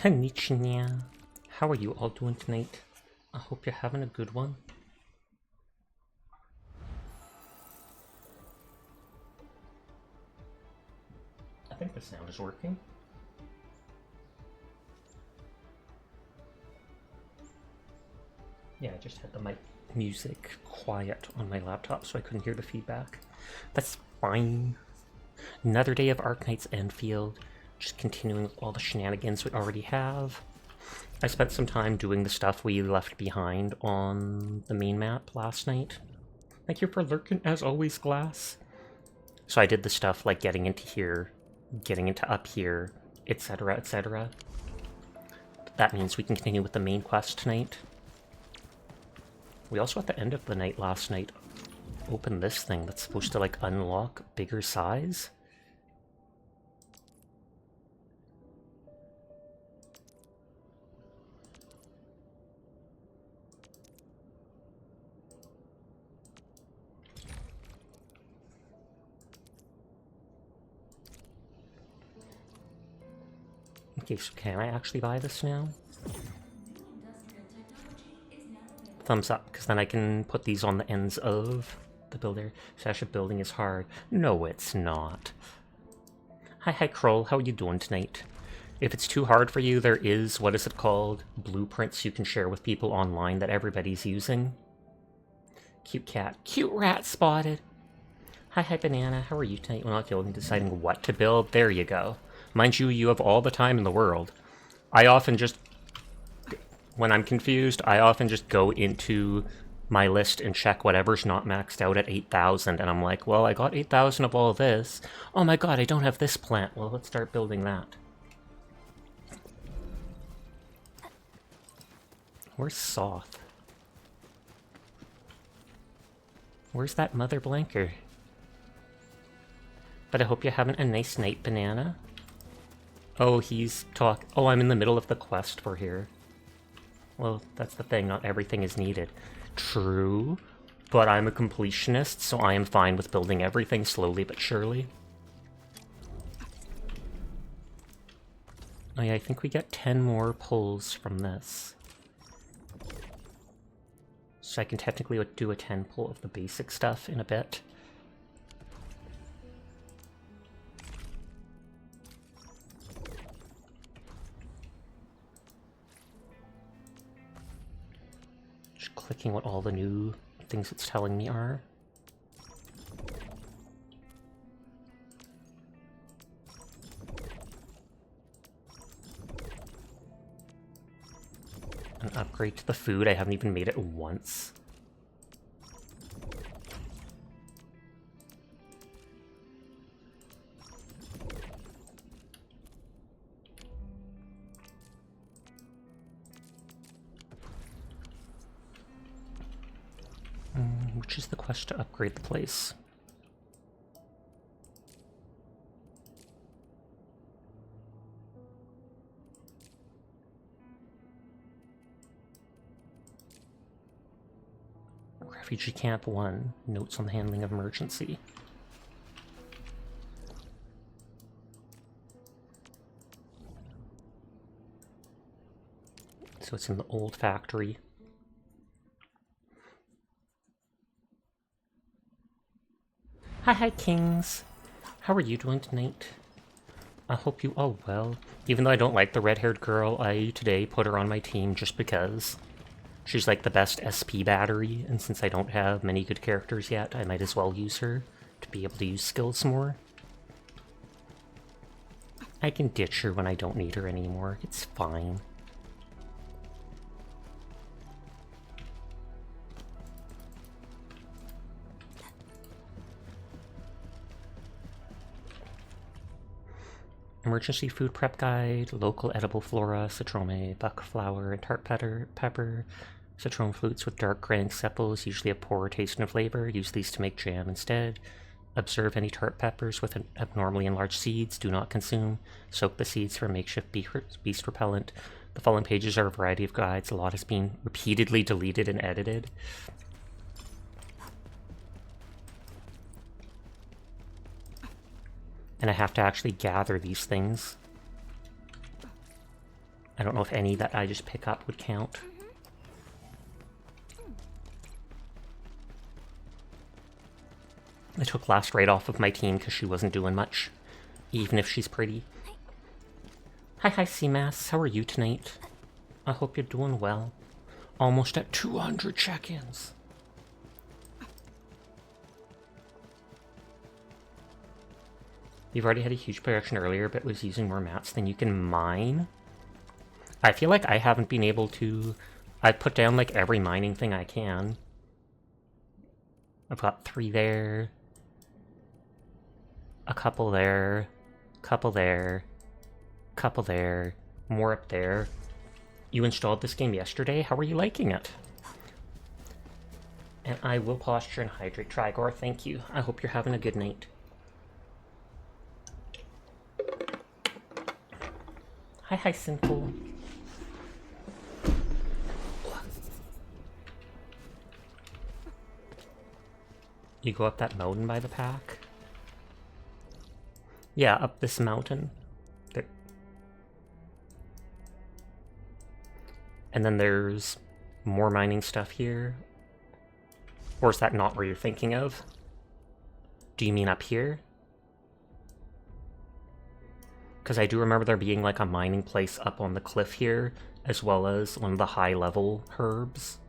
Konnichiwa. How are you all doing tonight? I hope you're having a good one. I think the sound is working. Yeah, I just had the mic music quiet on my laptop so I couldn't hear the feedback. That's fine. Another day of Arknights Endfield. Just continuing with all the shenanigans we already have. I spent some time doing the stuff we left behind on the main map last night. Thank you for lurking, as always, Glass. So I did the stuff like getting into here, getting into up here, etc., etc. That means we can continue with the main quest tonight. We also, at the end of the night last night, opened this thing that's supposed to, like, unlock bigger size. Okay, so can I actually buy this now? Thumbs up, because then I can put these on the ends of the builder. Sasha, building is hard. No, it's not. Hi, Kroll. How are you doing tonight? If it's too hard for you, there is, what is it called? Blueprints you can share with people online that everybody's using. Cute cat. Cute rat spotted. Hi, Banana. How are you tonight? We're not deciding what to build. There you go. Mind you, you have all the time in the world. I often just... When I'm confused, I often just go into my list and check whatever's not maxed out at 8,000, and I'm like, well, I got 8,000 of all this. Oh my god, I don't have this plant. Well, let's start building that. Where's Soth? Where's that mother blanker? But I hope you're having a nice night, Banana. Oh, oh, I'm in the middle of the quest for here. Well, that's the thing, not everything is needed. True, but I'm a completionist, so I am fine with building everything slowly but surely. Oh yeah, I think we get 10 more pulls from this. So I can technically do a 10 pull of the basic stuff in a bit. Clicking what all the new things it's telling me are. An upgrade to the food. I haven't even made it once. Which is the quest to upgrade the place? Refugee Camp 1. Notes on the handling of emergency. So it's in the old factory. Hi, Kings. How are you doing tonight? I hope you are well. Even though I don't like the red-haired girl, I today put her on my team just because. She's like the best SP battery, and since I don't have many good characters yet, I might as well use her to be able to use skills more. I can ditch her when I don't need her anymore. It's fine. Emergency food prep guide, local edible flora, citrome, buckflower, and tart pepper. Citrone flutes with dark graying sepals, usually a poor taste and flavor. Use these to make jam instead. Observe any tart peppers with abnormally enlarged seeds. Do not consume. Soak the seeds for makeshift beast repellent. The following pages are a variety of guides. A lot has been repeatedly deleted and edited. And I have to actually gather these things. I don't know if any that I just pick up would count. I took last right off of my team because she wasn't doing much, even if she's pretty. Hi, Seamass. How are you tonight? I hope you're doing well. Almost at 200 check-ins. You've already had a huge production earlier, but was using more mats than you can mine. I feel like I haven't been able to... I put down like every mining thing I can. I've got 3 there. A couple there. Couple there. Couple there. More up there. You installed this game yesterday? How are you liking it? And I will posture and hydrate. Trigor, thank you. I hope you're having a good night. Hi, Simple. You go up that mountain by the pack? Yeah, up this mountain. There. And then there's more mining stuff here. Or is that not where you're thinking of? Do you mean up here? Because I do remember there being like a mining place up on the cliff here, as well as one of the high-level herbs.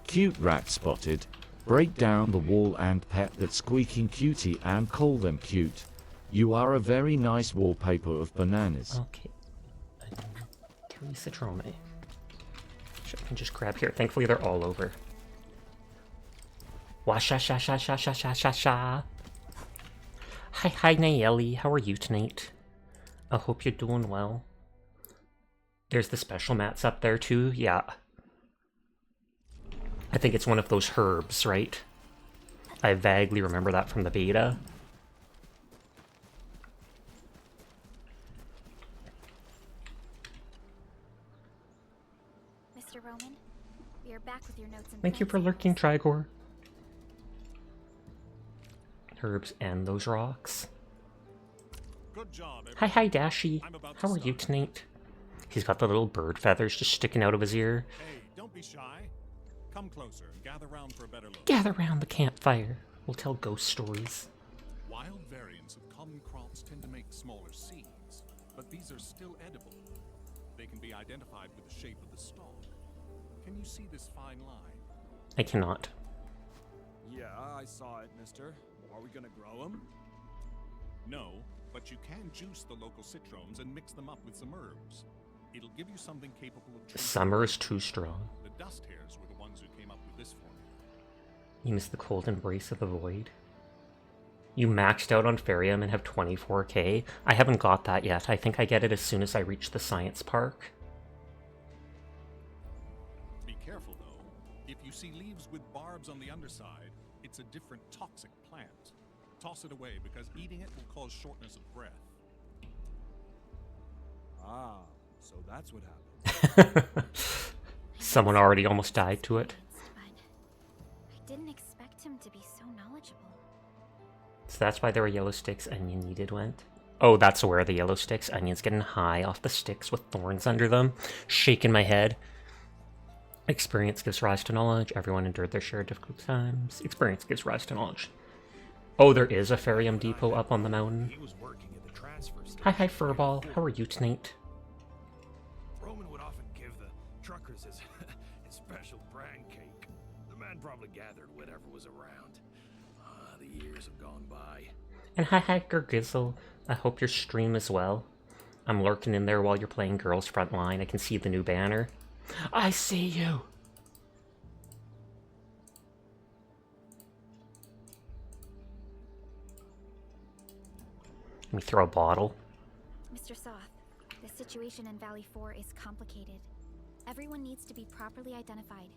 Cute rat spotted. Break down the wall and pet that squeaking cutie and call them cute. You are a very nice wallpaper of bananas. Okay. 3 citrone. Which I can just grab here. Thankfully they're all over. Washa sha sha sha sha sha sha sha. Hi, Nayeli. How are you tonight? I hope you're doing well. There's the special mats up there too. Yeah. I think it's one of those herbs, right? I vaguely remember that from the beta. Mr. Roman, we are back with your notes and Thank you for lurking, Trigor. Herbs and those rocks. Good job, Hi, Dashi. How are you tonight? He's got the little bird feathers just sticking out of his ear. Hey, don't be shy. Come closer and gather round for a better look. Gather round the campfire. We'll tell ghost stories. Wild variants of common crops tend to make smaller seeds, but these are still edible. They can be identified with the shape of the stalk. Can you see this fine line? I cannot. Yeah, I saw it, mister. Are we gonna grow them? No, but you can juice the local citrones and mix them up with some herbs. It'll give you something capable of tracing. Summer is too strong. The dust hares were the ones who came up with this formula. You miss the cold embrace of the void. You maxed out on Ferium and have 24k. I haven't got that yet. I think I get it as soon as I reach the science park. Be careful though. If you see leaves with barbs on the underside, it's a different toxic plant. Toss it away because eating it will cause shortness of breath. Ah, so that's what happened. Someone already almost died to it. I didn't expect him to be so knowledgeable. So that's why there were yellow sticks Onion needed went. Oh, that's where the yellow sticks. Onion's getting high off the sticks with thorns under them. Shaking my head. Experience gives rise to knowledge. Everyone endured their share of difficult times. Experience gives rise to knowledge. Oh, there is a Ferium depot up on the mountain. He was working at the transfer station. Hi, Furball. How are you tonight? Roman would often give the truckers his, his special bran cake. The man probably gathered whatever was around. The years have gone by. And hi, Gergizzle. I hope your stream is well. I'm lurking in there while you're playing Girls Frontline. I can see the new banner. I see you! Let me throw a bottle. Mr. Soth, the situation in Valley 4 is complicated. Everyone needs to be properly identified.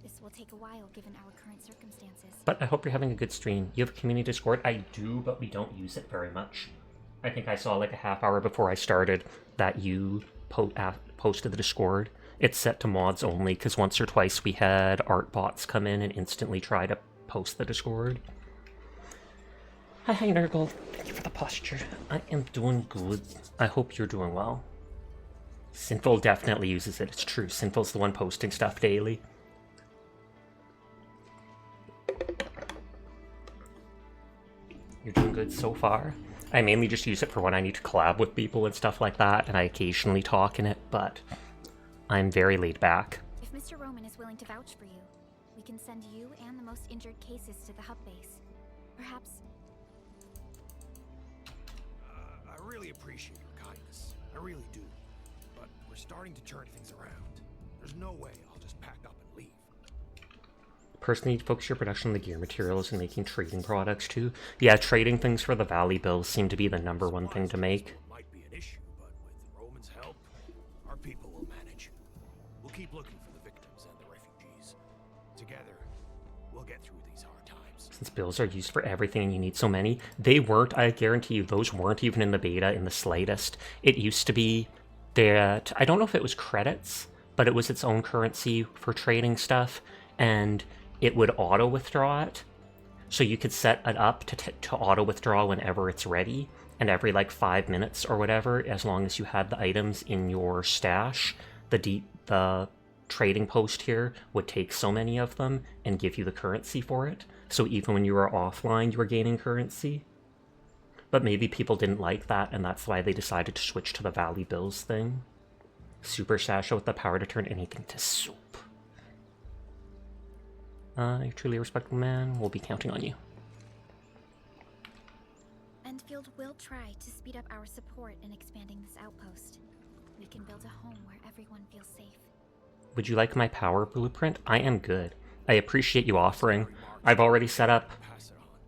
This will take a while given our current circumstances. But I hope you're having a good stream. You have a community Discord? I do, but we don't use it very much. I think I saw like a half hour before I started that you posted the Discord. It's set to mods only, because once or twice we had art bots come in and instantly try to post the Discord. Hi, Nurgle. Thank you for the posture. I am doing good. I hope you're doing well. Sinful definitely uses it. It's true. Sinful's the one posting stuff daily. You're doing good so far. I mainly just use it for when I need to collab with people and stuff like that, and I occasionally talk in it, but I'm very laid back. If Mr. Roman is willing to vouch for you, we can send you and the most injured cases to the hub base. Perhaps... I really appreciate your kindness. I really do. But we're starting to turn things around. There's no way I'll just pack up and leave. Personally, focus your production on the gear materials and making trading products too. Yeah, trading things for the Valley bills seem to be the #1 thing to make. Might be an issue, but with Roman's help, our people will manage. We'll keep looking for the victims and the refugees. Together, we'll get through these hard times. Since bills are used for everything and you need so many, they weren't, I guarantee you, those weren't even in the beta in the slightest. It used to be that, I don't know if it was credits, but it was its own currency for trading stuff, and it would auto-withdraw it. So you could set it up to auto-withdraw whenever it's ready, and every like 5 minutes or whatever, as long as you had the items in your stash, the trading post here would take so many of them and give you the currency for it. So even when you were offline, you were gaining currency. But maybe people didn't like that, and that's why they decided to switch to the Valley Bills thing. Super Sasha with the power to turn anything to soup. You're truly a respectable man. We'll be counting on you. Endfield will try to speed up our support in expanding this outpost. We can build a home where everyone feels safe. Would you like my power blueprint? I am good. I appreciate you offering. I've already set up,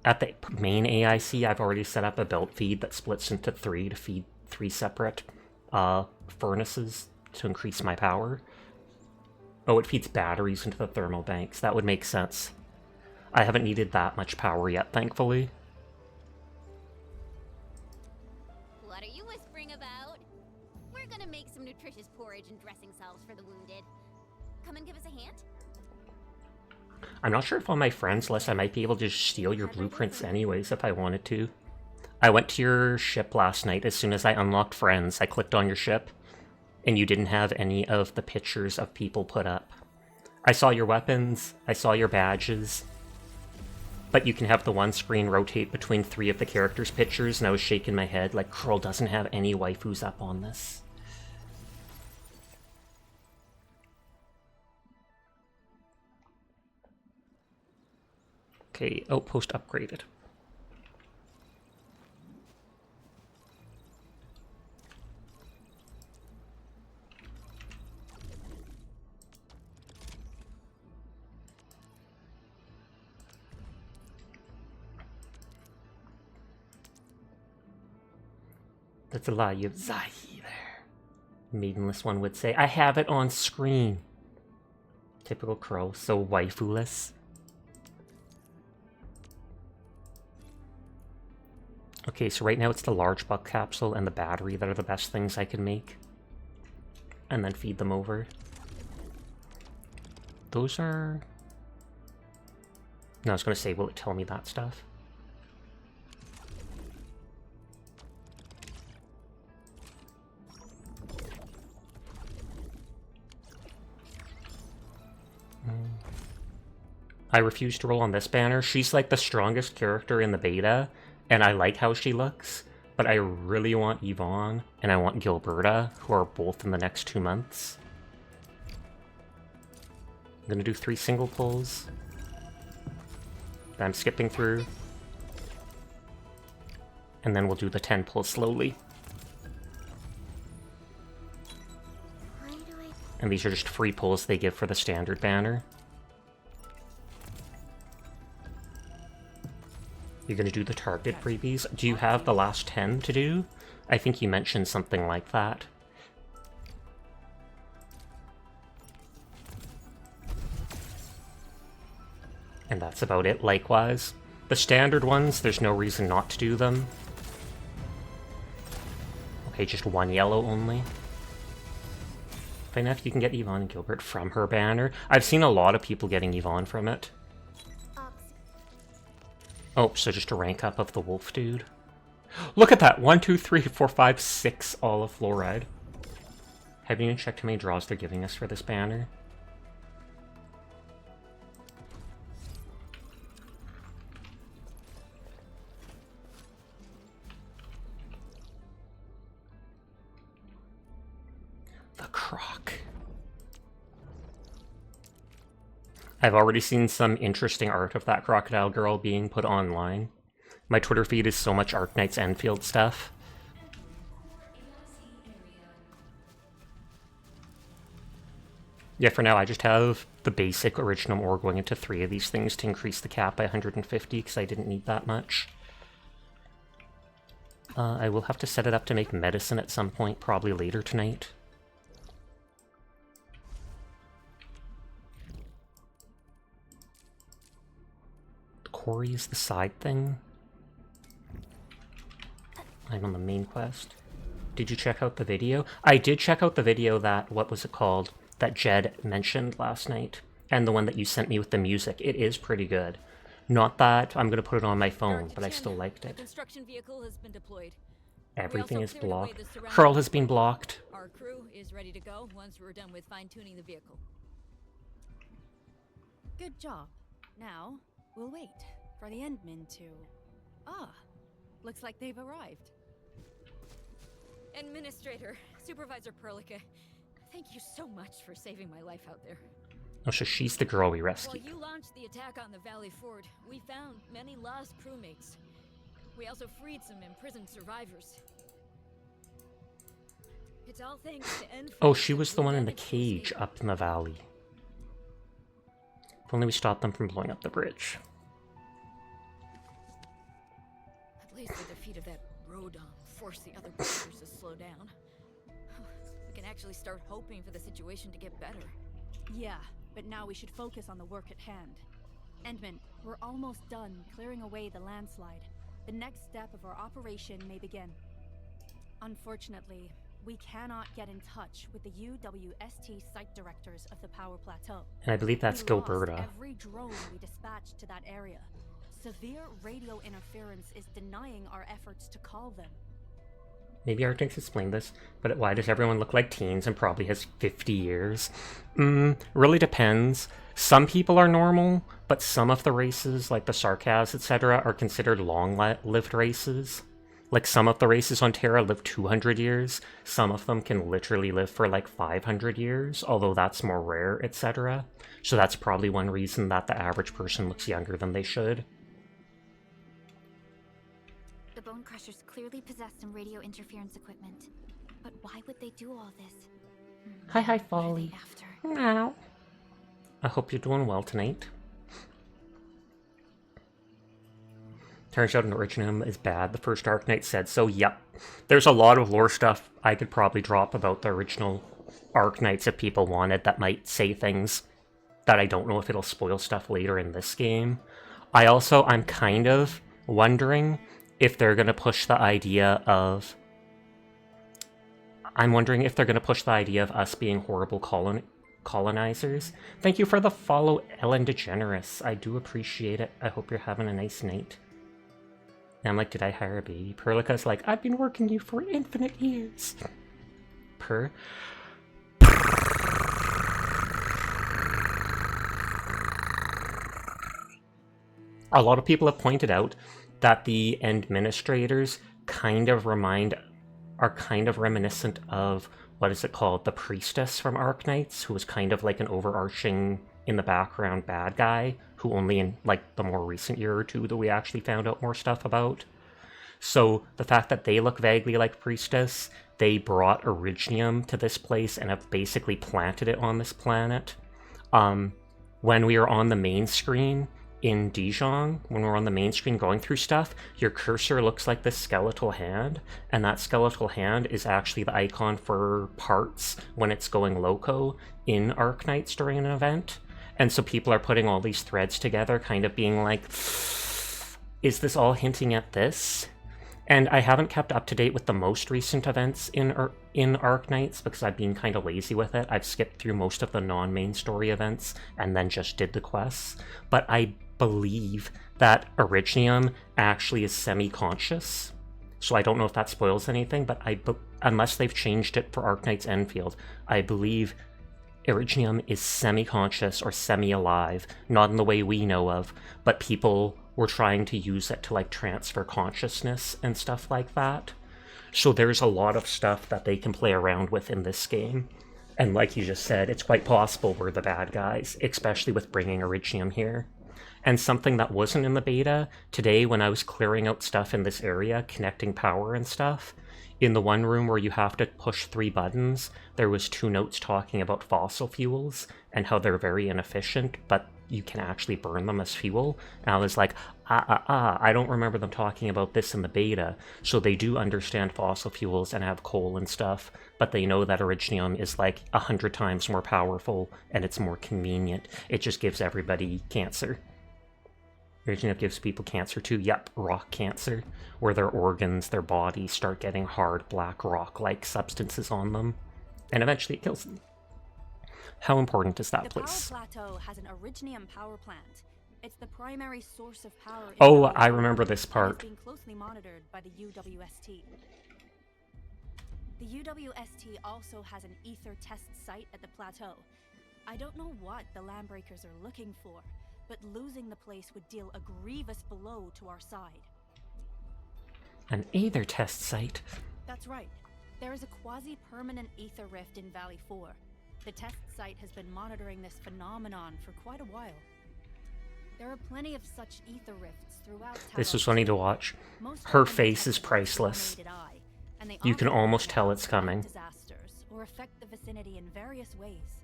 at the main AIC, I've already set up a belt feed that splits into 3 to feed 3 separate furnaces to increase my power. Oh, it feeds batteries into the thermal banks. That would make sense. I haven't needed that much power yet, thankfully. What are you whispering about? We're gonna make some nutritious porridge and dressing salves for the wounded. Come and give us a hand? I'm not sure if on my friends list I might be able to just steal your blueprints anyways if I wanted to. I went to your ship last night as soon as I unlocked friends. I clicked on your ship, and you didn't have any of the pictures of people put up. I saw your weapons, I saw your badges, but you can have the one screen rotate between 3 of the characters' pictures, and I was shaking my head like, Curl doesn't have any waifus up on this. Okay, outpost upgraded. That's a lie, you have Zahi there. Maidenless one would say, I have it on screen. Typical Crow, so waifuless. Okay, so right now it's the large buck capsule and the battery that are the best things I can make. And then feed them over. Those are... No, I was going to say, will it tell me that stuff? I refuse to roll on this banner. She's like the strongest character in the beta, and I like how she looks, but I really want Yvonne, and I want Gilberta, who are both in the next 2 months. I'm gonna do 3 single pulls. That I'm skipping through. And then we'll do the 10 pulls slowly. And these are just free pulls they give for the standard banner. You're gonna do the target freebies. Do you have the last 10 to do? I think you mentioned something like that. And that's about it, likewise. The standard ones, there's no reason not to do them. Okay, just 1 yellow only. Find out if you can get Yvonne and Gilbert from her banner. I've seen a lot of people getting Yvonne from it. Oh, so just a rank up of the wolf dude. Look at that! 1, 2, 3, 4, 5, 6 all of fluoride. Have you even checked how many draws they're giving us for this banner? The croc. I've already seen some interesting art of that crocodile girl being put online. My Twitter feed is so much Arknights Endfield stuff. Yeah, for now I just have the basic original ore going into 3 of these things to increase the cap by 150 because I didn't need that much. I will have to set it up to make medicine at some point, probably later tonight. The quarry is the side thing. I'm on the main quest. Did you check out the video? I did check out the video that, what was it called, that Jed mentioned last night. And the one that you sent me with the music. It is pretty good. Not that I'm going to put it on my phone, but I still liked it. Construction vehicle has been deployed. Everything is blocked. Curl has been blocked. Our crew is ready to go once we're done with fine-tuning the vehicle. Good job. Now, we'll wait for the Endmen to... Ah, looks like they've arrived. Administrator, Supervisor Perlica, thank you so much for saving my life out there. Oh, so she's the girl we rescued. While you launched the attack on the Valley Ford, we found many lost crewmates. We also freed some imprisoned survivors. It's all thanks to Endfield. Oh, she was the one in the cage up in the valley. If only we stopped them from blowing up the bridge. At least the defeat of that Rodon forced the other brothers to slow down. We can actually start hoping for the situation to get better. Yeah, but now we should focus on the work at hand. Endman, we're almost done clearing away the landslide. The next step of our operation may begin. Unfortunately, we cannot get in touch with the UWST site directors of the Power Plateau. And I believe that's We lost Gilberta. every drone we dispatched to that area. Severe radio interference is denying our efforts to call them. Maybe Arknights explained this, but why does everyone look like teens and probably has 50 years? Really depends. Some people are normal, but some of the races, like the Sarkaz, etc., are considered long-lived races. Like some of the races on Terra live 200 years, some of them can literally live for like 500 years, although that's more rare, etc. So that's probably one reason that the average person looks younger than they should. The Bone Crushers clearly possess some radio interference equipment. But why would they do all this? Hi, What are Folly. they after? Meow. I hope you're doing well tonight. Turns out an Originum is bad. The first Arknight said so. Yep. There's a lot of lore stuff I could probably drop about the original Arknights if people wanted that might say things that I don't know if it'll spoil stuff later in this game. I'm kind of wondering if they're going to push the idea of... I'm wondering if they're going to push the idea of us being horrible colonizers. Thank you for the follow, Ellen DeGeneres. I do appreciate it. I hope you're having a nice night. And I'm like, did I hire a baby? Perlica's like, I've been working you for infinite years. A lot of people have pointed out that the administrators are kind of reminiscent of, what is it called, the priestess from Arknights, who was kind of like an overarching, in the background bad guy, who only in like the more recent year or two that we actually found out more stuff about. So the fact that they look vaguely like priestess, they brought Originium to this place and have basically planted it on this planet. When we were on the main screen in Dijon, when we're on the main screen going through stuff, your cursor looks like this skeletal hand, and that skeletal hand is actually the icon for parts when it's going loco in Arknights during an event. And so people are putting all these threads together, kind of being like, is this all hinting at this? And I haven't kept up to date with the most recent events in Arknights because I've been kind of lazy with it. I've skipped through most of the non-main story events and then just did the quests. But I believe that Originium actually is semi-conscious. So I don't know if that spoils anything, but unless they've changed it for Arknights Endfield, I believe Originium is semi-conscious or semi-alive, not in the way we know of, but people were trying to use it to like transfer consciousness and stuff like that. So there's a lot of stuff that they can play around with in this game. And like you just said, it's quite possible we're the bad guys, especially with bringing Originium here. And something that wasn't in the beta, today when I was clearing out stuff in this area, connecting power and stuff, in the one room where you have to push 3 buttons, there was 2 notes talking about fossil fuels and how they're very inefficient, but you can actually burn them as fuel. And I was like, I don't remember them talking about this in the beta. So they do understand fossil fuels and have coal and stuff, but they know that Originium is like 100 times more powerful and it's more convenient. It just gives everybody cancer. Originium gives people cancer too. Yep, rock cancer, where their organs, their bodies start getting hard black rock-like substances on them, and eventually it kills them. How important is that place? The power plateau has an Originium power plant. It's the primary source of power. Oh, I remember this part. It's being closely monitored by the UWST. The UWST also has an ether test site at the plateau. I don't know what the Landbreakers are looking for, but losing the place would deal a grievous blow to our side. An ether test site? That's right. There is a quasi-permanent ether rift in Valley 4. The test site has been monitoring this phenomenon for quite a while. There are plenty of such ether rifts throughout town. This was funny to watch. Her face is priceless. You can almost tell it's coming. Disasters or affect the vicinity in various ways.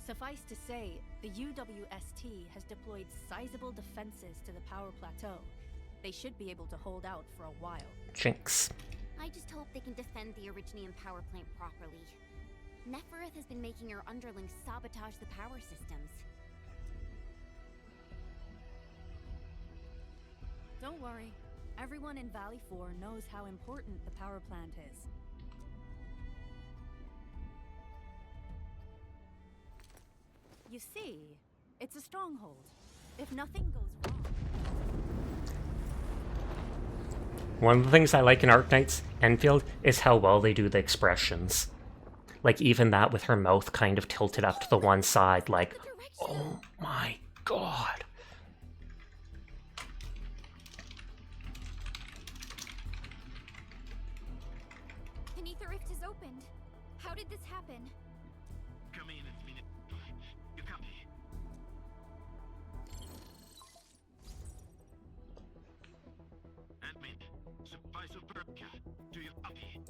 Suffice to say, the UWST has deployed sizable defenses to the power plateau. They should be able to hold out for a while. Jinx. I just hope they can defend the Originium power plant properly. Nefereth has been making her underlings sabotage the power systems. Don't worry. Everyone in Valley 4 knows how important the power plant is. You see, it's a stronghold. If nothing goes wrong... One of the things I like in Arknights Endfield is how well they do the expressions. Like, even that with her mouth kind of tilted up to the one side, like, oh my god. An ether rift has opened. How did this happen? Come in and mean it. You copy. Admin, supply superca. Do you copy?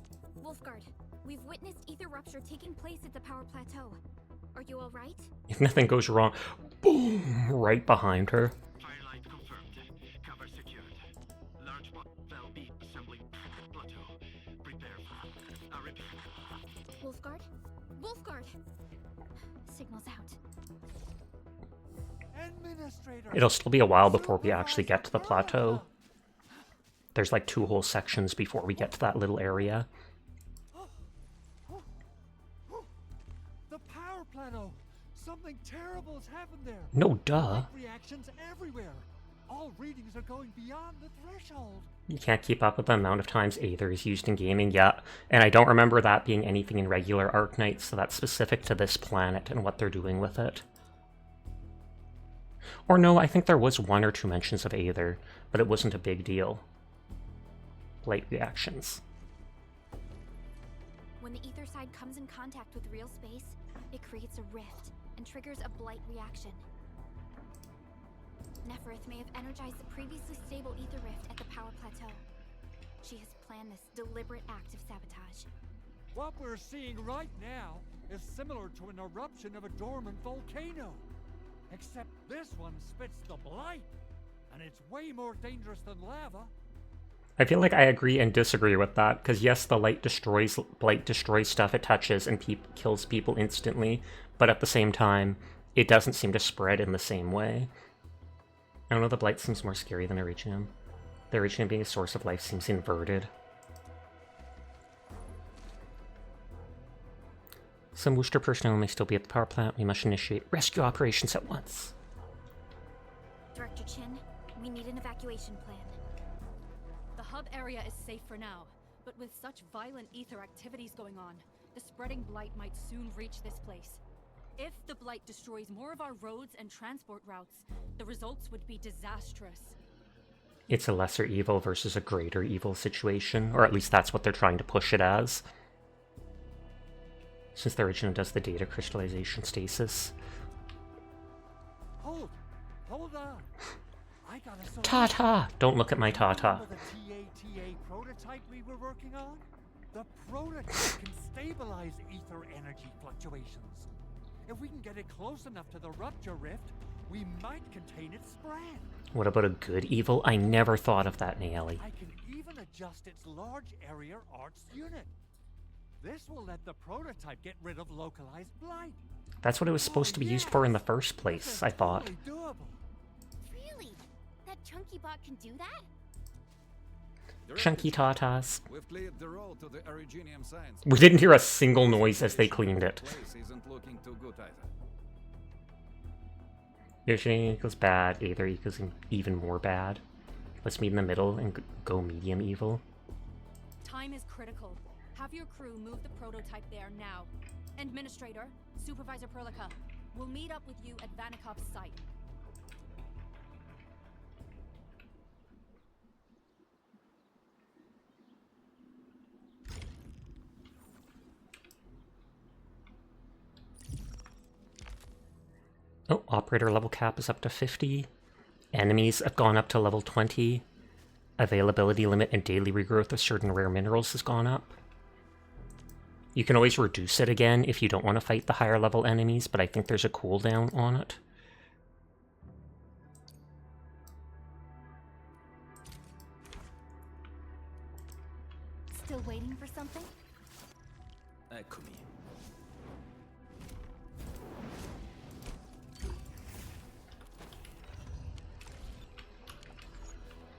Wolfguard, we've witnessed ether rupture taking place at the power plateau. Are you alright? If nothing goes wrong, boom, right behind her. Firelight confirmed. Cover secured. Large bot will be assembling plateau. Prepare. I repeat. Wolfguard? Wolfguard! Signal's out. It'll still be a while before we actually get to the plateau. There's like 2 whole sections before we get to that little area. The power plateau! Something terrible has happened there! No, duh. Reactions everywhere! All readings are going beyond the threshold! You can't keep up with the amount of times Aether is used in gaming yet, and I don't remember that being anything in regular Arknights, so that's specific to this planet and what they're doing with it. Or no, I think there was 1 or 2 mentions of Aether, but it wasn't a big deal. Light reactions. When the ether side comes in contact with real space, it creates a rift and triggers a blight reaction. Nefereth may have energized the previously stable ether rift at the power plateau. She has planned this deliberate act of sabotage. What we're seeing right now is similar to an eruption of a dormant volcano. Except this one spits the blight, and it's way more dangerous than lava. I feel like I agree and disagree with that, because yes, the blight destroys stuff it touches and kills people instantly, but at the same time, it doesn't seem to spread in the same way. I don't know, the blight seems more scary than Originium. The Originium being a source of life seems inverted. Some Worcester personnel may still be at the power plant. We must initiate rescue operations at once. Director Chin, we need an evacuation plan. The hub area is safe for now, but with such violent ether activities going on, the spreading blight might soon reach this place. If the blight destroys more of our roads and transport routes, the results would be disastrous. It's a lesser evil versus a greater evil situation, or at least that's what they're trying to push it as. Since the original does the data crystallization stasis. Hold on. I got a solution. Ta-ta! Don't look at my ta-ta. Remember the TATA prototype we were working on? The prototype can stabilize ether energy fluctuations. If we can get it close enough to the rupture rift, we might contain its spread. What about a good evil? I never thought of that, Naeli. I can even adjust its large area arts unit. This will let the prototype get rid of localized blight. That's what it was supposed to be used for in the first place, I thought. Totally doable. Really? That chunky bot can do that? Chunky tatas. We've cleared the road to the Originium Science. We didn't hear a single noise as they cleaned it. Place isn't looking too good either. Usually equals bad, Aether equals even more bad. Let's meet in the middle and go medium evil. Time is critical. Have your crew move the prototype there now. Administrator, Supervisor Perlica, we'll meet up with you at Vanikov's site. Oh, operator level cap is up to 50. Enemies have gone up to level 20. Availability limit and daily regrowth of certain rare minerals has gone up. You can always reduce it again if you don't want to fight the higher level enemies, but I think there's a cooldown on it. Still waiting for something? Eccomi.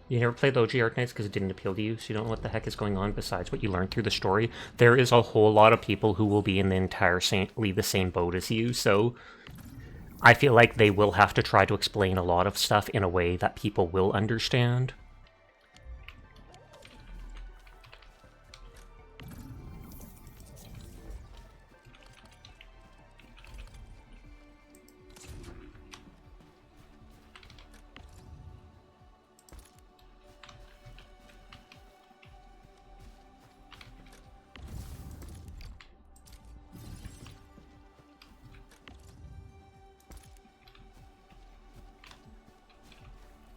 You never played the OG Arknights because it didn't appeal to you, so you don't know what the heck is going on besides what you learned through the story. There is a whole lot of people who will be in the entirely the same boat as you, so I feel like they will have to try to explain a lot of stuff in a way that people will understand.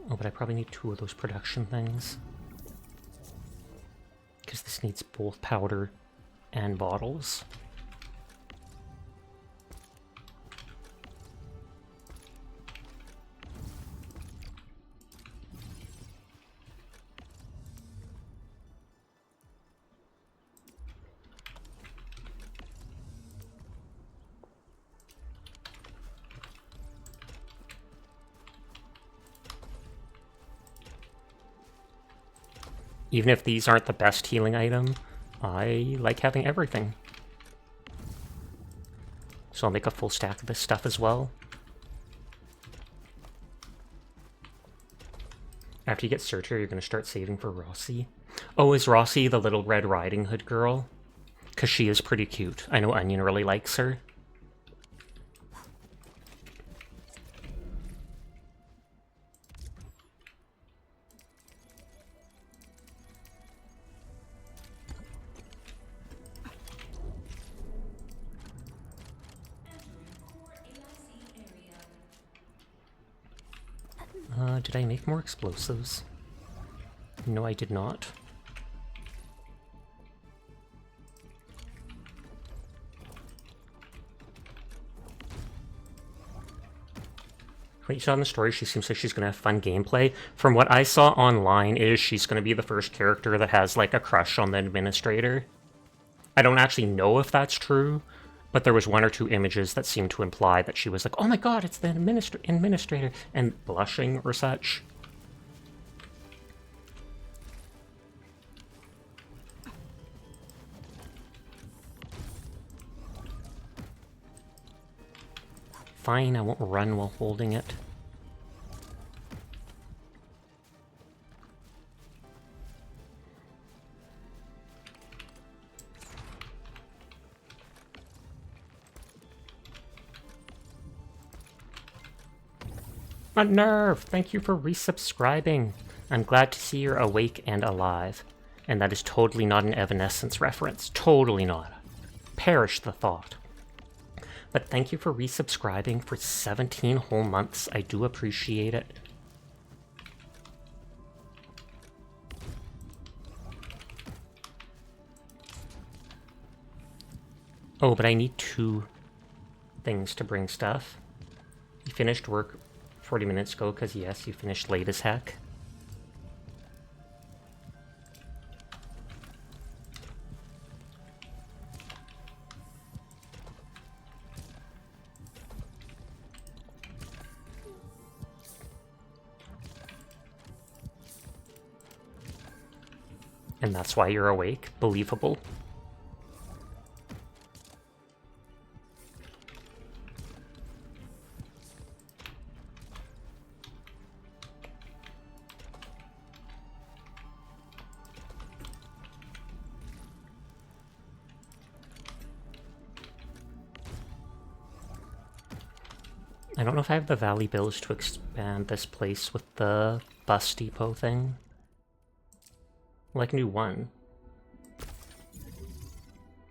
Oh, but I probably need 2 of those production things. Because this needs both powder and bottles. Even if these aren't the best healing item, I like having everything. So I'll make a full stack of this stuff as well. After you get Searcher, you're going to start saving for Rossi. Oh, is Rossi the Little Red Riding Hood girl? Because she is pretty cute. I know Onion really likes her. Did I make more explosives? No, I did not. What you saw in the story, she seems like she's going to have fun gameplay. From what I saw online is she's going to be the first character that has like a crush on the administrator. I don't actually know if that's true, but there was 1 or 2 images that seemed to imply that she was like, oh my god, it's the administrator, and blushing or such. Fine, I won't run while holding it. Unnerve, thank you for resubscribing. I'm glad to see you're awake and alive. And that is totally not an Evanescence reference. Totally not. Perish the thought. But thank you for resubscribing for 17 whole months. I do appreciate it. Oh, but I need 2 things to bring stuff. You finished work 40 minutes ago, because yes, you finished late as heck. And that's why you're awake. Believable. I don't know if I have the Valley Bills to expand this place with the bus depot thing. Well, I can do 1.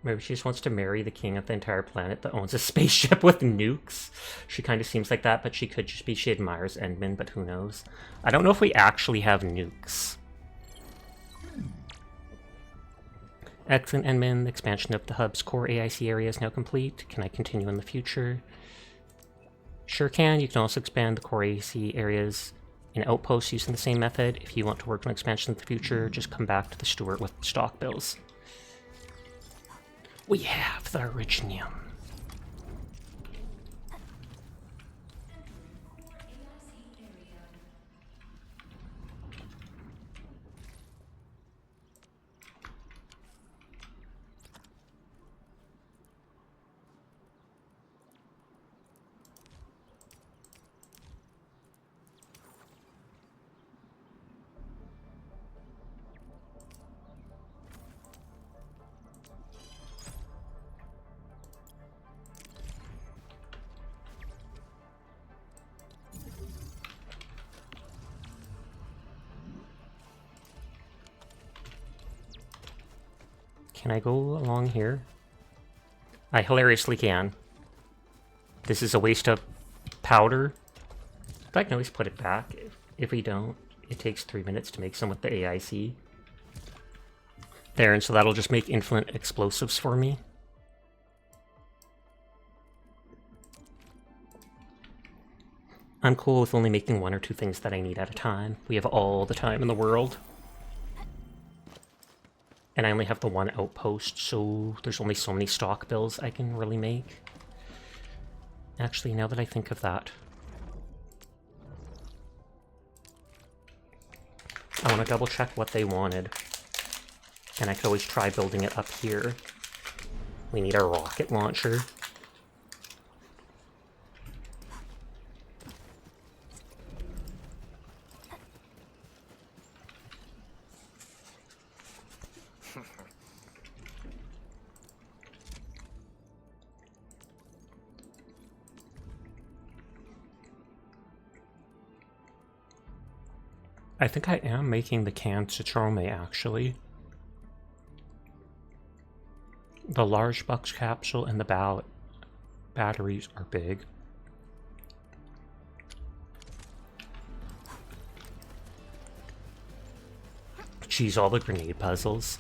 Maybe she just wants to marry the king of the entire planet that owns a spaceship with nukes. She kind of seems like that, but she could just be, she admires Endman, but who knows. I don't know if we actually have nukes. Excellent, Endman. The expansion of the hub's core AIC area is now complete. Can I continue in the future? Sure can. You can also expand the core AIC areas in outposts using the same method. If you want to work on expansion in the future, just come back to the Steward with stock bills. We have the Originium. Can I go along here? I hilariously can. This is a waste of powder. But I can always put it back. If we don't, it takes 3 minutes to make some with the AIC. There, and so that'll just make infinite explosives for me. I'm cool with only making 1 or 2 things that I need at a time. We have all the time in the world. And I only have the 1 outpost, so there's only so many stock bills I can really make. Actually, now that I think of that, I want to double check what they wanted. And I could always try building it up here. We need a rocket launcher. I think I am making the can Citrome, actually. The large box capsule and the batteries are big. Geez, all the grenade puzzles.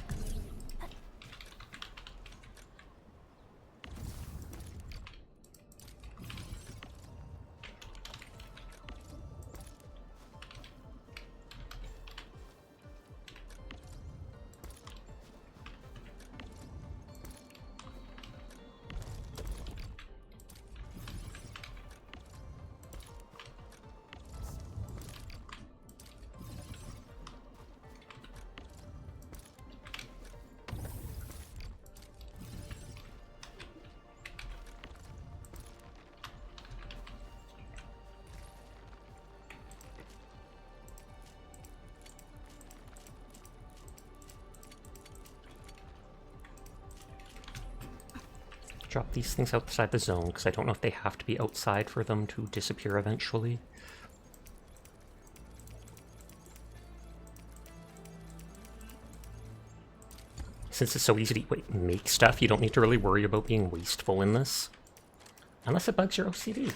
Drop these things outside the zone, because I don't know if they have to be outside for them to disappear eventually. Since it's so easy to make stuff, you don't need to really worry about being wasteful in this. Unless it bugs your OCD.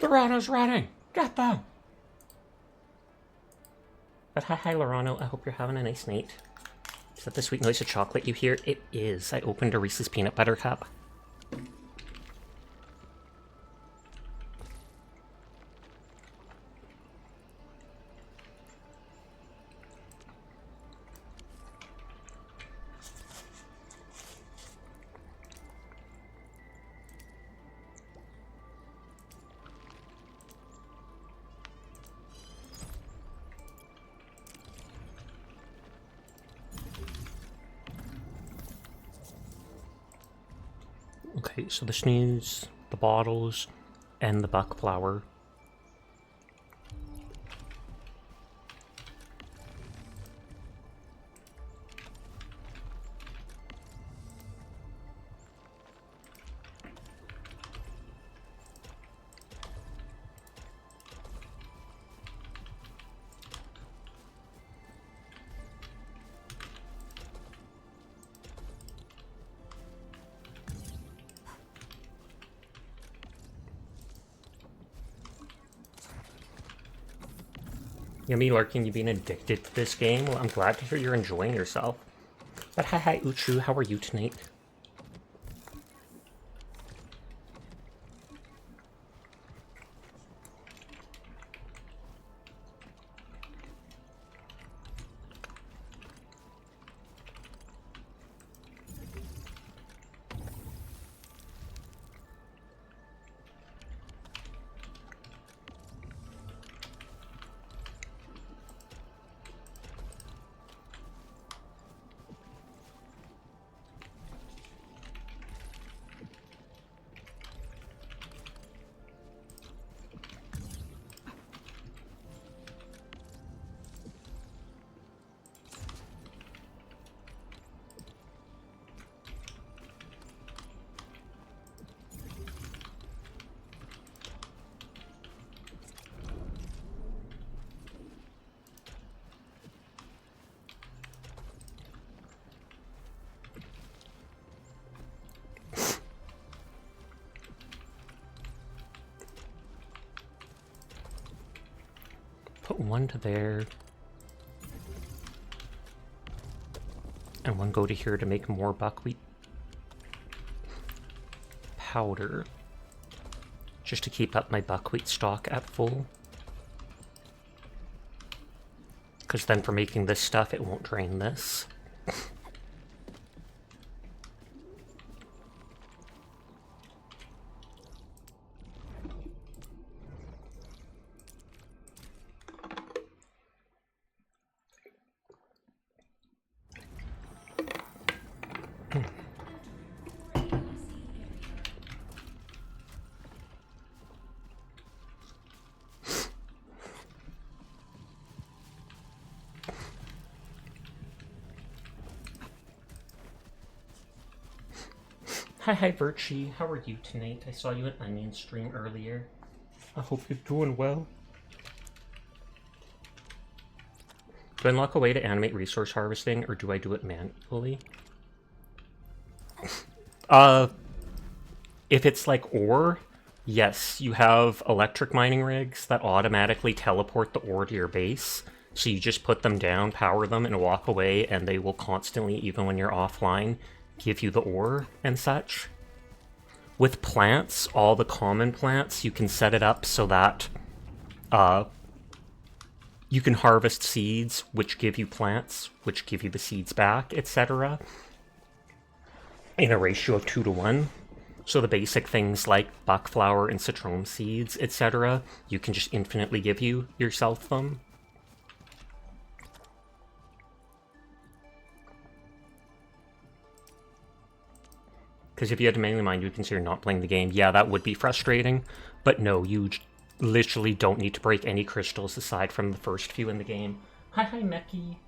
The Rhino's running! Get them! But hi Lorano, I hope you're having a nice night. Is that the sweet noise of chocolate you hear? It is. I opened a Reese's Peanut Butter Cup. Okay, so the snooze, the bottles, and the buck flower. Yummy Larkin, you being addicted to this game? Well, I'm glad to hear you're enjoying yourself. But hi Uchu, how are you tonight? Put one to there. And one go to here to make more buckwheat powder. Just to keep up my buckwheat stock at full. Because then for making this stuff, it won't drain this. Hi Virtue, how are you tonight? I saw you at Onion stream earlier. I hope you're doing well. Do I unlock a way to animate resource harvesting, or do I do it manually? If it's like ore, yes, you have electric mining rigs that automatically teleport the ore to your base. So you just put them down, power them, and walk away, and they will constantly, even when you're offline, give you the ore and such. With plants, all the common plants, you can set it up so that you can harvest seeds, which give you plants, which give you the seeds back, etc. in a ratio of 2 to 1. So the basic things like buckflower and citron seeds, etc., you can just infinitely give you yourself them. Because if you had to manually mine, you would consider not playing the game. Yeah, that would be frustrating. But no, you literally don't need to break any crystals aside from the first few in the game. Hi, Meki.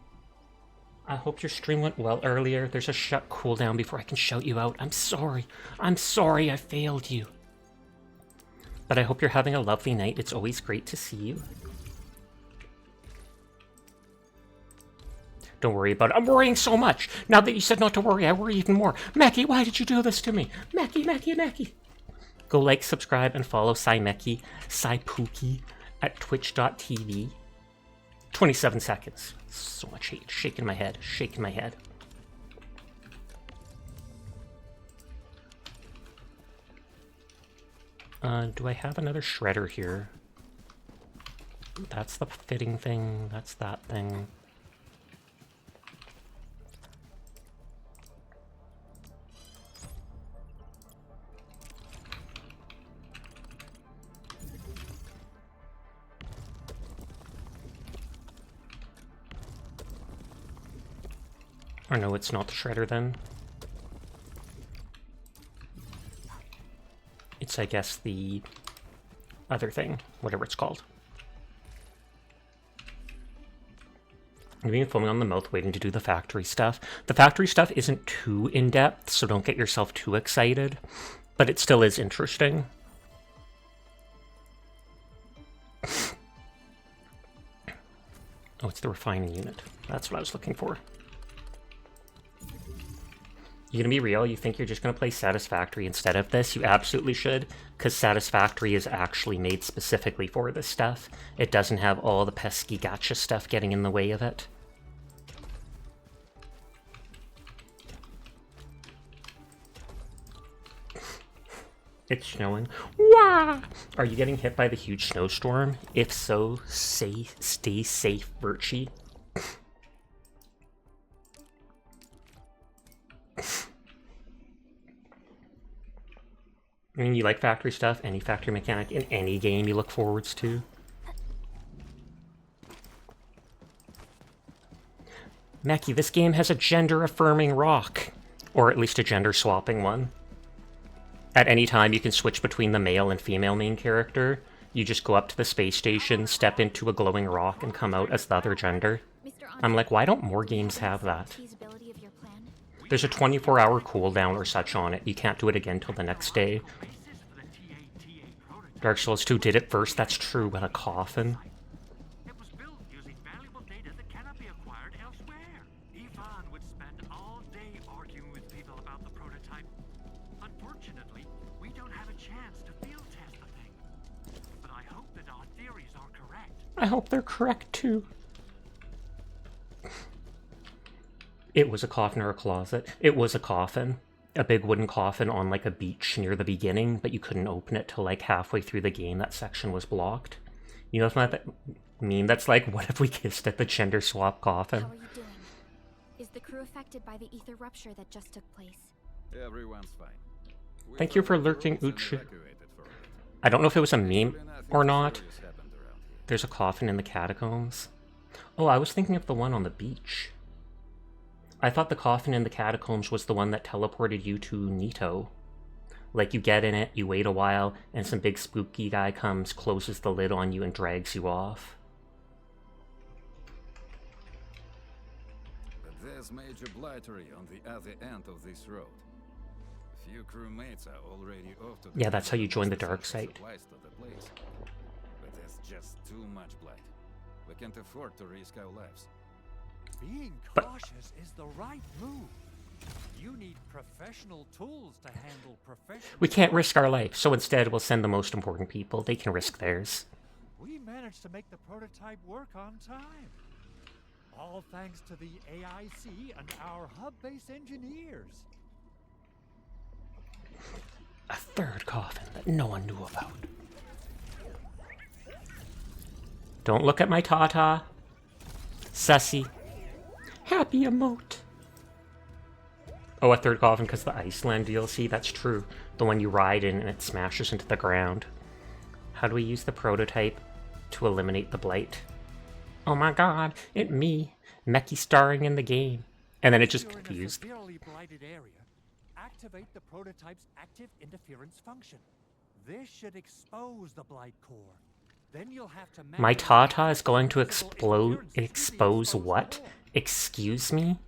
I hope your stream went well earlier. There's a shut cooldown before I can shout you out. I'm sorry. I'm sorry I failed you. But I hope you're having a lovely night. It's always great to see you. Don't worry about it. I'm worrying so much. Now that you said not to worry, I worry even more. Meki, why did you do this to me? Meki. Go like, subscribe, and follow Meki, Pookie at twitch.tv. 27 seconds. So much hate. Shaking my head. Do I have another shredder here? That's the fitting thing. That's that thing. Or no, it's not the shredder then. It's, I guess, the other thing, whatever it's called. I'm being filming on the mouth, waiting to do the factory stuff. The factory stuff isn't too in-depth, so don't get yourself too excited, but it still is interesting. Oh, it's the refining unit. That's what I was looking for. You gonna be real? You think you're just gonna play Satisfactory instead of this? You absolutely should, because Satisfactory is actually made specifically for this stuff. It doesn't have all the pesky gacha stuff getting in the way of it. It's snowing. Wah! Are you getting hit by the huge snowstorm? If so, stay safe, Birchie. I mean, you like factory stuff, any factory mechanic in any game you look forwards to. Meki, this game has a gender-affirming rock. Or at least a gender-swapping one. At any time, you can switch between the male and female main character. You just go up to the space station, step into a glowing rock, and come out as the other gender. I'm like, why don't more games have that? There's a 24-hour cooldown or such on it. You can't do it again till the next day. Dark Souls 2 did it first, that's true, with a coffin. It was built using valuable data that cannot be acquired elsewhere. Ivan would spend all day arguing with people about the prototype. Unfortunately, we don't have a chance to field test the thing. But I hope that our theories are correct. I hope they're correct, too. It was a coffin or a closet. It was a coffin. A big wooden coffin on like a beach near the beginning, but you couldn't open it till like halfway through the game. That section was blocked. You know what that meme that's like, what if we kissed at the gender swap coffin? How are you doing? Is the crew affected by the ether rupture that just took place? Everyone's fine. Thank you for lurking, Uchi. I don't know if it was a meme or not. There's a coffin in the catacombs. Oh, I was thinking of the one on the beach. I thought the coffin in the catacombs was the one that teleported you to Nito. Like, you get in it, you wait a while, and some big spooky guy comes, closes the lid on you, and drags you off. But there's major blightery on the other end of this road. A few crewmates are already off to the Yeah, that's how you join the dark side. supplies to the place. But there's just too much blight. We can't afford to risk our lives. Being But- cautious is the right move. You need professional tools to handle professional... We can't risk our life, so instead we'll send the most important people. They can risk theirs. We managed to make the prototype work on time. All thanks to the AIC and our hub-based engineers. A third coffin that no one knew about. Don't look at my tata. Sussy. Happy emote. Oh, a third coffin because the Iceland DLC? That's true. The one you ride in and it smashes into the ground. How do we use the prototype to eliminate the blight? Oh my god, it me. Meki starring in the game. And then it just If you're confused. in a severely blighted area, activate the prototype's active interference function. This should expose the blight core. Then you'll have to My tata is going to explode. expose what? Excuse me?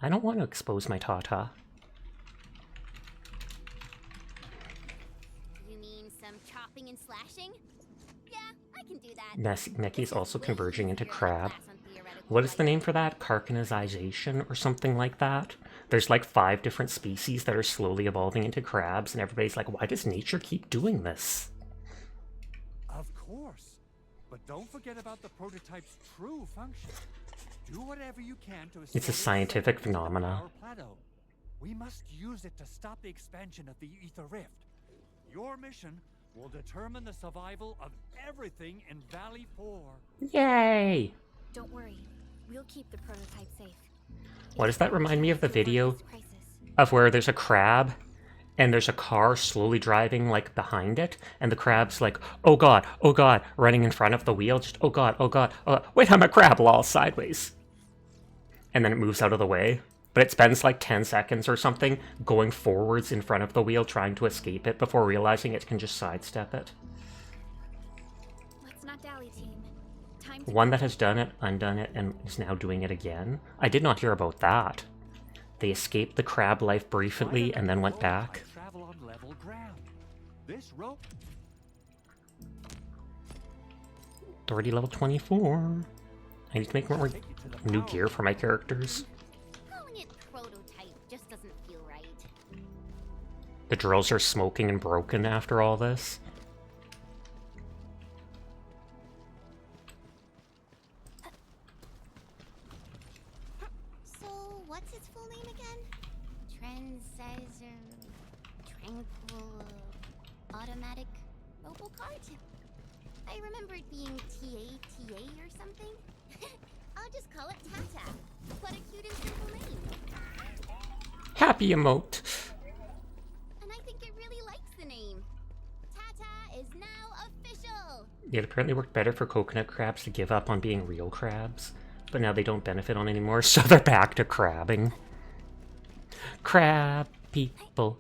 I don't want to expose my tata. You mean some chopping and slashing? Yeah, I can do that. Meki's also converging into crab. What is the name for that? Carcanization or something like that? There's like 5 different species that are slowly evolving into crabs, and everybody's like, why does nature keep doing this? Of course. But don't forget about the prototype's true function. Do whatever you can to It's a scientific phenomena. We must use it to stop the expansion of the Ether Rift. Your mission will determine the survival of everything in Valley 4. Yay! Don't worry. We'll keep the prototype safe. Why does that remind me of the video of where there's a crab and there's a car slowly driving like behind it, and the crab's like, oh god, running in front of the wheel, just oh god, wait, I'm a crab, lol, sideways. And then it moves out of the way. But it spends like 10 seconds or something going forwards in front of the wheel trying to escape it before realizing it can just sidestep it. Let's not dally, team. Time to One that has done it, undone it, and is now doing it again. I did not hear about that. They escaped the crab life briefly and then went back. Travel on level ground. This rope. Already level 24. I need to make more new gear for my characters. Calling it prototype just doesn't feel right. The drills are smoking and broken after all this. So, what's its full name again? Tranquil Automatic Robocart? I remember it being TATA or something. I'll just call it Tata. What a cute and simple name. Happy emote. And I think it really likes the name. Tata is now official. It apparently worked better for coconut crabs to give up on being real crabs, but now they don't benefit on anymore, so they're back to crabbing. Crab people,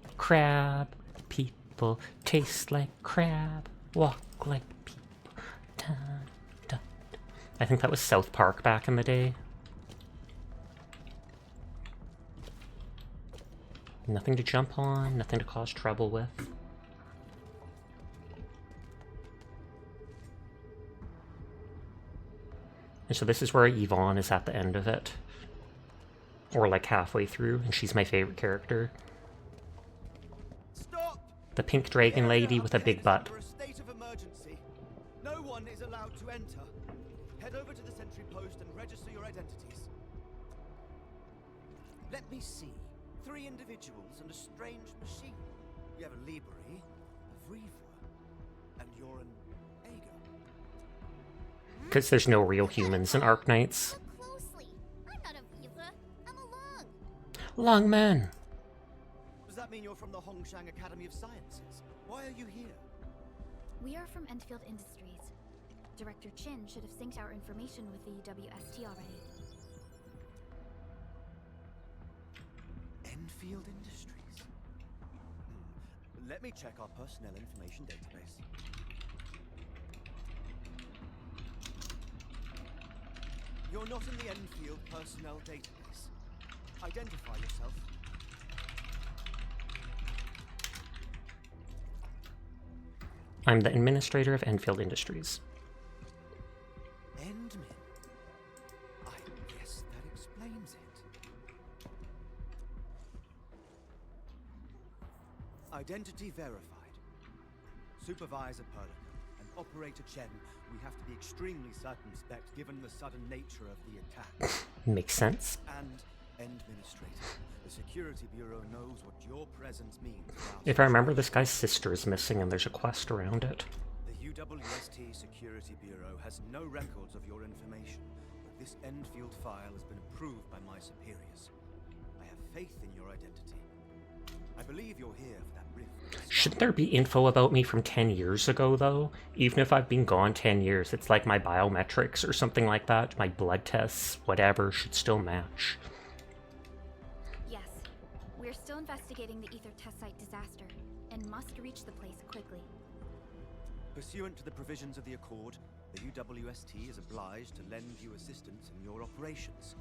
taste like crab, walk like people. Dun, dun. I think that was South Park back in the day. Nothing to jump on, nothing to cause trouble with. And so this is where Yvonne is at the end of it. Or like halfway through, and she's my favorite character. Stop! The pink dragon lady with a big butt. A state of emergency. No one is allowed to enter. Head over to the sentry post and register your identities. Let me see. 3 individuals and a strange machine. You have a Libri, a Vrivra, and you're an Ager. Because there's no real humans in Arknights. Look closely. I'm not a Weaver. I'm a Long. Long man. Does that mean you're from the Hongshang Academy of Sciences? Why are you here? We are from Endfield Industries. Director Chin should have synced our information with the WST already. Endfield Industries. Let me check our personnel information database. You're not in the Endfield personnel database. Identify yourself. I'm the administrator of Endfield Industries. Endmin. I guess that explains it. Identity verified. Supervisor Perlican and Operator Chen, we have to be extremely circumspect given the sudden nature of the attack. Makes sense. And Administrator, the Security Bureau knows what your presence means. If I remember, this guy's sister is missing and there's a quest around it. The UWST Security Bureau has no records of your information, but this Endfield file has been approved by my superiors. I have faith in your identity. I believe you're here for that rift. Shouldn't there be info about me from 10 years ago, though? Even if I've been gone 10 years, it's like my biometrics or something like that. My blood tests, whatever, should still match. Yes. We're still investigating the Ether test site disaster, and must reach the place quickly. Pursuant to the provisions of the Accord, the UWST is obliged to lend you assistance in your operations.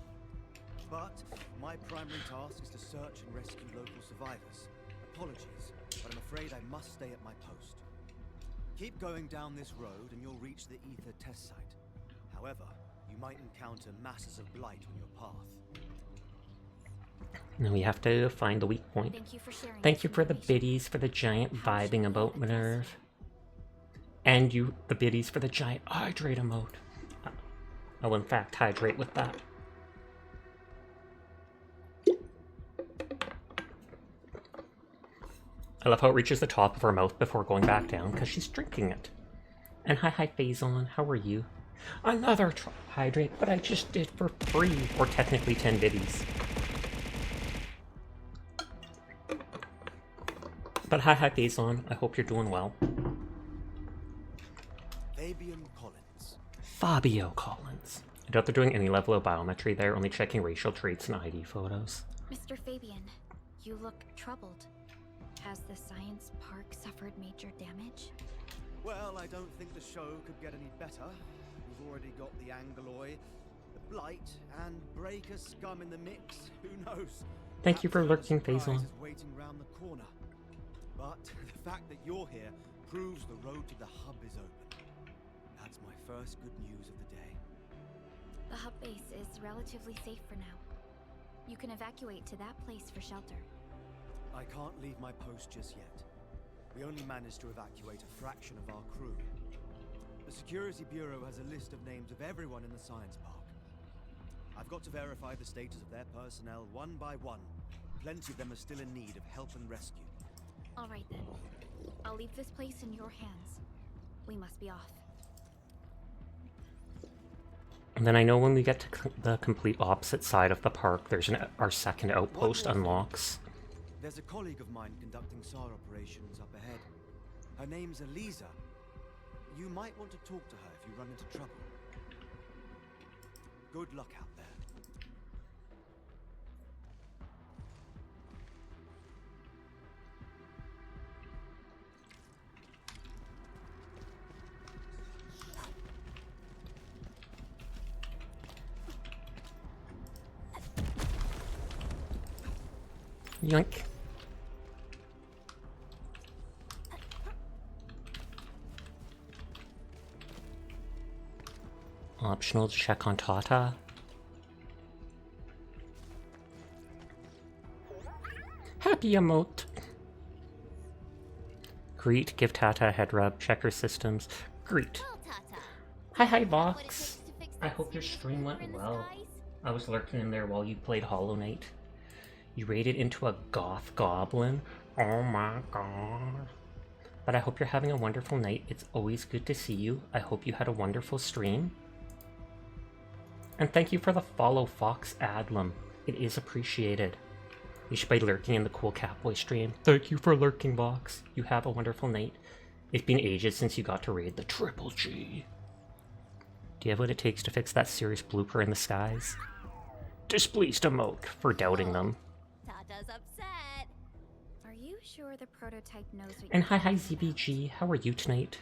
But my primary task is to search and rescue local survivors. Apologies, but I'm afraid I must stay at my post. Keep going down this road and you'll reach the Ether test site. However, you You might encounter masses of blight on your path. Now we have to find the weak point. Thank you for sharing. Thank this you for the information. biddies for the giant How should vibing we about address Minerve. And you, the biddies for the giant hydrate emote. I will in fact hydrate with that. I love how it reaches the top of her mouth before going back down, because she's drinking it. And hi Phazon, how are you? Another hydrate, but I just did for free, or technically 10 biddies. But hi Phazon, I hope you're doing well. Fabian Collins. Fabio Collins. I doubt they're doing any level of biometry there, only checking racial traits and ID photos. Mr. Fabian, you look troubled. Has the science park suffered major damage? Well, I don't think the show could get any better. We've already got the Angloy, the Blight, and Breaker scum in the mix. Who knows? Thank you for Perhaps lurking, another surprise Phazon. is waiting round the corner. But the fact that you're here proves the road to the hub is open. That's my first good news of the day. The hub base is relatively safe for now. You can evacuate to that place for shelter. I can't leave my post just yet. We only managed to evacuate a fraction of our crew. The Security Bureau has a list of names of everyone in the science park. I've got to verify the status of their personnel one by one. Plenty of them are still in need of help and rescue. All right then. I'll leave this place in your hands. We must be off. And then I know when we get to the complete opposite side of the park, there's our second outpost unlocks. There's a colleague of mine conducting SAR operations up ahead. Her name's Eliza. You might want to talk to her if you run into trouble. Good luck out there. Yoink. Optional to check on Tata. Happy emote. Greet, give Tata a head rub, check her systems. Greet. Well, Tata, Hi what it Vox. takes to fix I that hope your serious stream blooper went in the well. skies? I was lurking in there while you played Hollow Knight. You raided into a goth goblin. Oh my god. But I hope you're having a wonderful night. It's always good to see you. I hope you had a wonderful stream. And thank you for the follow, Fox Adlam. It is appreciated. You should be lurking in the Cool Catboy stream. Thank you for lurking, Vox. You have a wonderful night. It's been ages since you got to raid the Triple G. Do you have what it takes to fix that serious blooper in the skies? Displeased emote for doubting them. Tata's upset. Are you sure the prototype knows what And you're hi ZBG, how are you tonight?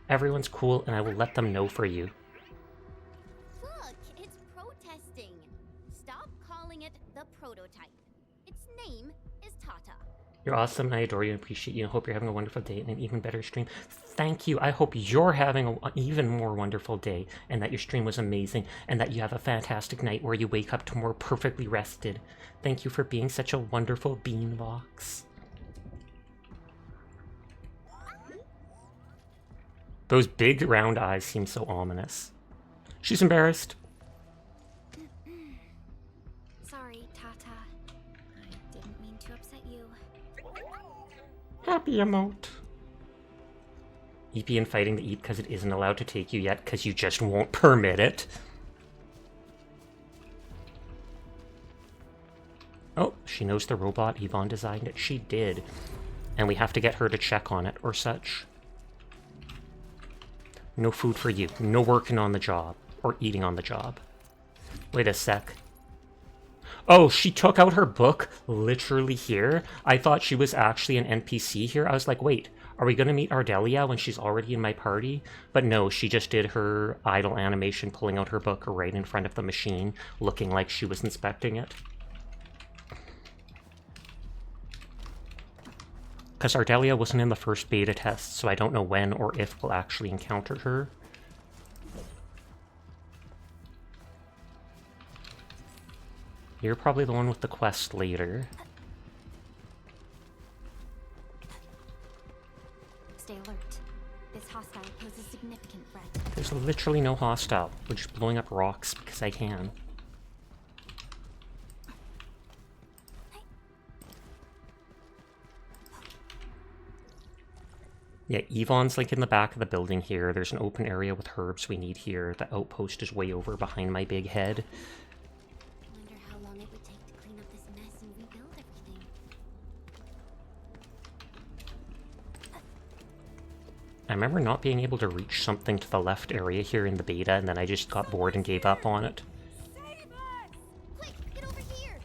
Everyone's cool and I will let them know for you. Look, it's protesting. Stop calling it the prototype. Its name is Tata. You're awesome and I adore you and appreciate you and hope you're having a wonderful day and an even better stream. Thank you. I hope you're having an even more wonderful day and that your stream was amazing and that you have a fantastic night where you wake up tomorrow perfectly rested. Thank you for being such a wonderful beanbox. Those big round eyes seem so ominous. She's embarrassed. Sorry, Tata. I didn't mean to upset you. Happy emote. Eepy and fighting the Eep because it isn't allowed to take you yet because you just won't permit it. Oh, she knows the robot. Yvonne designed it. She did. And we have to get her to check on it or such. No food for you. No working on the job. Or eating on the job. Wait a sec. Oh, she took out her book literally here? I thought she was actually an NPC here. I was like, wait, are we going to meet Ardelia when she's already in my party? But no, she just did her idle animation pulling out her book right in front of the machine, looking like she was inspecting it. Because Ardelia wasn't in the first beta test, so I don't know when or if we'll actually encounter her. You're probably the one with the quest later. Stay alert. This hostile poses significant threat. There's literally no hostile. We're just blowing up rocks because I can. Yeah, Yvonne's like in the back of the building here. There's an open area with herbs we need here. The outpost is way over behind my big head. I wonder how long it would take to clean up this mess and rebuild everything. I remember not being able to reach something to the left area here in the beta, and then I just got bored and gave up on it. Quick, get over here!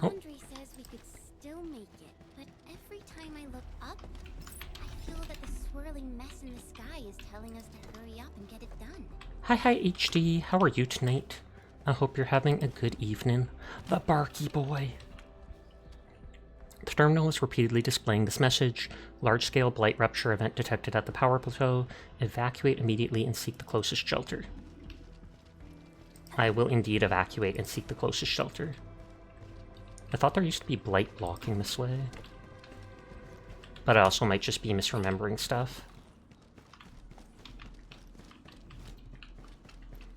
Andre says we could still make it, but every time I look up, I feel that the swirling mess in the sky is telling us to hurry up and get it done. Hi HD, how are you tonight? I hope you're having a good evening. The Barky Boy. The terminal is repeatedly displaying this message. Large-scale blight rupture event detected at the power plateau. Evacuate immediately and seek the closest shelter. I will indeed evacuate and seek the closest shelter. I thought there used to be blight blocking this way. But I also might just be misremembering stuff.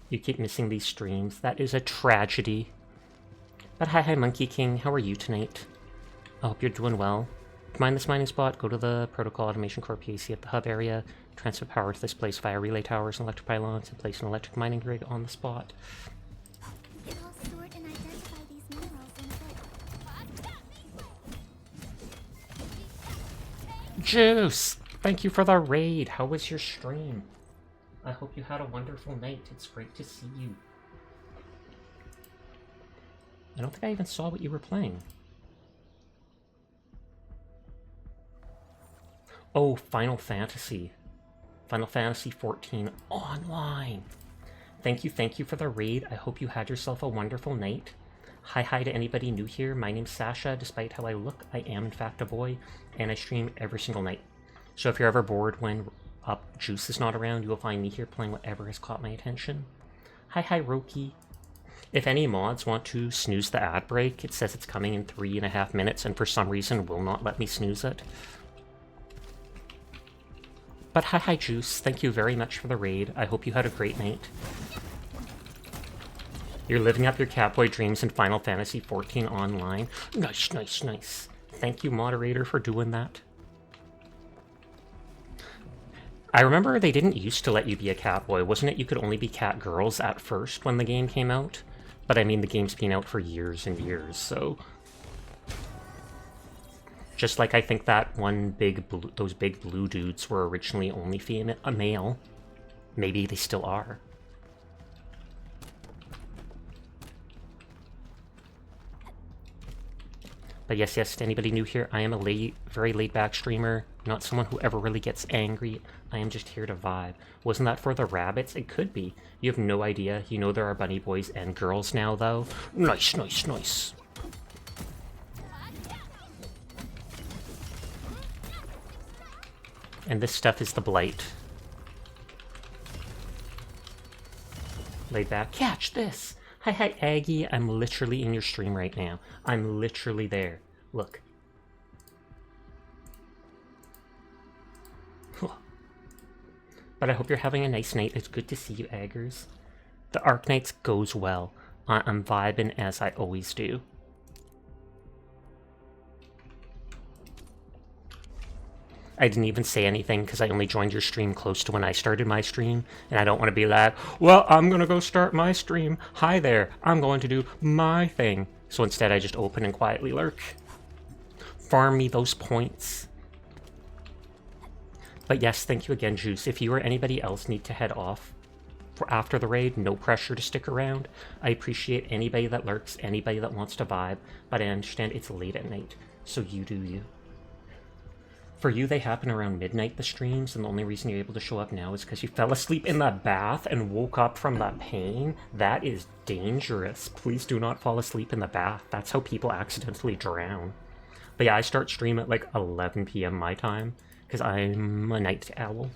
You keep missing these streams. That is a tragedy. But hi Monkey King, how are you tonight? I hope you're doing well. To mine this mining spot, go to the Protocol Automation Core PAC at the hub area, transfer power to this place via relay towers and electric pylons, and place an electric mining rig on the spot. I'll sort and identify these minerals in Juice! Thank you for the raid. How was your stream? I hope you had a wonderful night. It's great to see you. I don't think I even saw what you were playing. Oh, Final Fantasy. Final Fantasy 14 online. Thank you for the raid. I hope you had yourself a wonderful night. Hi to anybody new here. My name's Sasha. Despite how I look, I am in fact a boy, and I stream every single night. So if you're ever bored when Juice is not around, you will find me here playing whatever has caught my attention. Hi Roki. If any mods want to snooze the ad break, it says it's coming in 3.5 minutes, and for some reason will not let me snooze it. But hi Juice, thank you very much for the raid. I hope you had a great night. You're living up your Catboy dreams in Final Fantasy 14 online. Nice. Thank you, moderator, for doing that. I remember they didn't used to let you be a Catboy. Wasn't it you could only be cat girls at first when the game came out? But I mean, the game's been out for years and years, so... Just like I think that those big blue dudes were originally only a male. Maybe they still are. But yes, to anybody new here, I am a very laid-back streamer, not someone who ever really gets angry. I am just here to vibe. Wasn't that for the rabbits? It could be. You have no idea. You know there are bunny boys and girls now, though. Nice. And this stuff is the blight. Laid back. Catch this! Hi Aggie, I'm literally in your stream right now. I'm literally there. Look. But I hope you're having a nice night. It's good to see you, Aggers. The Arknights goes well. I'm vibing as I always do. I didn't even say anything because I only joined your stream close to when I started my stream, and I don't want to be like, well, I'm gonna go start my stream. Hi there, I'm going to do my thing. So instead I just open and quietly lurk. Farm me those points. But yes, thank you again, Juice. If you or anybody else need to head off for after the raid, no pressure to stick around. I appreciate anybody that lurks, anybody that wants to vibe, but I understand it's late at night, so you do you. For you, they happen around midnight, the streams, and the only reason you're able to show up now is because you fell asleep in that bath and woke up from that pain. That is dangerous. Please do not fall asleep in the bath. That's how people accidentally drown. But yeah, I start stream at like 11 p.m. my time, because I'm a night owl.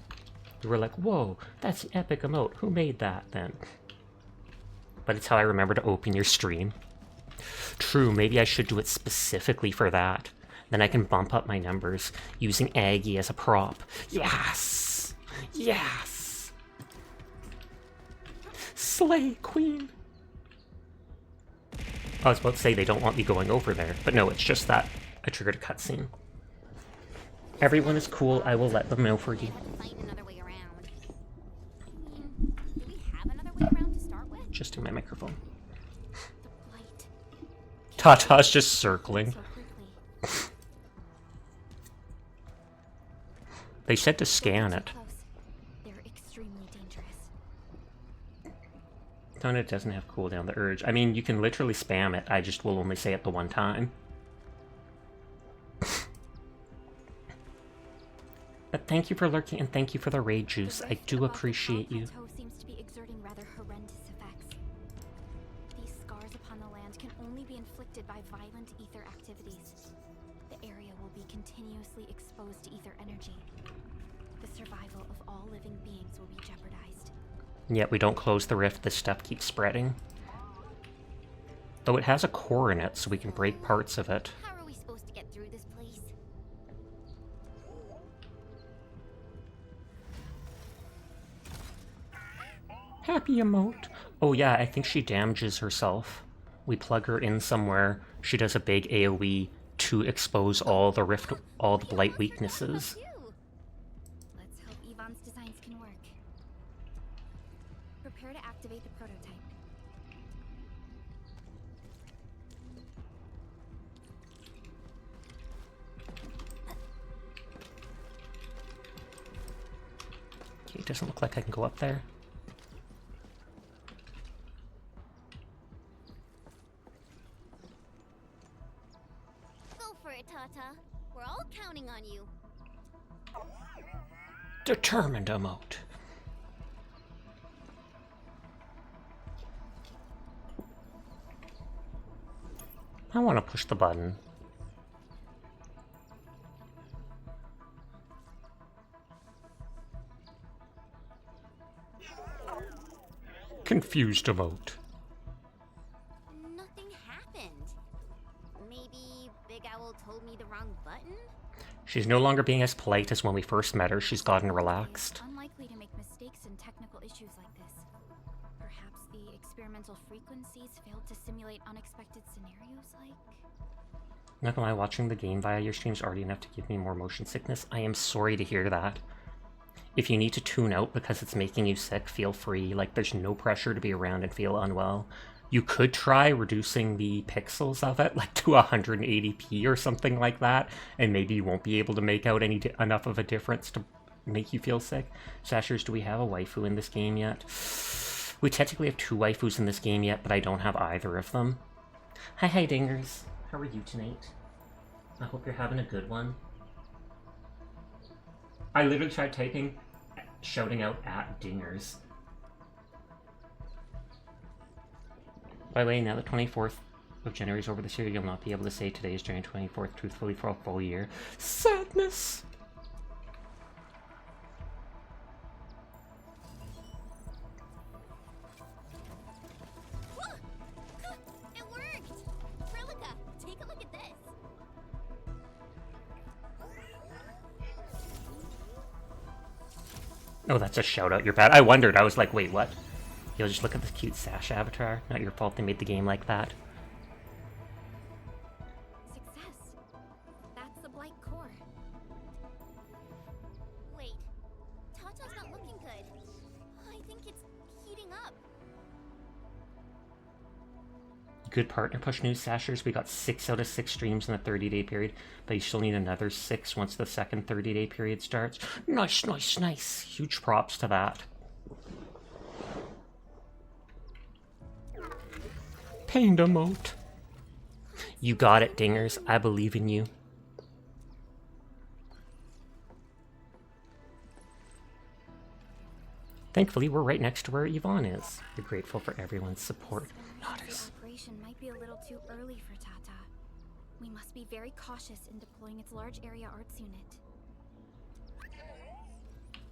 You were like, whoa, that's an epic emote. Who made that then? But it's how I remember to open your stream. True, maybe I should do it specifically for that. Then I can bump up my numbers using Aggie as a prop. Yes! Yes! Slay, queen! I was about to say they don't want me going over there, but no, it's just that I triggered a cutscene. Everyone is cool, I will let them know for you. Just in my microphone. Tata's just circling. They said to scan it. They're extremely dangerous. Don't it doesn't have cooldown, the urge. I mean, you can literally spam it, I just will only say it the one time. But thank you for lurking and thank you for the raid juice. I do appreciate you. Seems to be exerting rather horrendous effects. These scars upon the land can only be inflicted by violent ether activities. The area will be continuously exposed to ether energy. The survival of all living beings will be jeopardized. Yet we don't close the rift, this stuff keeps spreading. Though it has a core in it, so we can break parts of it. How are we supposed to get through this place? Happy emote. Oh yeah, I think she damages herself. We plug her in somewhere, she does a big AoE to expose all the rift, all the blight weaknesses. Let's hope Yvonne's designs can work. Prepare to activate the prototype. Okay, it doesn't look like I can go up there. Tata. We're all counting on you. Determined emote. I want to push the button. Confused emote. Nothing happened. Maybe Big Owl told me the wrong button? She's no longer being as polite as when we first met her. She's gotten relaxed. It's unlikely to make mistakes in technical issues like this. Perhaps the experimental frequencies failed to simulate unexpected scenarios like... Not gonna lie, watching the game via your stream is already enough to give me more motion sickness. I am sorry to hear that. If you need to tune out because it's making you sick, feel free. Like, there's no pressure to be around and feel unwell. You could try reducing the pixels of it, like to 180p or something like that, and maybe you won't be able to make out enough of a difference to make you feel sick. Sashers, do we have a waifu in this game yet? We technically have 2 waifus in this game yet, but I don't have either of them. Hi dingers. How are you tonight? I hope you're having a good one. I literally tried typing, shouting out at dingers. By the way, now the 24th of January is over this year, you'll not be able to say today is January 24th truthfully for a full year. Sadness! It worked! Relica, take a look at this. Oh, that's a shout out. You're bad. I wondered. I was like, wait, what? You'll just look at this cute Sash avatar. Not your fault they made the game like that. Success. That's the Blight core. Wait, Tata's not looking good. I think it's heating up. Good partner push news, Sashers. We got 6 out of 6 streams in a 30-day period, but you still need another 6 once the second 30-day period starts. Nice, nice, nice. Huge props to that. Pained emote. You got it, dingers. I believe in you. Thankfully, we're right next to where Yvonne is. We're grateful for everyone's support. Notice. The operation might be a little too early for Tata. We must be very cautious in deploying its large area arts unit.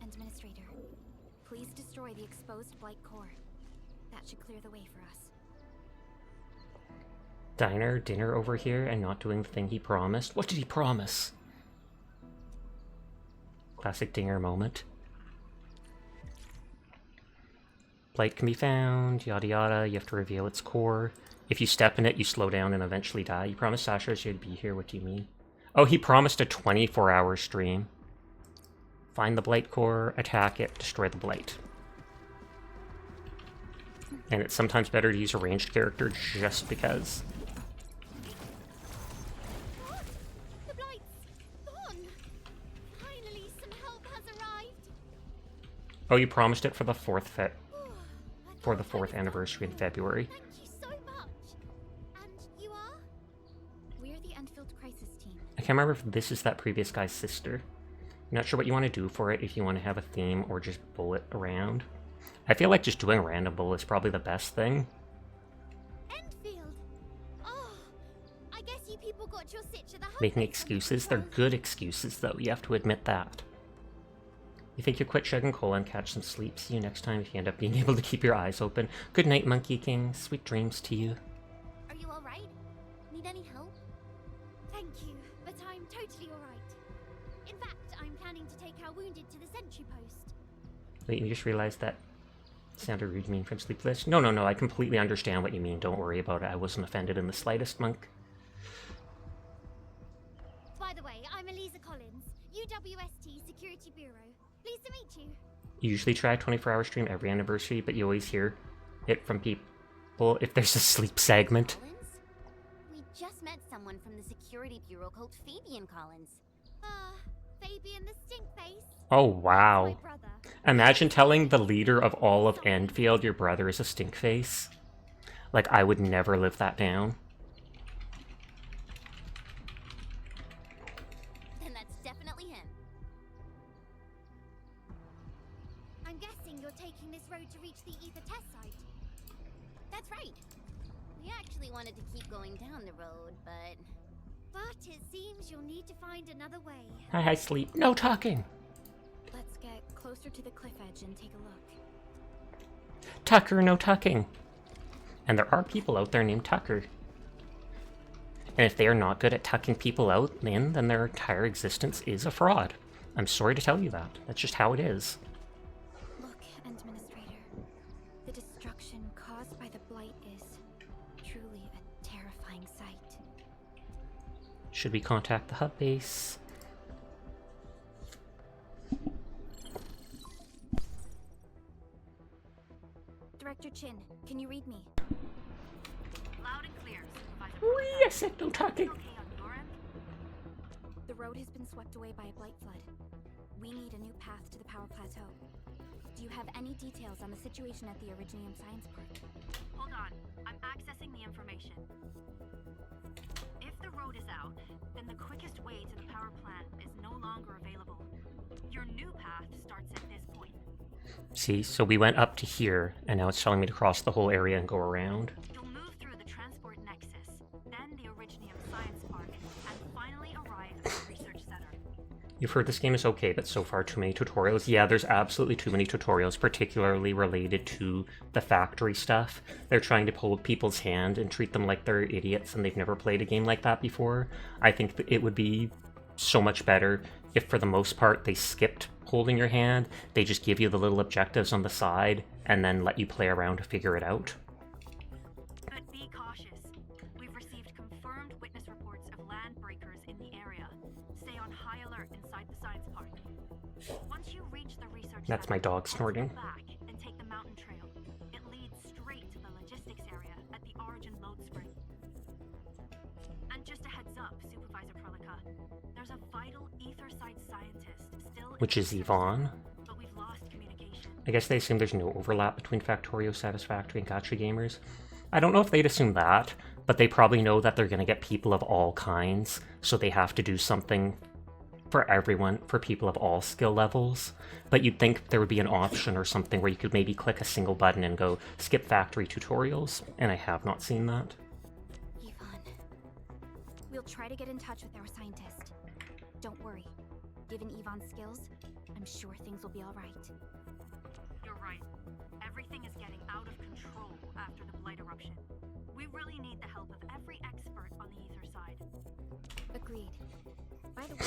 Administrator, please destroy the exposed Blight core. That should clear the way for us. Dinner over here and not doing the thing he promised. What did he promise? Classic Dinger moment. Blight can be found, yada yada, you have to reveal its core. If you step in it, you slow down and eventually die. You promised Sasha she'd be here, what do you mean? Oh, he promised a 24-hour stream. Find the Blight core, attack it, destroy the Blight. And it's sometimes better to use a ranged character just because. The Blight's gone. Finally, some help has arrived. Oh, you promised it for the fourth anniversary in February. Thank you so much. And you are? We're the Endfield crisis team. I can't remember if this is that previous guy's sister. I'm not sure what you want to do for it, if you want to have a theme or just bullet around. I feel like just doing random bull is probably the best thing. Endfield. Oh, I guess you people got your sitch at the home. Making excuses? They're good excuses, though. You have to admit that. You think you'll quit chugging cola and catch some sleep? See you next time if you end up being able to keep your eyes open. Good night, Monkey King. Sweet dreams to you. Are you all right? Need any help? Thank you, but I'm totally alright. In fact, I'm planning to take our wounded to the sentry post. Wait, you just realized that sounded rude to me from Sleepless? No, I completely understand what you mean. Don't worry about it. I wasn't offended in the slightest, Monk. By the way, I'm Eliza Collins, UWST Security Bureau. Pleased to meet you. You usually try a 24-hour stream every anniversary, but you always hear it from people if there's a sleep segment. Collins? We just met someone from the Security Bureau called Fabian Collins. Fabian the Stinkface. Oh, wow. My brother. Imagine telling the leader of all of Endfield your brother is a stinkface. Like, I would never live that down. Then that's definitely him. I'm guessing you're taking this road to reach the Ether test site. That's right. We actually wanted to keep going down the road, but it seems you'll need to find another way. Hi, sleep. No talking. Let's get closer to the cliff edge and take a look. Tucker, no tucking. And there are people out there named Tucker. And if they are not good at tucking people out in, then their entire existence is a fraud. I'm sorry to tell you that. That's just how it is. Look, Administrator. The destruction caused by the Blight is truly a terrifying sight. Should we contact the hub base? Director Chin, can you read me? Loud and clear, Supervisor. Oh, yes, no talking. Okay on your end? The road has been swept away by a Blight flood. We need a new path to the power plateau. Do you have any details on the situation at the Originium Science Park? Hold on, I'm accessing the information. If the road is out, then the quickest way to the power plant is no longer available. Your new path starts at this point. See, so we went up to here, and now it's telling me to cross the whole area and go around. You'll move through the transport nexus, then the Originium Science Park, and finally arrive at the research center. You've heard this game is okay, but so far too many tutorials. Yeah, there's absolutely too many tutorials, particularly related to the factory stuff. They're trying to hold people's hand and treat them like they're idiots and they've never played a game like that before. I think that it would be so much better if for the most part they skipped holding your hand. They just give you the little objectives on the side and then let you play around to figure it out. But be cautious. We've received confirmed witness reports of land breakers in the area. Stay on high alert inside the science park. Once you reach the research That's center, my dog snorting. head back and take the mountain trail. It leads straight to the logistics area at the Origin load spring. And just a heads up, Supervisor Prolica, there's a vital ether site scientist still Which is Yvonne. but we've lost communication. I guess they assume there's no overlap between Factorio, Satisfactory, and Gacha gamers. I don't know if they'd assume that, but they probably know that they're going to get people of all kinds, so they have to do something for everyone, for people of all skill levels, but you'd think there would be an option or something where you could maybe click a single button and go skip factory tutorials, and I have not seen that. Yvonne, we'll try to get in touch with our scientist. Don't worry. Given Yvonne's skills, I'm sure things will be all right. You're right. Everything is getting out of control after the Blight eruption. We really need the help of every expert on the ether side. Agreed. By the way,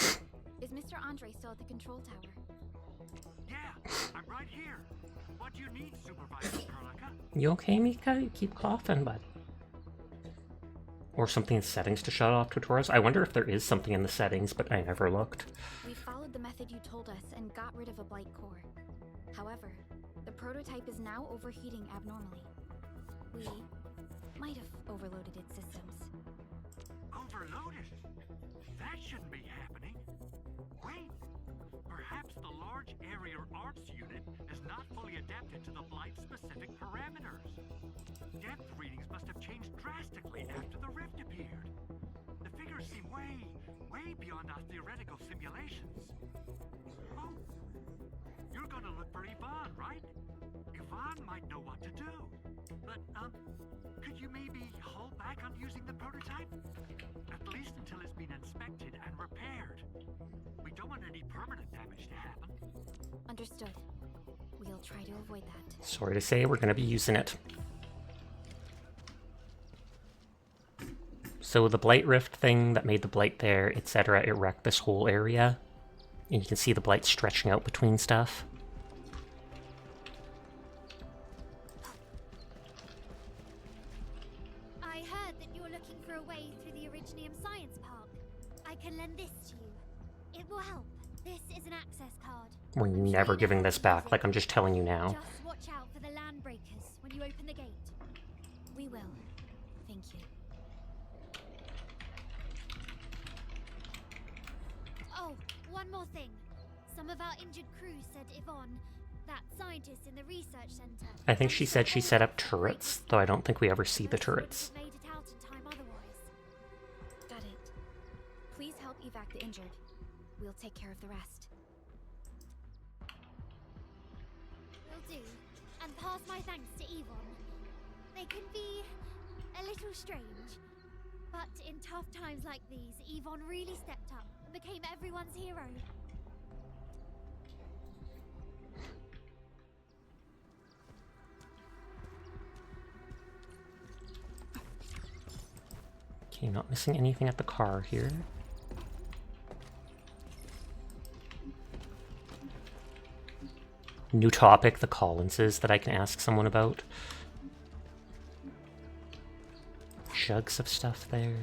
is Mr. Andre still at the control tower? Yeah, I'm right here. What do you need, Supervisor Karlaka? You okay, Mika? You keep coughing, bud. Or something in settings to shut off tutorials? I wonder if there is something in the settings, but I never looked. We followed the method you told us and got rid of a Blight core. However, the prototype is now overheating abnormally. We might have overloaded its systems. Overloaded? That shouldn't be happening. Wait, perhaps the large area arts unit is not fully adapted to the Blight-specific parameters. Depth readings must have changed drastically after the rift appeared. The figures seem way beyond our theoretical simulations. Oh, you're gonna look for Yvonne, right? Yvonne might know what to do. But, could you maybe hold back on using the prototype? At least until it's been inspected and repaired. We don't want any permanent damage to happen. Understood. We'll try to avoid that. Sorry to say, we're going to be using it. So the Blight Rift thing that made the Blight there, etc., it wrecked this whole area. And you can see the Blight stretching out between stuff. I heard that you're looking for a way through the Originium Science Park. I can lend this to you. It will help. This is an access card. We're never giving this back, like I'm just telling you now. Just watch out for the land breakers when you open the gate. We will. Thank you. Oh, one more thing. Some of our injured crew said Yvonne, that scientist in the research center. I think she said she set up turrets, though I don't think we ever see the turrets. Made it out in time otherwise. Got it. Please help evac the injured. We'll take care of the rest. Will do. And pass my thanks to Yvonne. They can be a little strange. But in tough times like these, Yvonne really stepped up and became everyone's hero. Okay, not missing anything at the car here. New topic, the Collinses, that I can ask someone about. Jugs of stuff there.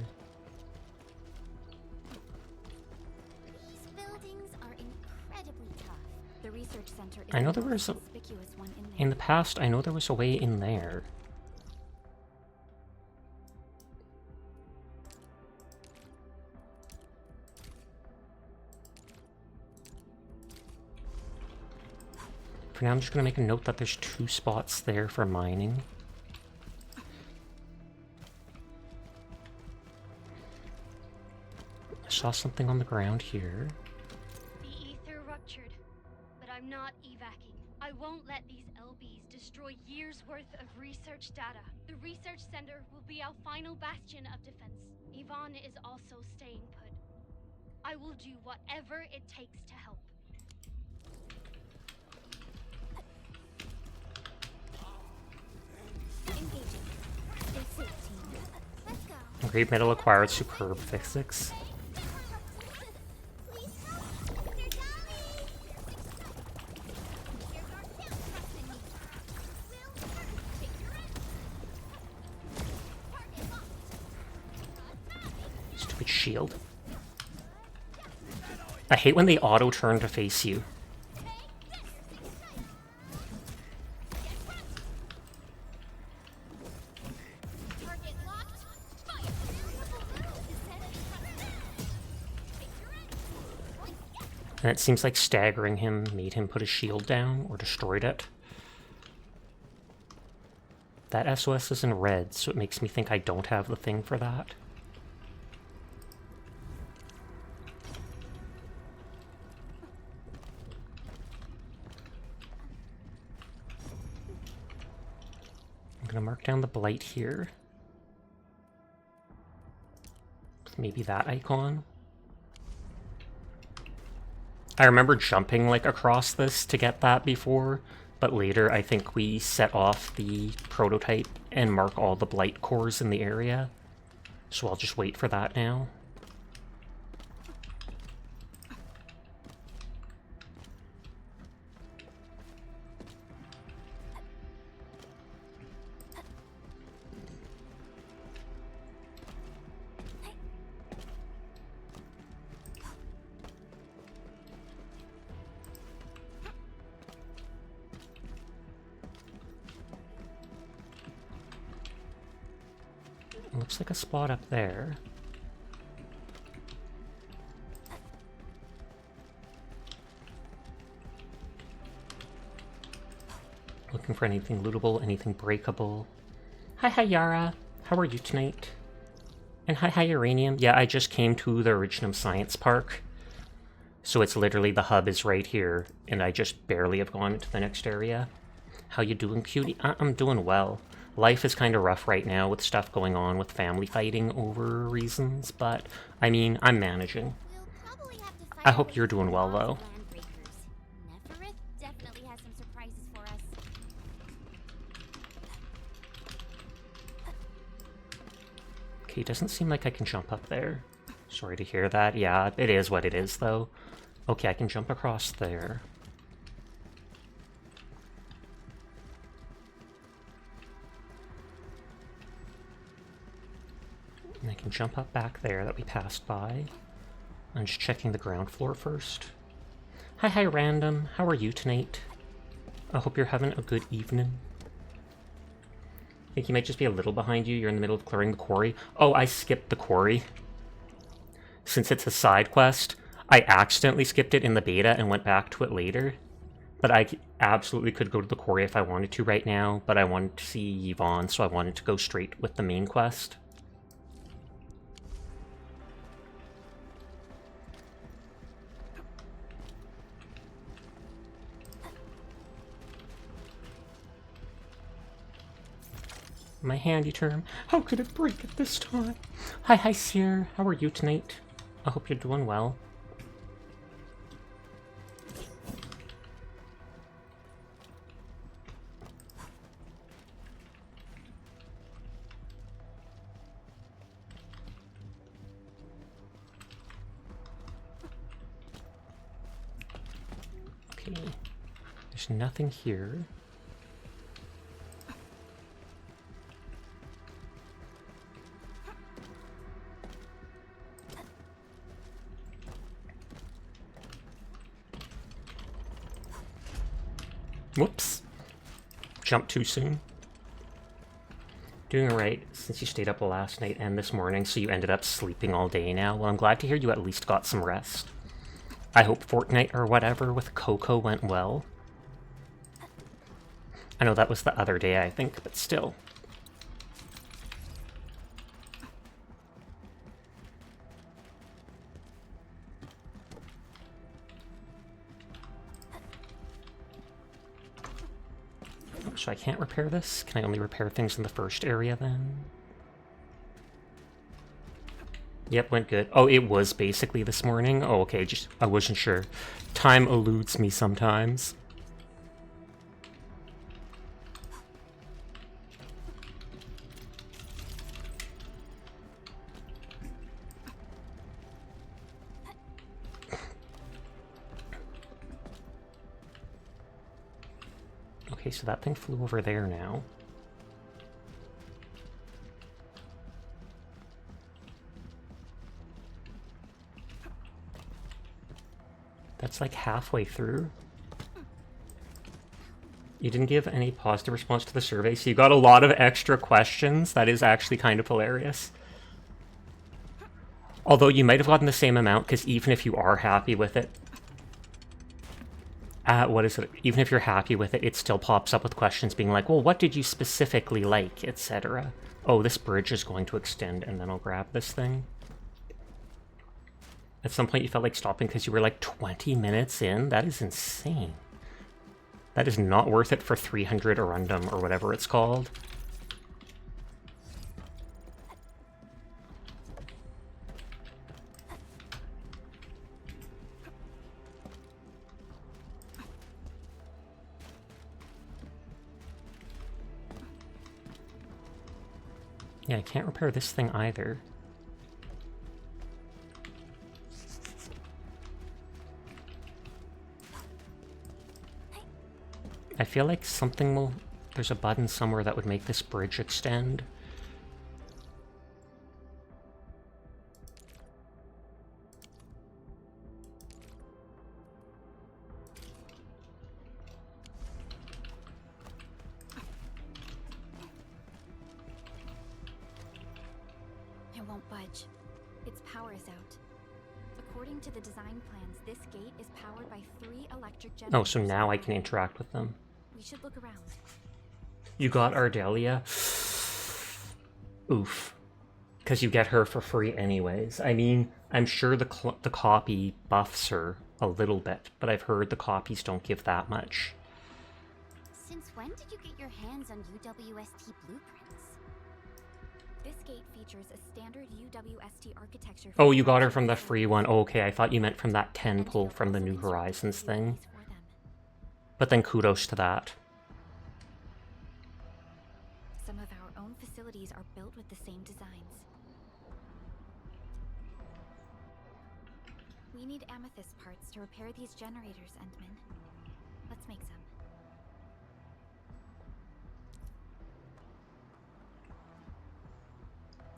These buildings are incredibly tough. The research center is I know the there most was a... conspicuous one in there. In the past, I know there was a way in there. For now, I'm just going to make a note that there's 2 spots there for mining. I saw something on the ground here. The ether ruptured, but I'm not evacing. I won't let these LBs destroy years' worth of research data. The research center will be our final bastion of defense. Yvonne is also staying put. I will do whatever it takes to help. Engaging. Stay safe, team. Let's go. Great metal acquired superb physics. Please help! They're Dolly! Here's our kill trusting me. Will take your end. Target locked. Stupid shield. I hate when they auto-turn to face you. Target locked. Fire! And it seems like staggering him made him put his shield down, or destroyed it. That SOS is in red, so it makes me think I don't have the thing for that. gonna mark down the blight here. Maybe that icon. I remember jumping like across this to get that before, but later I think we set off the prototype and mark all the blight cores in the area. So I'll just wait for that now. Looks like a spot up there. Looking for anything lootable, anything breakable. Hi Yara, how are you tonight? And hi Uranium. Yeah, I just came to the Originum Science Park. So it's literally the hub is right here, and I just barely have gone into the next area. How you doing, cutie? I'm doing well. Life is kind of rough right now with stuff going on with family fighting over reasons, but I mean, I'm managing. I hope you're doing well, though. Neferith definitely has some surprises for us. Okay, doesn't seem like I can jump up there. Sorry to hear that. Yeah, it is what it is, though. Okay, I can jump across there. And I can jump up back there that we passed by. I'm just checking the ground floor first. Hi Random. How are you tonight? I hope you're having a good evening. I think you might just be a little behind you. You're in the middle of clearing the quarry. Oh, I skipped the quarry. Since it's a side quest, I accidentally skipped it in the beta and went back to it later. But I absolutely could go to the quarry if I wanted to right now, but I wanted to see Yvonne, so I wanted to go straight with the main quest. My handy term. How could it break at this time? Hi Sierra. How are you tonight? I hope you're doing well. Okay. There's nothing here. Whoops. Jumped too soon. Doing alright since you stayed up last night and this morning, so you ended up sleeping all day now. Well, I'm glad to hear you at least got some rest. I hope Fortnite or whatever with Coco went well. I know that was the other day, I think, but still. So I can't repair this? Can I only repair things in the first area then? Yep, went good. Oh, it was basically this morning? Oh, okay, just I wasn't sure. Time eludes me sometimes. Okay, so that thing flew over there now. That's like halfway through. You didn't give any positive response to the survey, so you got a lot of extra questions. That is actually kind of hilarious. Although you might have gotten the same amount, because even if you are happy with it, what is it? Even if you're happy with it, it still pops up with questions being like, well, what did you specifically like, etc. Oh, this bridge is going to extend, and then I'll grab this thing. At some point you felt like stopping because you were like 20 minutes in? That is insane. That is not worth it for 300 Arundum or whatever it's called. Yeah, I can't repair this thing either. I feel like something will... There's a button somewhere that would make this bridge extend. It won't budge. Its power is out. According to the design plans, this gate is powered by 3 electric generators. Oh, so now I can interact with them. We should look around. You got Ardelia? Oof. Because you get her for free anyways. I mean, I'm sure the copy buffs her a little bit, but I've heard the copies don't give that much. Since when did you get your hands on UWST blueprints? This gate features a standard UWST architecture. Oh, you got her from the free one. Oh, okay, I thought you meant from that 10 pull from the New Horizons thing. But then kudos to that. Some of our own facilities are built with the same designs. We need amethyst parts to repair these generators, Endman. Let's make some.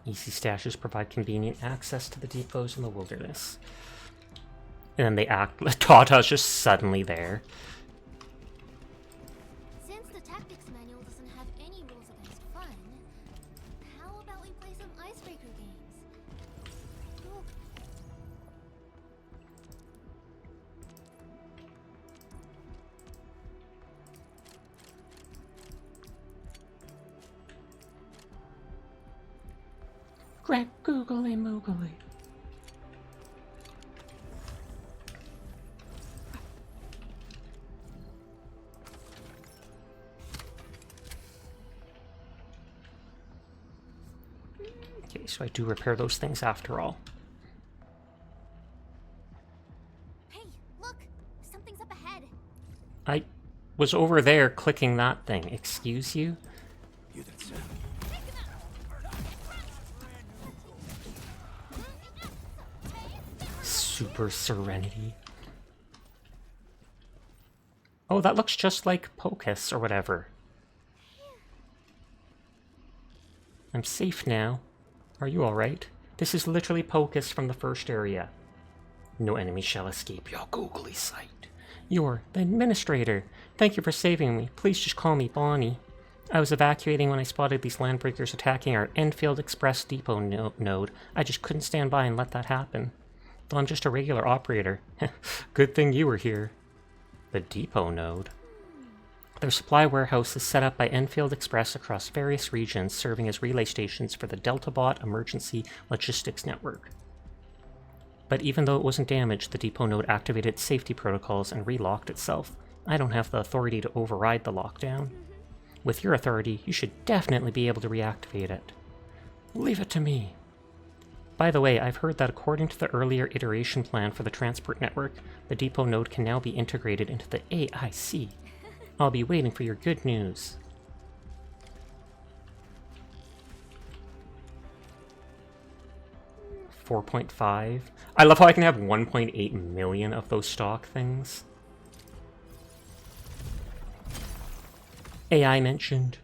Easy stashes provide convenient access to the depots in the wilderness. And then they act... Tata's just suddenly there. Since the tactics manual doesn't have any rules against fun, how about we play some icebreaker games? Ooh. Greg googly moogly. Okay, so I do repair those things after all. Hey, look! Something's up ahead. I was over there clicking that thing. Excuse you? You that sound. Super Serenity. Oh, that looks just like Pocus or whatever. I'm safe now. Are you alright? This is literally Pocus from the first area. No enemy shall escape your googly sight. You're the administrator. Thank you for saving me. Please just call me Bonnie. I was evacuating when I spotted these landbreakers attacking our Endfield Express Depot node. I just couldn't stand by and let that happen. Though I'm just a regular operator. Good thing you were here. The depot node. Their supply warehouse is set up by Endfield Express across various regions, serving as relay stations for the DeltaBot emergency logistics network. But even though it wasn't damaged, the depot node activated safety protocols and relocked itself. I don't have the authority to override the lockdown. With your authority, you should definitely be able to reactivate it. Leave it to me. By the way, I've heard that according to the earlier iteration plan for the transport network, the depot node can now be integrated into the AIC. I'll be waiting for your good news. $4.5. I love how I can have 1.8 million of those stock things. AI mentioned.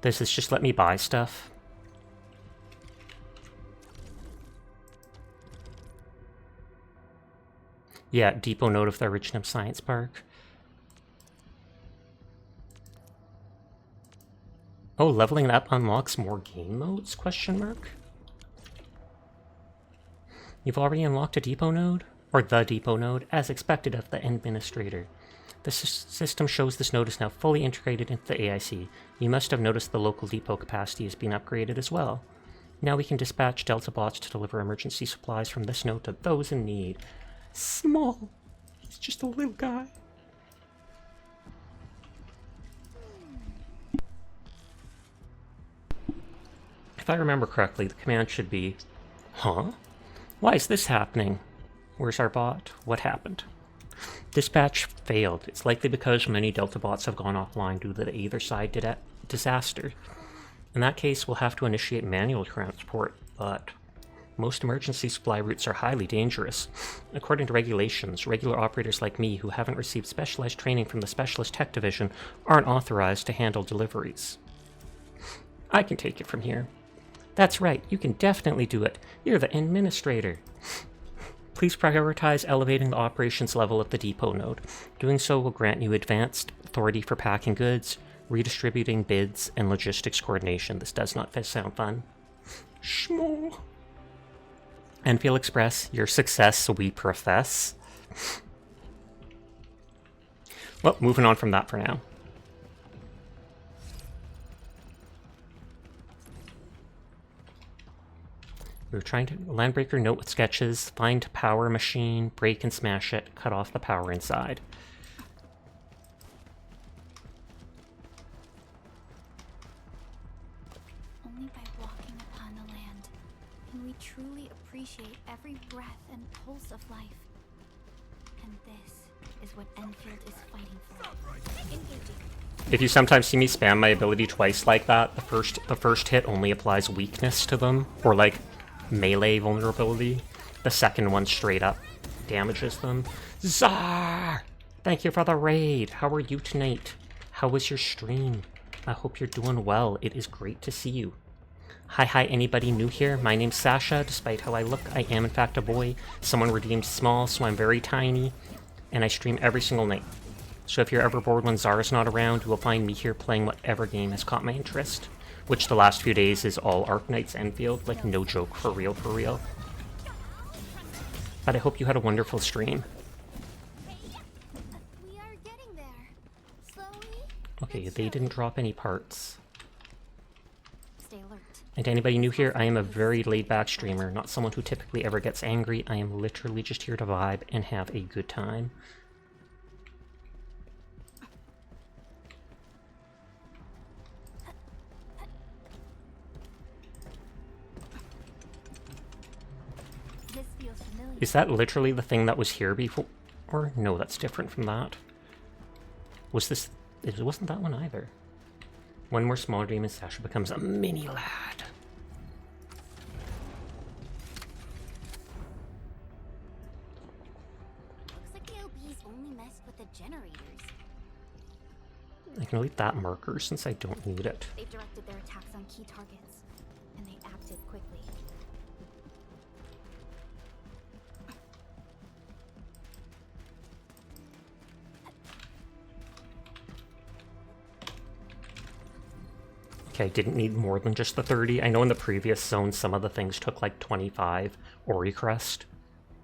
Does this just let me buy stuff? Yeah, depot node of the Originum Science Park. Oh, leveling it up unlocks more game modes? Question mark. You've already unlocked a depot node? Or the depot node, as expected of the administrator. The system shows this node is now fully integrated into the AIC. You must have noticed the local depot capacity has been upgraded as well. Now we can dispatch DeltaBots to deliver emergency supplies from this node to those in need. Small. He's just a little guy. If I remember correctly, the command should be, huh? Why is this happening? Where's our bot? What happened? Dispatch failed. It's likely because many DeltaBots have gone offline due to the either side disaster. In that case, we'll have to initiate manual transport, but most emergency supply routes are highly dangerous. According to regulations, regular operators like me who haven't received specialized training from the Specialist Tech Division aren't authorized to handle deliveries. I can take it from here. That's right, you can definitely do it. You're the administrator. Please prioritize elevating the operations level of the depot node. Doing so will grant you advanced authority for packing goods, redistributing bids, and logistics coordination. This does not sound fun. Shmoo. Enfield Express, your success we profess. Well, moving on from that for now. We were trying to landbreaker note with sketches, find power machine, break and smash it, cut off the power inside. Only by walking upon the land can we truly appreciate every breath and pulse of life. And this is what Endfield is fighting for. Engaging. If you sometimes see me spam my ability twice like that, the first hit only applies weakness to them, or like melee vulnerability. The second one straight up damages them. Czar! Thank you for the raid. How are you tonight? How was your stream? I hope you're doing well. It is great to see you. Hi, anybody new here? My name's Sasha. Despite how I look, I am in fact a boy. Someone redeemed small, so I'm very tiny. And I stream every single night. So if you're ever bored when Zara's not around, you will find me here playing whatever game has caught my interest. Which the last few days is all Arknights Endfield, like no joke, for real, for real. But I hope you had a wonderful stream. We are getting there. Slowly. Okay, they didn't drop any parts. Stay alert. And to anybody new here, I am a very laid-back streamer, not someone who typically ever gets angry. I am literally just here to vibe and have a good time. Is that literally the thing that was here before? Or no, that's different from that. Was this... It wasn't that one either. One more smaller dream and Sasha becomes a mini lad. Looks like the LBs only messed with the generators. I can delete that marker since I don't need it. They've directed their attacks on key targets, and they acted quickly. Okay, I didn't need more than just the 30. I know in the previous zone some of the things took like 25 Ori Crest.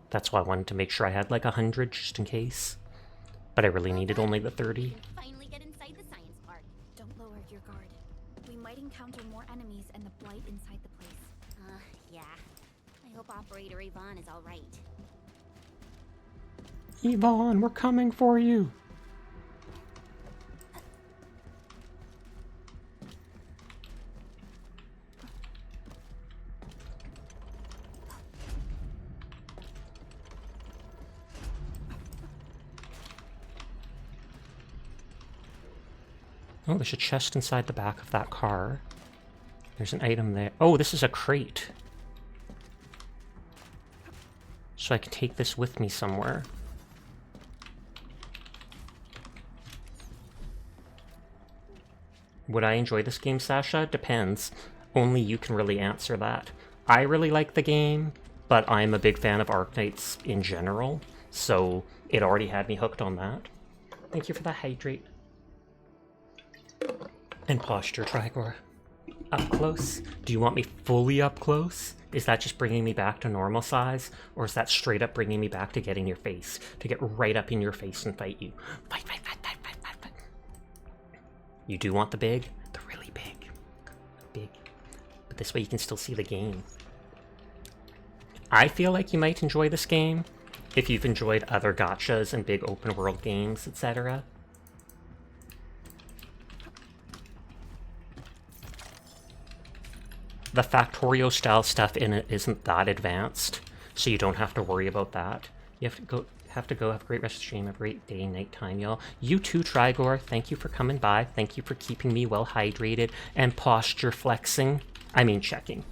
That's why I wanted to make sure I had like 100 just in case. But I really needed only the 30. Finally get inside the science park. Don't lower your guard. We might encounter more enemies and the blight inside the place. Yeah. I hope Operator Yvonne is all right. Yvonne, we're coming for you! Oh, there's a chest inside the back of that car. There's an item there. Oh, this is a crate. So I can take this with me somewhere. Would I enjoy this game, Sasha? Depends. Only you can really answer that. I really like the game, but I'm a big fan of Arknights in general, so it already had me hooked on that. Thank you for the hydrate. And posture, Trigor. Up close? Do you want me fully up close? Is that just bringing me back to normal size? Or is that straight up bringing me back to getting your face? To get right up in your face and fight you? Fight, fight, fight, fight, fight, fight, fight. You do want the big? The really big. Big. But this way you can still see the game. I feel like you might enjoy this game if you've enjoyed other gachas and big open world games, etc. The Factorio style stuff in it isn't that advanced, so you don't have to worry about that. You have to go... have to go. Have a great rest of the stream. Have a great day, nighttime, y'all. You too, Trigor. Thank you for coming by. Thank you for keeping me well hydrated and posture flexing. I mean checking.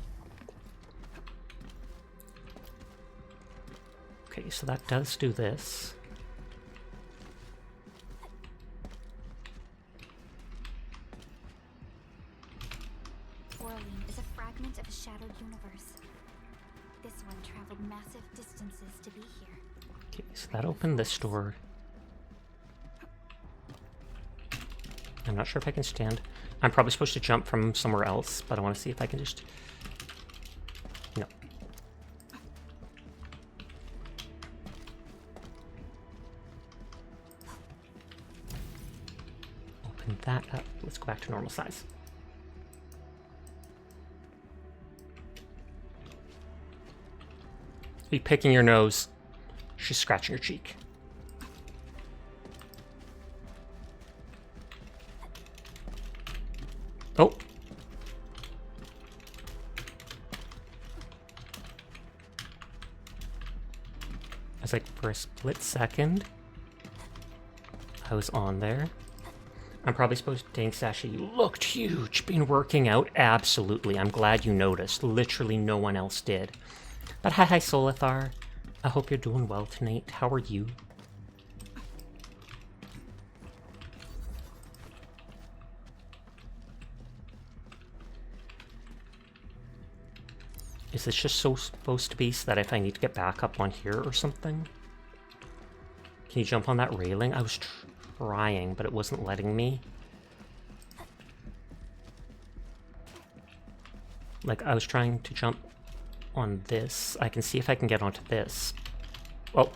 Okay, so that does do this. Orlean is a fragment of a shadowed universe. This one traveled massive distances to be here. Okay, so that opened this door. I'm not sure if I can stand. I'm probably supposed to jump from somewhere else, but I want to see if I can just... No. Open that up. Let's go back to normal size. Are you picking your nose? She's scratching her cheek. Oh. I was like, for a split second, I was on there. I'm probably supposed to... Dang, Sasha, you looked huge. Been working out? Absolutely. I'm glad you noticed. Literally no one else did. But hi, Solithar. I hope you're doing well tonight. How are you? Is this just so supposed to be so that if I need to get back up on here or something? Can you jump on that railing? I was trying, but it wasn't letting me. Like, I was trying to jump on this. I can see if I can get onto this. Oh.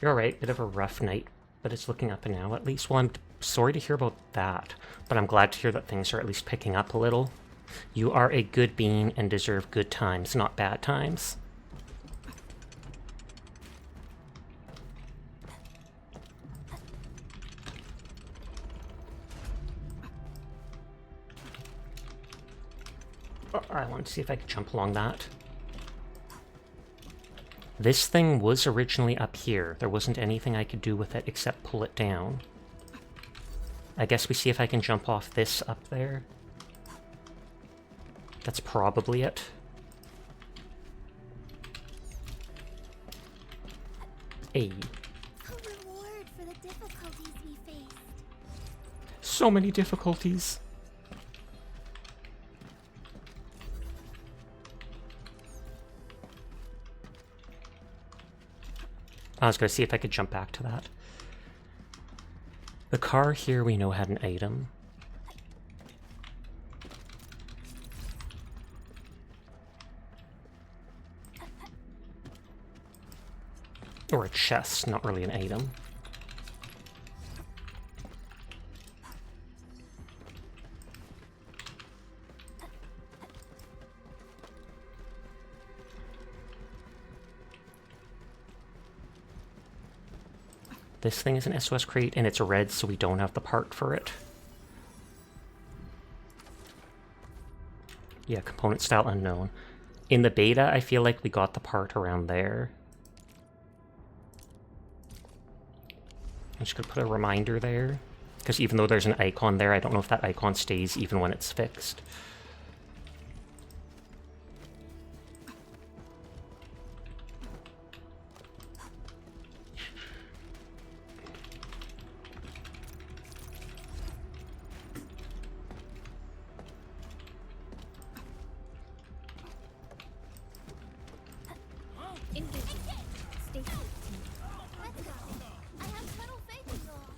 You're alright. Bit of a rough night, but it's looking up and now at least. Well, I'm sorry to hear about that, but I'm glad to hear that things are at least picking up a little. You are a good being and deserve good times, not bad times. Oh, I want to see if I could jump along that. This thing was originally up here. There wasn't anything I could do with it except pull it down. I guess we see if I can jump off this up there. That's probably it. Hey. A reward for the difficulties we faced. So many difficulties. I was going to see if I could jump back to that. The car here we know had an item. Or a chest, not really an item. This thing is an SOS crate, and it's red, so we don't have the part for it. Yeah, component style unknown. In the beta, I feel like we got the part around there. I'm just going to put a reminder there, because even though there's an icon there, I don't know if that icon stays even when it's fixed.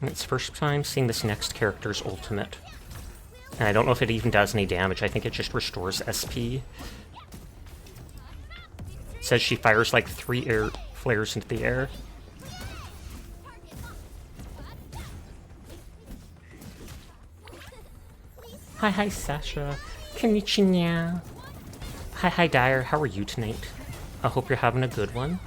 And it's the first time seeing this next character's ultimate. And I don't know if it even does any damage. I think it just restores SP. It says she fires like 3 air flares into the air. Hi, Sasha. Konnichiwa. Hi, Dyer. How are you tonight? I hope you're having a good one.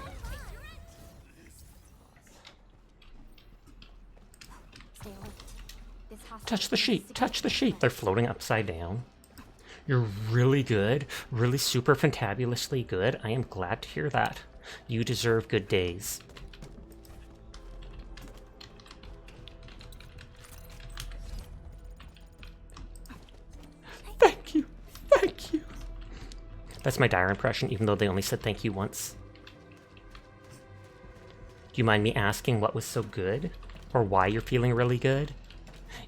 Touch the sheet, touch the sheet. They're floating upside down. You're really good, really super fantabulously good. I am glad to hear that. You deserve good days. Thank you. Thank you. That's my dire impression, even though they only said thank you once. Do you mind me asking what was so good? Or why you're feeling really good?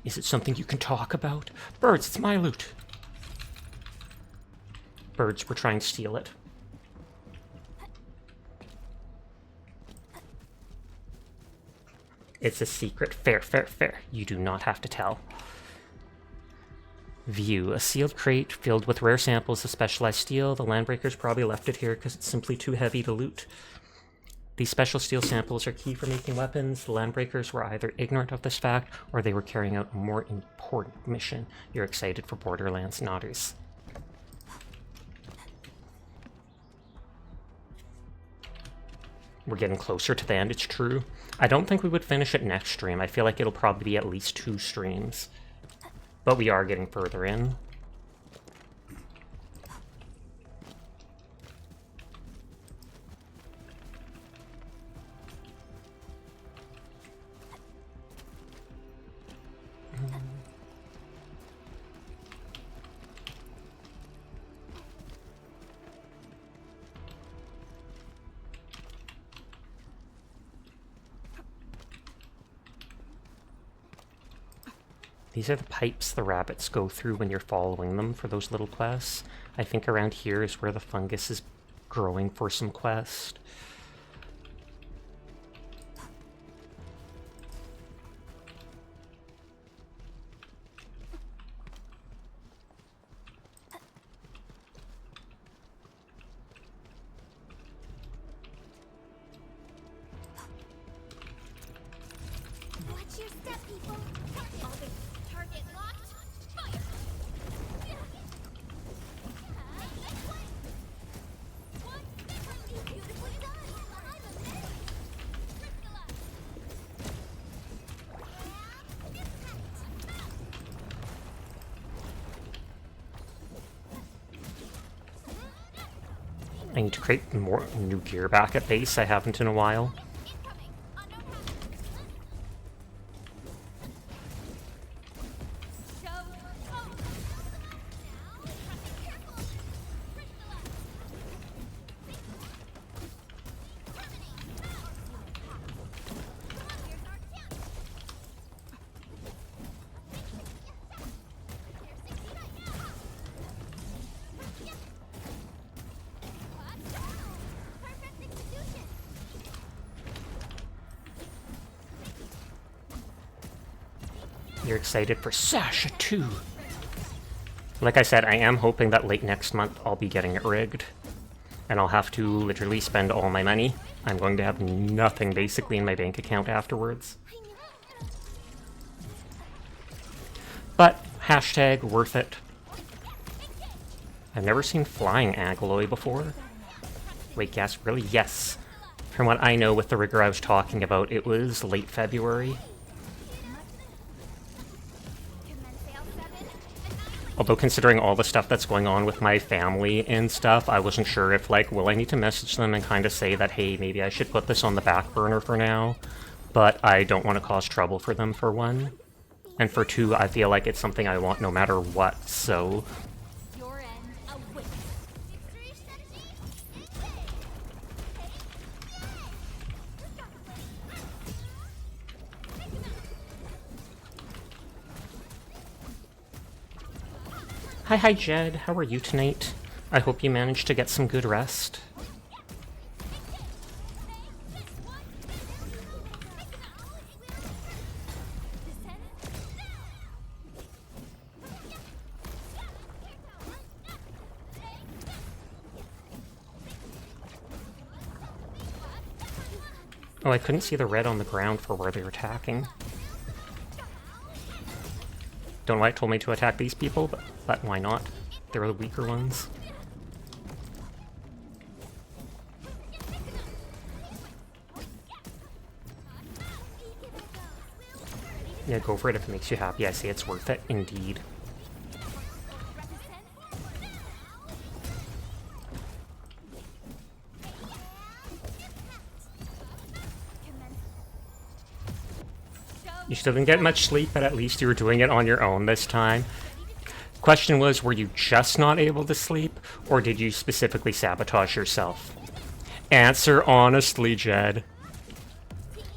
Is it something you can talk about? Birds, it's my loot. Birds were trying to steal it. It's a secret. Fair, fair, fair. You do not have to tell. View. A sealed crate filled with rare samples of specialized steel. The Landbreakers probably left it here because it's simply too heavy to loot. These special steel samples are key for making weapons. The Landbreakers were either ignorant of this fact, or they were carrying out a more important mission. You're excited for Borderlands Nodders. We're getting closer to the end, it's true. I don't think we would finish it next stream. I feel like it'll probably be at least 2 streams. But we are getting further in. These are the pipes the rabbits go through when you're following them for those little quests. I think around here is where the fungus is growing for some quest. Watch your step, people. Target locked. Fire. Beautifully done. I'm amazed. I need to create more new gear back at base. I haven't in a while. You're excited for Sasha 2. Like I said, I am hoping that late next month I'll be getting it rigged. And I'll have to literally spend all my money. I'm going to have nothing basically in my bank account afterwards. But, hashtag worth it. I've never seen flying alloy before. Wait, gas, really? Yes. From what I know with the rigger I was talking about, it was late February. Although considering all the stuff that's going on with my family and stuff, I wasn't sure if, like, will I need to message them and kind of say that, hey, maybe I should put this on the back burner for now. But I don't want to cause trouble for them, for one. And for two, I feel like it's something I want no matter what, so... Hi Jed, how are you tonight? I hope you managed to get some good rest. Oh, I couldn't see the red on the ground for where they were attacking. Don't know why it told me to attack these people, but why not? They're the weaker ones. Yeah, go for it if it makes you happy. I say it's worth it, indeed. still didn't get much sleep, but at least you were doing it on your own this time. Question was, were you just not able to sleep, or did you specifically sabotage yourself? Answer honestly, Jed.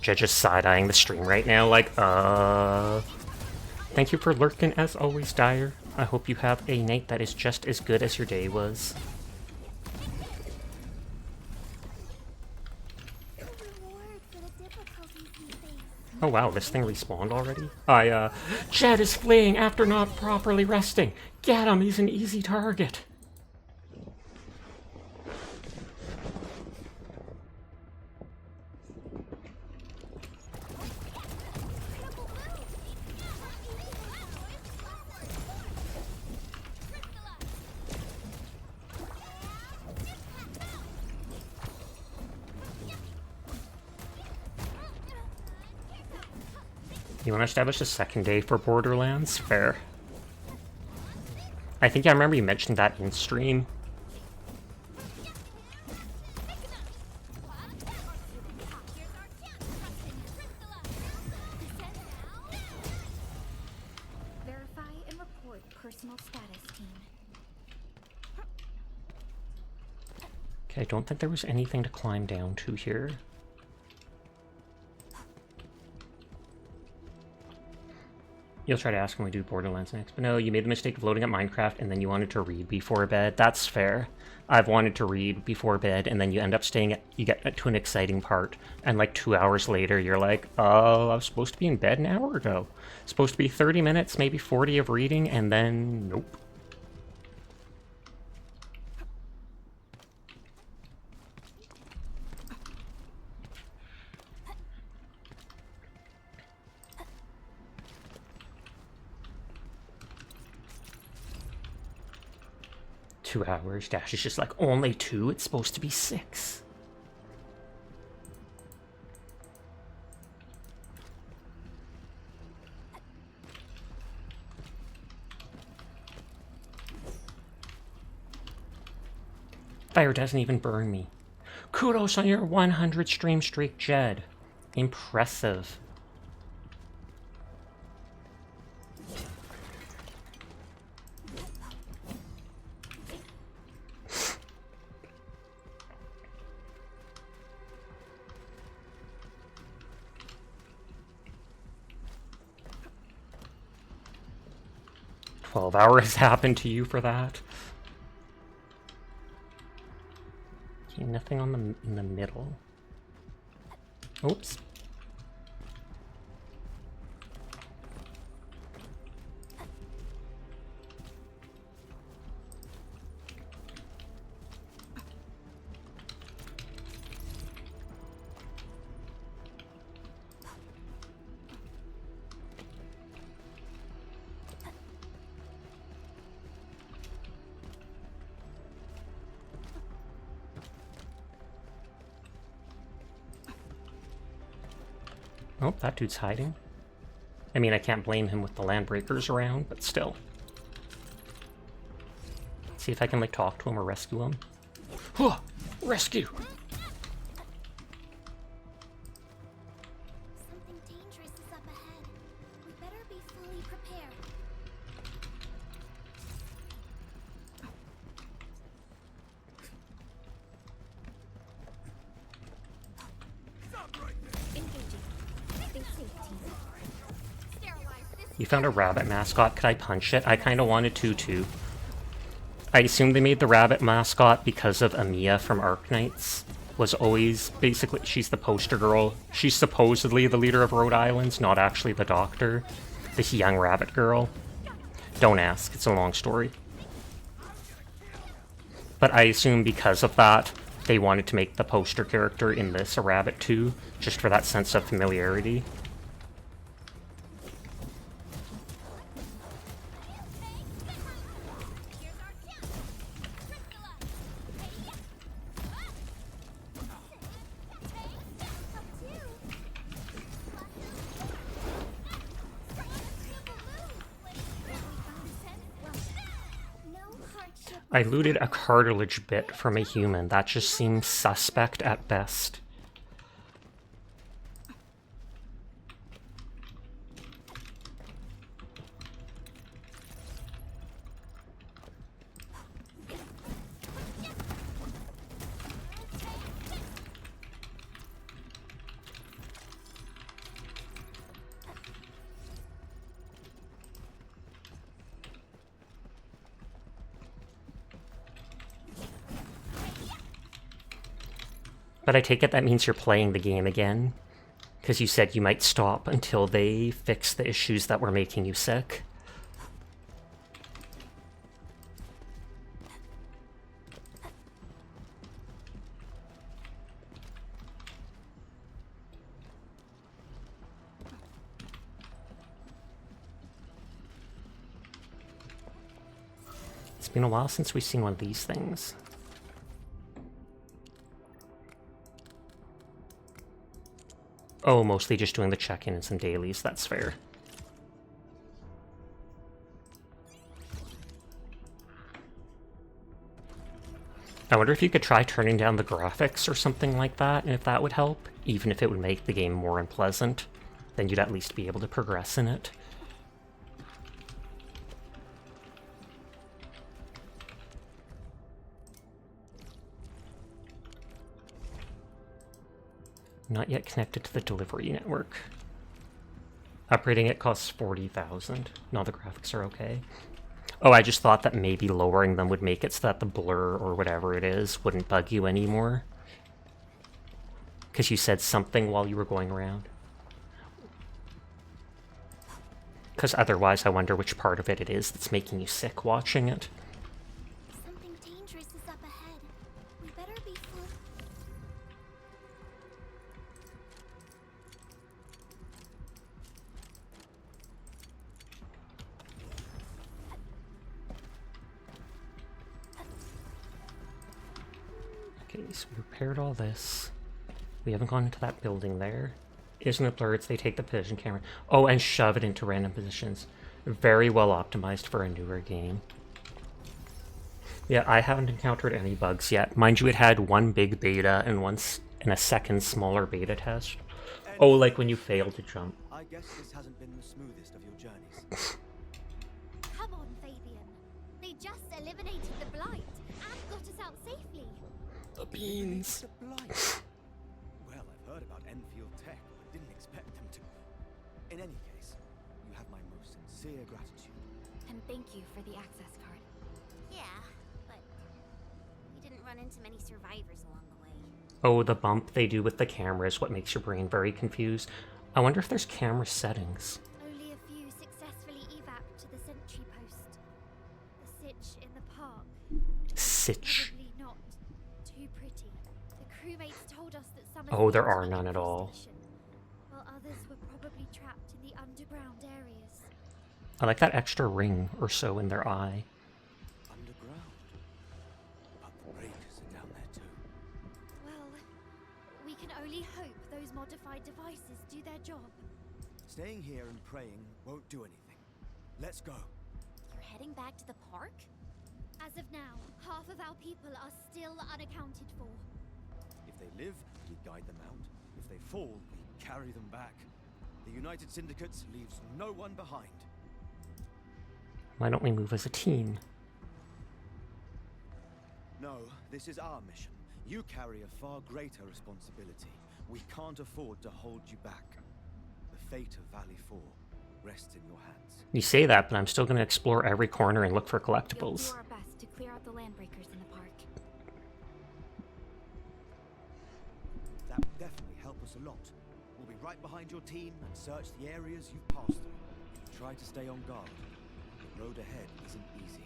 Jed just side-eyeing the stream right now, like, Thank you for lurking as always, Dyer. I hope you have a night that is just as good as your day was. Oh wow, this thing respawned already? Jed is fleeing after not properly resting. Get him, he's an easy target. You want to establish a second day for Borderlands? Fair. I think I remember you mentioned that in stream. Verify and report personal status, team. Okay, I don't think there was anything to climb down to here. You'll try to ask when we do Borderlands next. But no, you made the mistake of loading up Minecraft and then you wanted to read before bed. That's fair. I've wanted to read before bed and then you end up you get to an exciting part. And like 2 hours later, you're like, oh, I was supposed to be in bed an hour ago. Supposed to be 30 minutes, maybe 40 of reading, and then nope. 2 hours. Dash is just like, only 2? It's supposed to be 6. Fire doesn't even burn me. Kudos on your 100 stream streak, Jed. Impressive. $12 happened to you for that. Okay, nothing on in the middle. Oops. Oh, that dude's hiding. I mean, I can't blame him with the landbreakers around, but still. See if I can, like, talk to him or rescue him. Huh! Rescue! Something dangerous is up ahead. We better be fully prepared. You found a rabbit mascot. Could I punch it? I kind of wanted to, too. I assume they made the rabbit mascot because of Amiya from Arknights. Was always, basically, she's the poster girl. She's supposedly the leader of Rhode Island, not actually the doctor. This young rabbit girl. Don't ask, it's a long story. But I assume because of that, they wanted to make the poster character in this a rabbit too, just for that sense of familiarity. I looted a cartilage bit from a human. That just seems suspect at best. But I take it that means you're playing the game again? Because you said you might stop until they fix the issues that were making you sick. It's been a while since we've seen one of these things. Oh, mostly just doing the check-in and some dailies, that's fair. I wonder if you could try turning down the graphics or something like that, and if that would help, even if it would make the game more unpleasant, then you'd at least be able to progress in it. Not yet connected to the delivery network. Upgrading it costs 40,000. No, the graphics are okay. Oh, I just thought that maybe lowering them would make it so that the blur or whatever it is wouldn't bug you anymore. Because you said something while you were going around. Because otherwise I wonder which part of it is that's making you sick watching it. Something dangerous is up ahead. We better be full. Okay, so we repaired all this. We haven't gone into that building there. Isn't it blurred? They take the position camera. Oh, and shove it into random positions. Very well optimized for a newer game. Yeah, I haven't encountered any bugs yet. Mind you, it had one big beta and a second smaller beta test. Oh, like when you fail to jump. I guess this hasn't been the smoothest of your journeys. Come on, Fabian. They just eliminated the blight and got us out safely. The beans. The blight. Well, I've heard about Endfield tech, but didn't expect them to. In any case, you have my most sincere gratitude. And thank you for the access card. Yeah, but we didn't run into many survivors along the way. Oh, the bump they do with the camera is what makes your brain very confused. I wonder if there's camera settings. Only a few successfully evac to the sentry post. The sitch in the park. Sitch. Probably not too pretty. The crewmates told us that some. Oh, there are none at all. While others were probably trapped in the underground areas. I like that extra ring or so in their eye. Underground? But the breakers are down there too. Well, we can only hope those modified devices do their job. Staying here and praying won't do anything. Let's go. You're heading back to the park? As of now, half of our people are still unaccounted for. If they live, we guide them out. If they fall, we carry them back. The United Syndicates leaves no one behind. Why don't we move as a team? No, this is our mission. You carry a far greater responsibility. We can't afford to hold you back. The fate of Valley 4 rests in your hands. You say that, but I'm still going to explore every corner and look for We'll collectibles. do our best to clear out the landbreakers in the park. That would definitely help us a lot. We'll be right behind your team and search the areas you've passed through. Try to stay on guard. The road ahead isn't easy.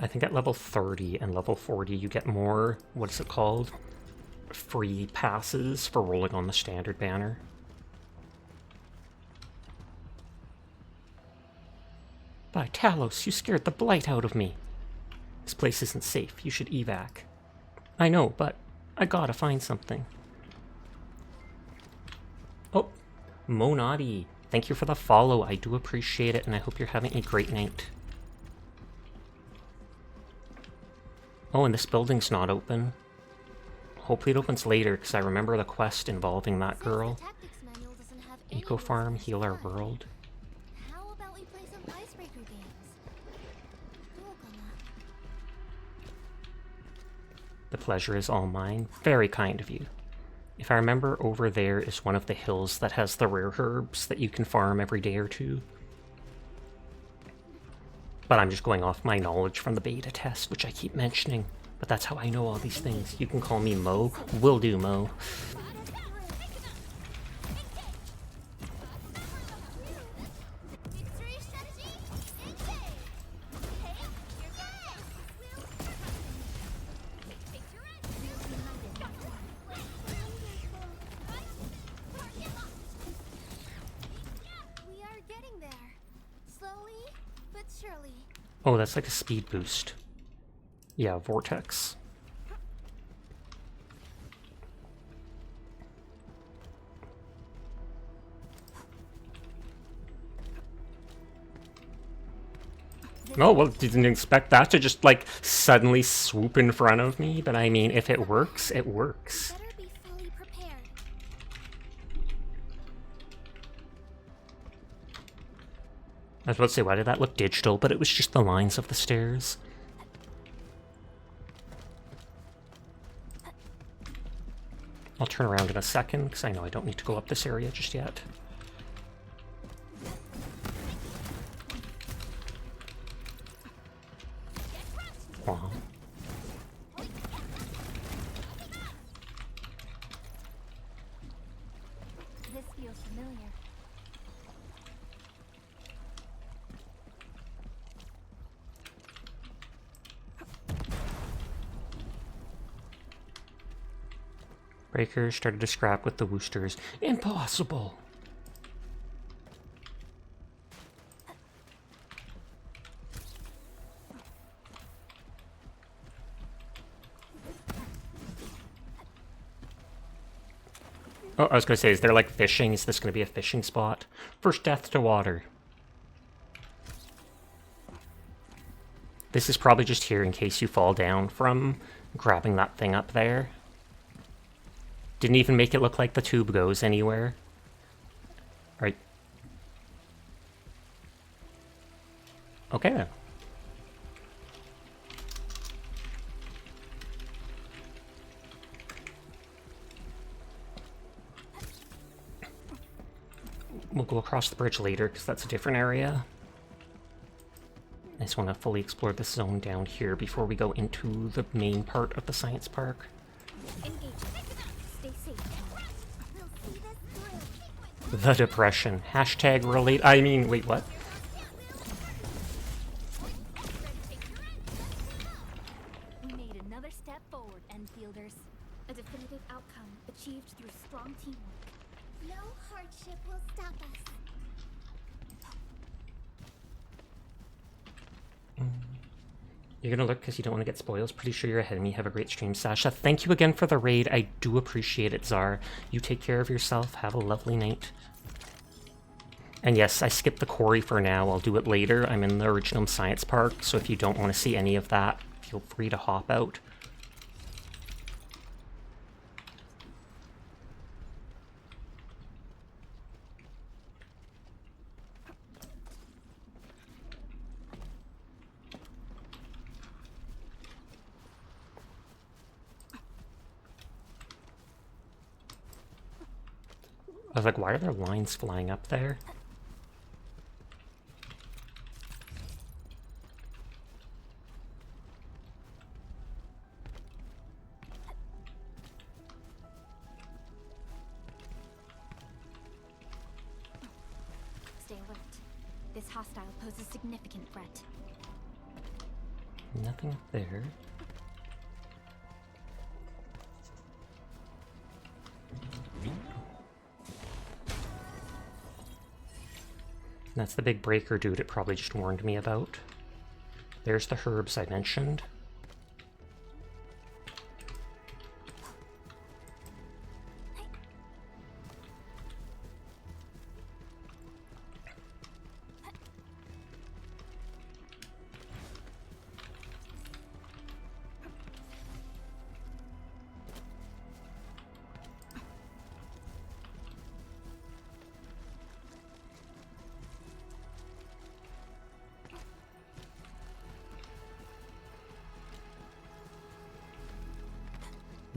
I think at level 30 and level 40 you get more, what is it called? Free passes for rolling on the standard banner. By Talos, you scared the blight out of me. This place isn't safe. You should evac. I know, but I gotta find something. Oh, Monadi, thank you for the follow. I do appreciate it, and I hope you're having a great night. Oh, and this building's not open. Hopefully it opens later, because I remember the quest involving that girl. Eco Farm, Heal Our World. How about we play some icebreaker games? You're gonna. The pleasure is all mine. Very kind of you. If I remember, over there is one of the hills that has the rare herbs that you can farm every day or two. But I'm just going off my knowledge from the beta test, which I keep mentioning. But that's how I know all these things. You can call me Mo. Will do, Mo. Oh, that's like a speed boost. Yeah, Vortex. Oh, well, didn't expect that to just, like, suddenly swoop in front of me, but I mean, if it works, it works. I was about to say, why did that look digital? But it was just the lines of the stairs. I'll turn around in a second, because I know I don't need to go up this area just yet. Wow. This feels familiar. Breakers started to scrap with the Woosters. Impossible! Oh, I was gonna say, is there like fishing? Is this gonna be a fishing spot? First death to water. This is probably just here in case you fall down from grabbing that thing up there. Didn't even make it look like the tube goes anywhere. Right. Okay then. We'll go across the bridge later, because that's a different area. I just want to fully explore this zone down here before we go into the main part of the science park. The depression. Hashtag relate. I mean, wait, what? We made another step forward, Endfielders. A definitive outcome achieved through strong teamwork. No hardship will stop us. You're gonna look because you don't want to get spoils. Pretty sure you're ahead of me. Have a great stream, Sasha. Thank you again for the raid. I do appreciate it, Czar. You take care of yourself. Have a lovely night. And yes, I skipped the quarry for now. I'll do it later. I'm in the original science park, so if you don't want to see any of that, feel free to hop out. I was like, why are there lines flying up there? Stay alert. This hostile poses significant threat. Nothing up there. That's the big breaker dude it probably just warned me about. There's the herbs I mentioned.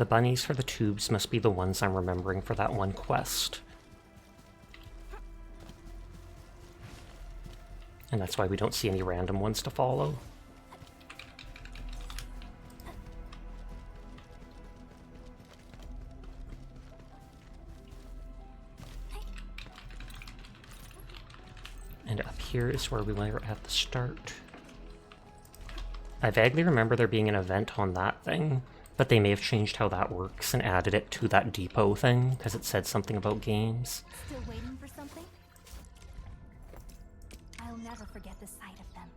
The bunnies for the tubes must be the ones I'm remembering for that one quest. And that's why we don't see any random ones to follow. And up here is where we were at the start. I vaguely remember there being an event on that thing, but they may have changed how that works and added it to that depot thing, because it said something about games. Still waiting for something? I'll never forget the sight of them.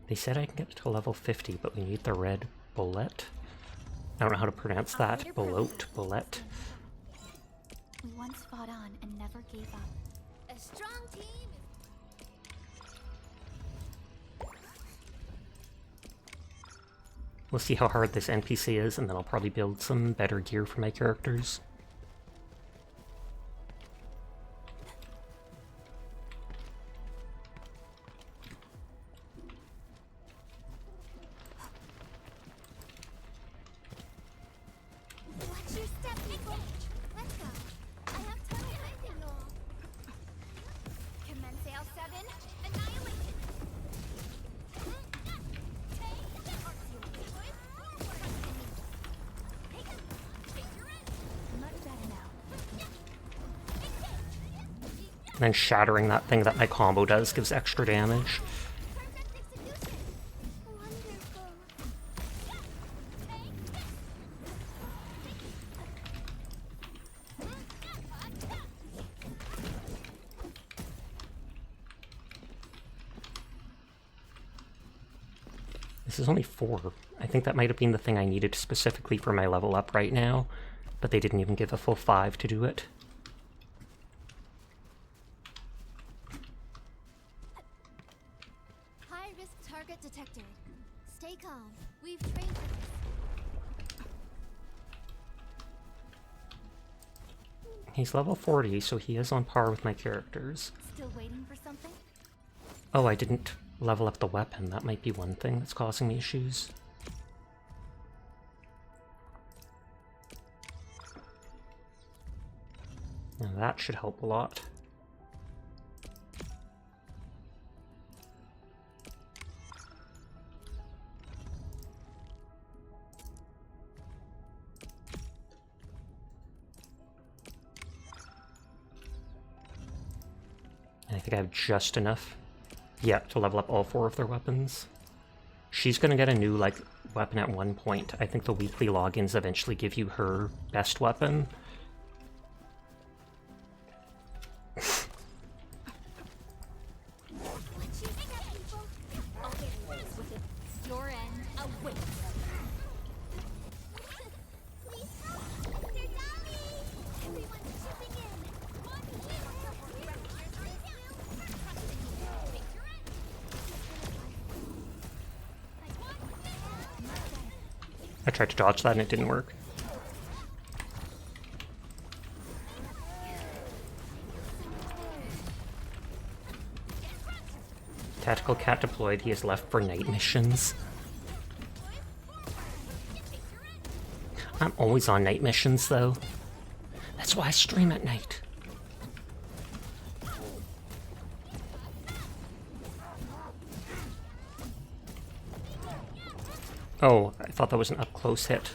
They said I can get to level 50, but we need the red bullet. I don't know how to pronounce that. Bullet. We once fought on and never gave up. A strong team We'll see how hard this NPC is, and then I'll probably build some better gear for my characters. Watch your step, Nico. Let's go. I have time. I know. Commence L7. Annihilation. And then shattering that thing that my combo does gives extra damage. This is only 4. I think that might have been the thing I needed specifically for my level up right now, but they didn't even give a full 5 to do it. High-risk target detected. Stay calm. We've trained for this. He's level 40, so he is on par with my characters. Still waiting for something? Oh, I didn't level up the weapon. That might be one thing that's causing me issues. Now that should help a lot. I think I have just enough, yeah, to level up all 4 of their weapons. She's gonna get a new, like, weapon at one point. I think the weekly logins eventually give you her best weapon. Your end awaits. Please help! They're dying! Everyone's chipping in. I tried to dodge that and it didn't work. Tactical cat deployed. He is left for night missions. I'm always on night missions, though. That's why I stream at night. Oh, I thought that was an up-close hit.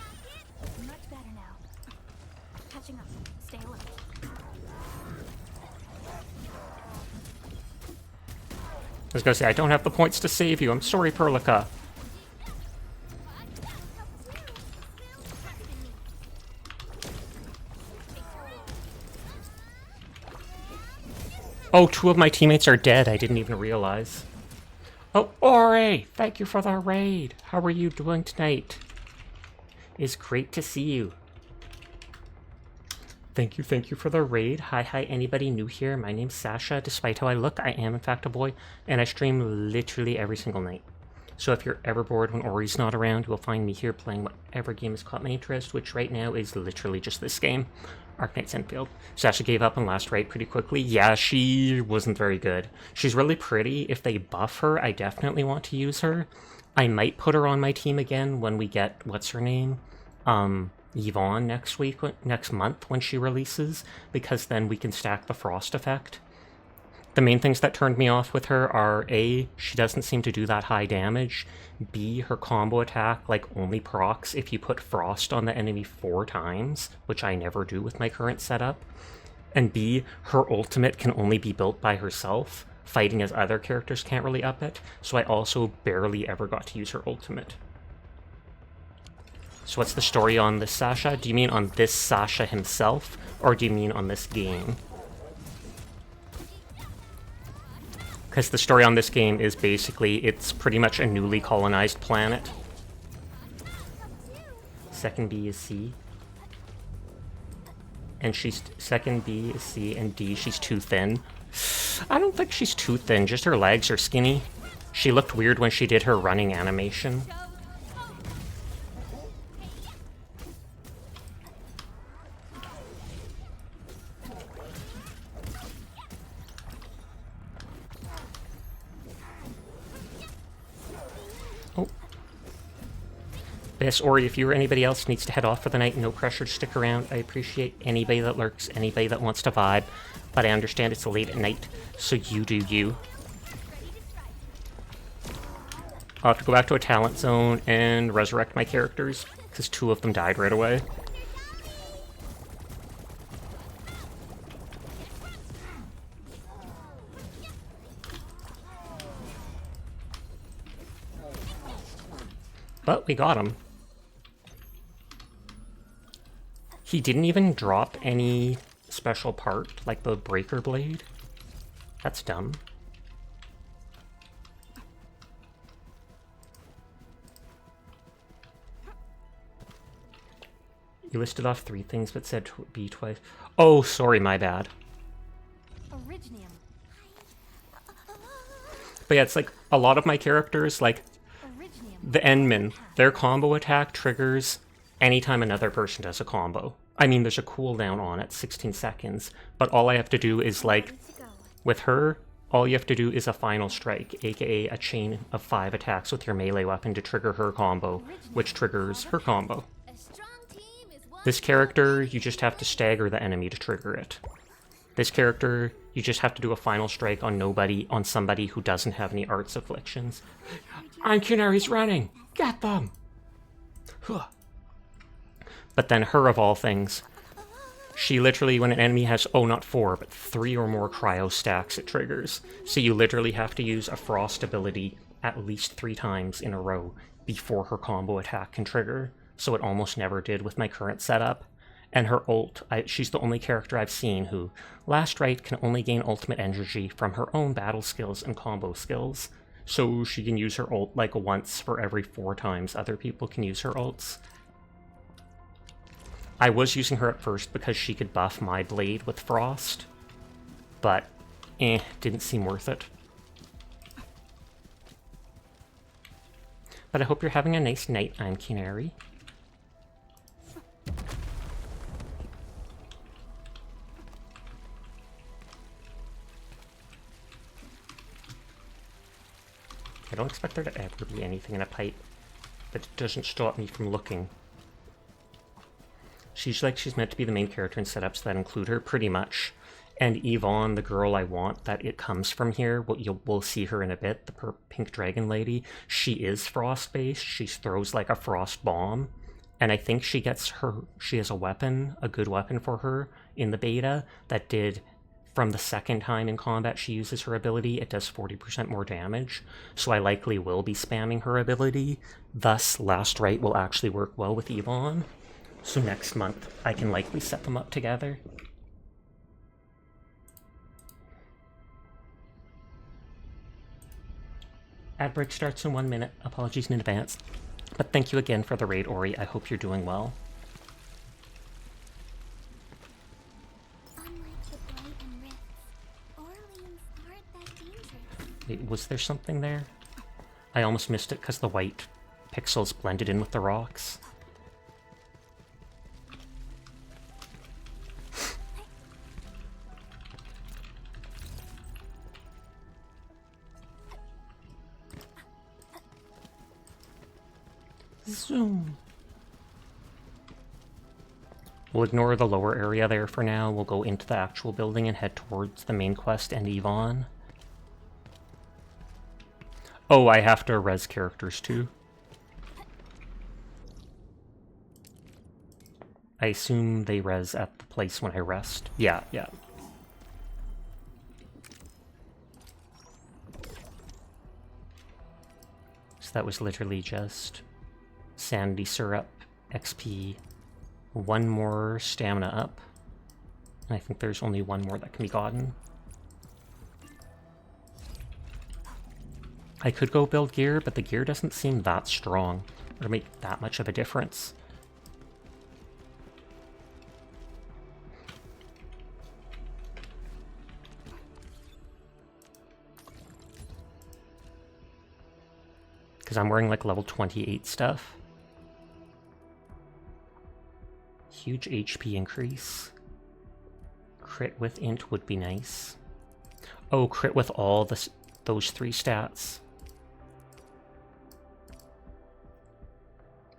Much better now. Catching up. Stay alert. I was gonna say, I don't have the points to save you. I'm sorry, Perlica. Oh, 2 of my teammates are dead. I didn't even realize. Oh, Ori! Thank you for the raid. How are you doing tonight? It's great to see you. Thank you for the raid. Hi, anybody new here? My name's Sasha. Despite how I look, I am in fact a boy, and I stream literally every single night. So if you're ever bored when Ori's not around, you'll find me here playing whatever game has caught my interest, which right now is literally just this game, Arknights Endfield. Sasha gave up on last raid pretty quickly. Yeah, she wasn't very good. She's really pretty. If they buff her, I definitely want to use her, I might put her on my team again when we get, what's her name? Yvonne next month when she releases, because then we can stack the frost effect. The main things that turned me off with her are A, she doesn't seem to do that high damage, B, her combo attack only procs if you put frost on the enemy 4 times, which I never do with my current setup, and B, her ultimate can only be built by herself, fighting as other characters can't really up it, so I also barely ever got to use her ultimate. So what's the story on this Sasha? Do you mean on this Sasha himself, or do you mean on this game? Because the story on this game is basically, it's pretty much a newly colonized planet. Second B is C. And second B is C, and D, she's too thin. I don't think she's too thin, just her legs are skinny. She looked weird when she did her running animation. Yes, Ori, if you or anybody else needs to head off for the night, no pressure to stick around. I appreciate anybody that lurks, anybody that wants to vibe, but I understand it's late at night, so you do you. I'll have to go back to a talent zone and resurrect my characters, because 2 of them died right away. But we got him. He didn't even drop any special part, like the breaker blade. That's dumb. You listed off 3 things but said B twice. Oh, sorry, my bad. Originium. But yeah, it's a lot of my characters, the Endmen, their combo attack triggers anytime another person does a combo. I mean, there's a cooldown on it, 16 seconds, but all I have to do is, with her, all you have to do is a final strike, aka a chain of 5 attacks with your melee weapon to trigger her combo, which triggers her combo. This character, you just have to stagger the enemy to trigger it. This character, you just have to do a final strike on somebody who doesn't have any arts afflictions. Arknights running! Get them! But then her, of all things, she literally, when an enemy has, not 4, but 3 or more cryo stacks, it triggers. So you literally have to use a frost ability at least 3 times in a row before her combo attack can trigger. So it almost never did with my current setup. And her ult, she's the only character I've seen who, last right, can only gain ultimate energy from her own battle skills and combo skills. So she can use her ult once for every 4 times other people can use her ults. I was using her at first because she could buff my blade with frost, but didn't seem worth it. But I hope you're having a nice night, I'm Canary. I don't expect there to ever be anything in a pipe, but it doesn't stop me from looking. She's meant to be the main character in setups that include her, pretty much. And Yvonne, the girl I want, that it comes from here, we'll see her in a bit, the pink dragon lady, she is frost-based, she throws a frost bomb, and I think she has a weapon, a good weapon for her, in the beta, that did, from the second time in combat she uses her ability, it does 40% more damage, so I likely will be spamming her ability, thus Last Right will actually work well with Yvonne. So next month, I can likely set them up together. Ad break starts in 1 minute. Apologies in advance. But thank you again for the raid, Ori. I hope you're doing well. Wait, was there something there? I almost missed it because the white pixels blended in with the rocks. Zoom. We'll ignore the lower area there for now. We'll go into the actual building and head towards the main quest and Yvonne. Oh, I have to res characters too. I assume they res at the place when I rest. Yeah, yeah. So that was literally just sanity syrup, XP, one more stamina up. And I think there's only one more that can be gotten. I could go build gear, but the gear doesn't seem that strong or make that much of a difference. Because I'm wearing like level 28 stuff. Huge HP increase. Crit with int would be nice. Oh, crit with all those 3 stats.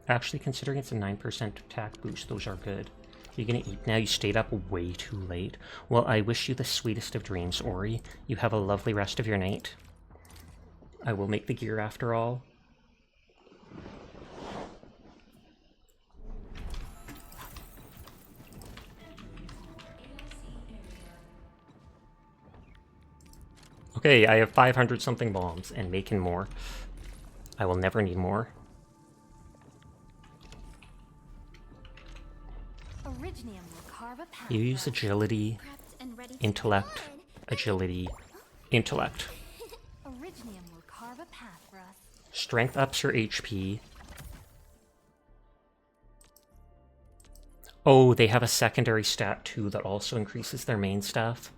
Actually, considering it's a 9% attack boost, those are good. You're gonna eat now? You stayed up way too late. Well, I wish you the sweetest of dreams, Ori. You have a lovely rest of your night. I will make the gear after all. Okay, I have 500 something bombs and making more. I will never need more. You use agility, intellect, agility, intellect. Strength ups your HP. Oh, they have a secondary stat too that also increases their main stuff.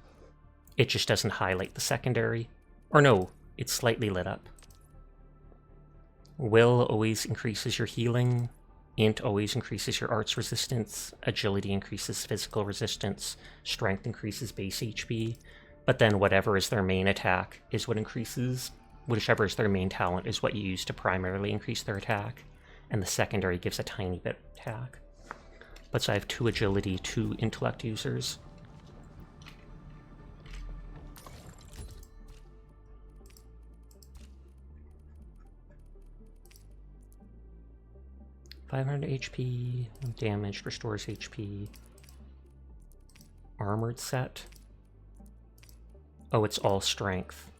It just doesn't highlight the secondary. Or no, it's slightly lit up. Will always increases your healing. Int always increases your arts resistance. Agility increases physical resistance. Strength increases base HP. But then whatever is their main attack is what increases. Whichever is their main talent is what you use to primarily increase their attack. And the secondary gives a tiny bit attack. But so I have 2 agility, 2 intellect users. $500 HP, damage, restores HP. Armored set. Oh, it's all strength.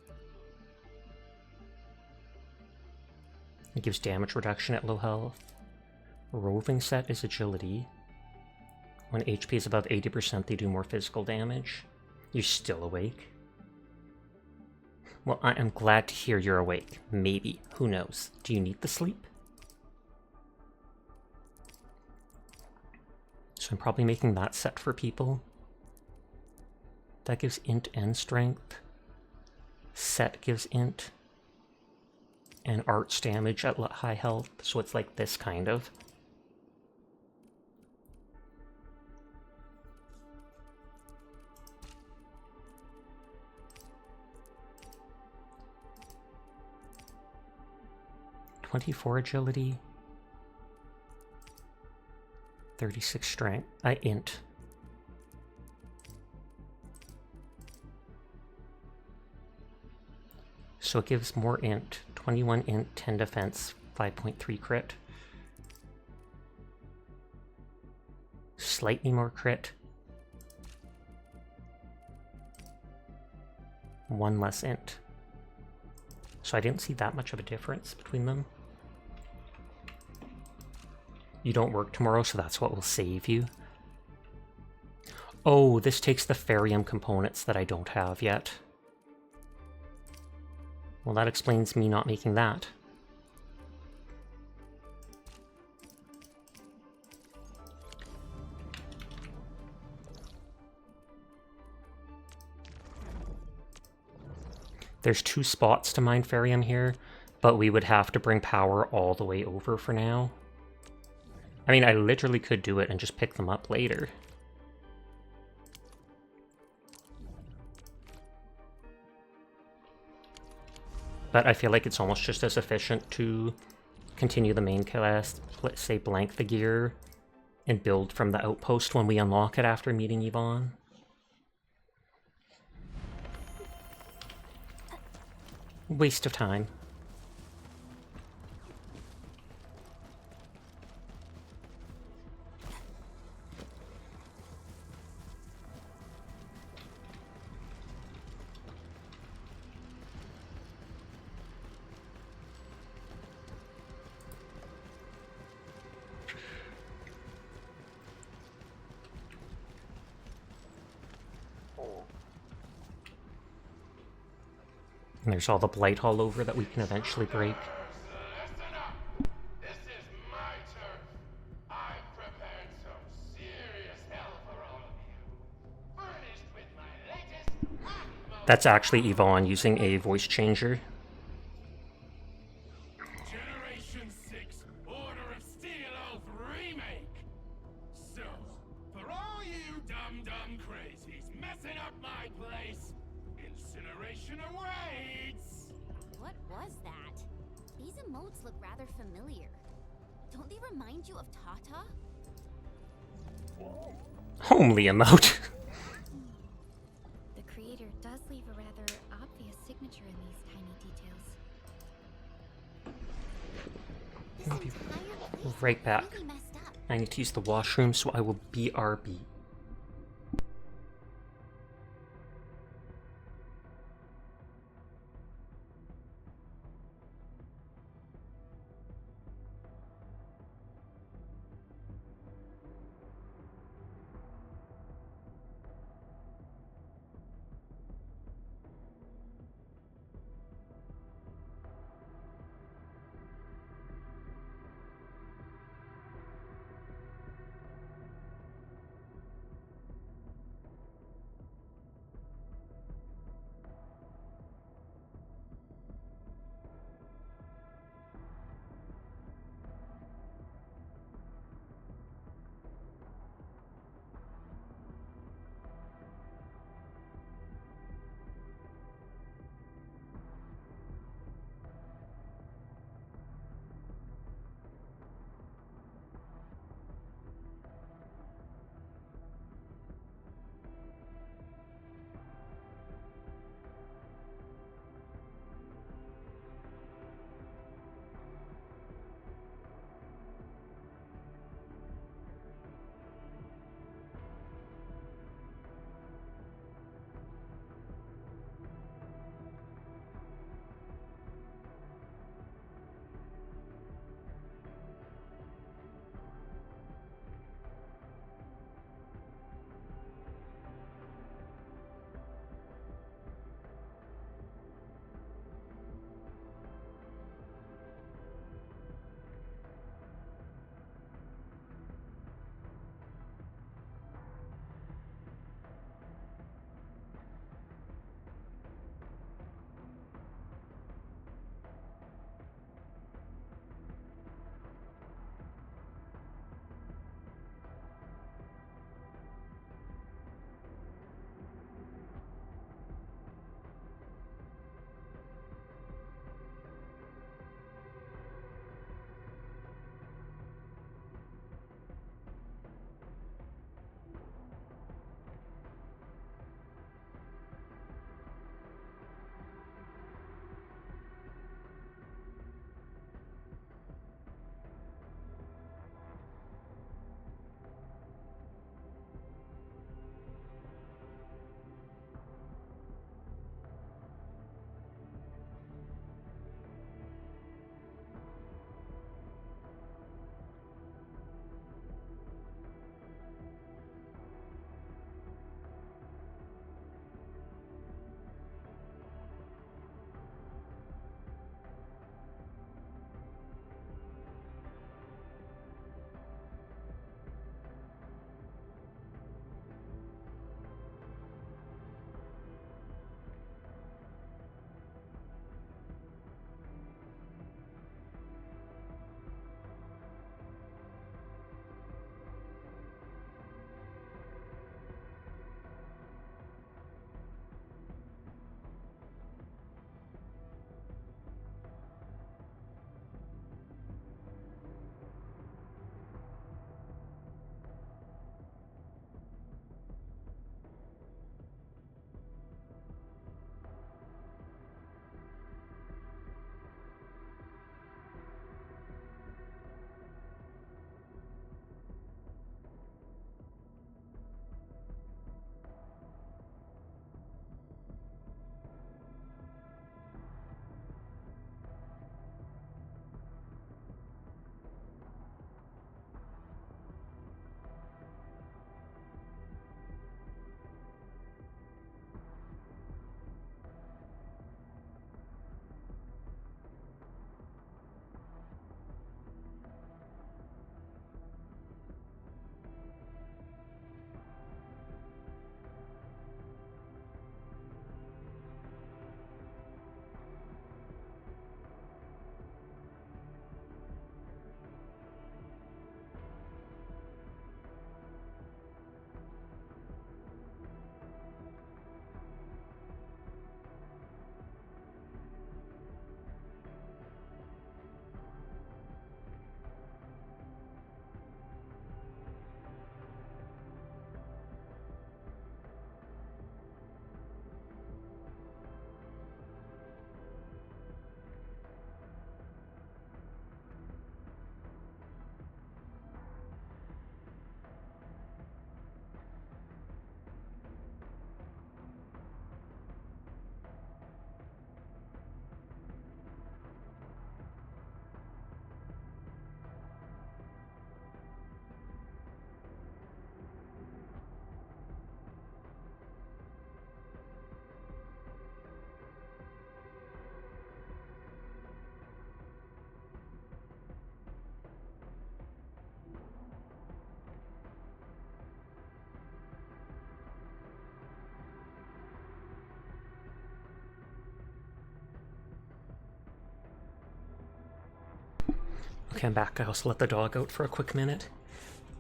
It gives damage reduction at low health. Roving set is agility. When HP is above 80%, they do more physical damage. You're still awake? Well, I am glad to hear you're awake. Maybe. Who knows? Do you need the sleep? So I'm probably making that set for people. That gives int and strength. Set gives int. And arts damage at high health, so it's like this kind of. (24 agility). 36 strength. Int. So it gives more int. 21 int, 10 defense, 5.3 crit. Slightly more crit. 1 less int. So I didn't see that much of a difference between them. You don't work tomorrow, so that's what will save you. Oh, this takes the Ferium components that I don't have yet. Well, that explains me not making that. There's 2 spots to mine Ferium here, but we would have to bring power all the way over for now. I mean, I literally could do it and just pick them up later. But I feel like it's almost just as efficient to continue the main quest, say blank the gear, and build from the outpost when we unlock it after meeting Yvonne. Waste of time. And there's all the blight all over that we can eventually break. Listen up! This is my turf. I've prepared some serious hell for all of you. Furnished with my latest That's actually Yvonne using a voice changer. Generation 6 Order of Steel Oath remake. So, for all you dumb crazies messing up my place, incineration awaits! What was that? These emotes look rather familiar. Don't they remind you of Tata? Homely emote. The creator does leave a rather obvious signature in these tiny details. I'll be right back. I need to use the washroom, so I will BRB. Okay, I'm back. I also let the dog out for a quick minute.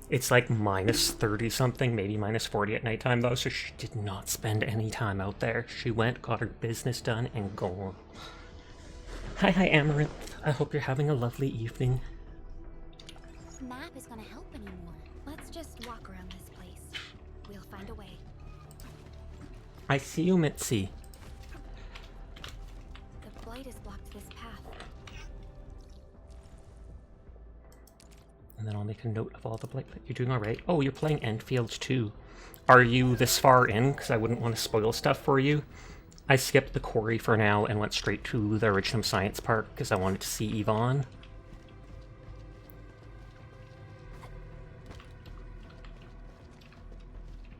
It's like minus 30 something, maybe minus 40 at nighttime though, so she did not spend any time out there. She went, got her business done, and gone. Hi, Amaranth. I hope you're having a lovely evening. Map is gonna help anymore. Let's just walk around this place. We'll find a way. I see you, Mitzi. The blight has blocked this path. And then I'll make a note of all the blight. You're doing alright. Oh, you're playing Endfield too. Are you this far in? Because I wouldn't want to spoil stuff for you. I skipped the quarry for now and went straight to the Originum Science Park because I wanted to see Yvonne.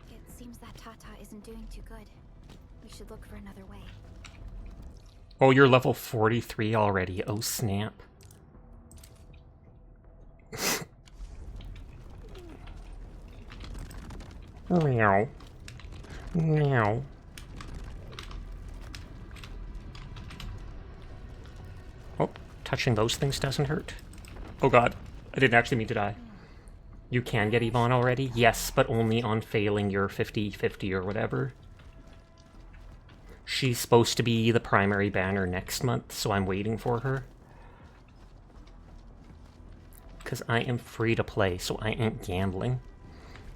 It seems that Tata isn't doing too good. We should look for another way. Oh, you're level 43 already. Oh, snap. Meow. Meow. Oh, touching those things doesn't hurt. Oh god, I didn't actually mean to die. You can get Yvonne already? Yes, but only on failing your 50-50 or whatever. She's supposed to be the primary banner next month, so I'm waiting for her. Because I am free to play, so I ain't gambling.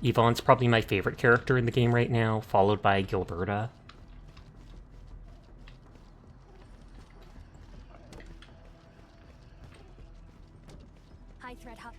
Yvonne's probably my favorite character in the game right now, followed by Gilberta. Hi, Threadhop.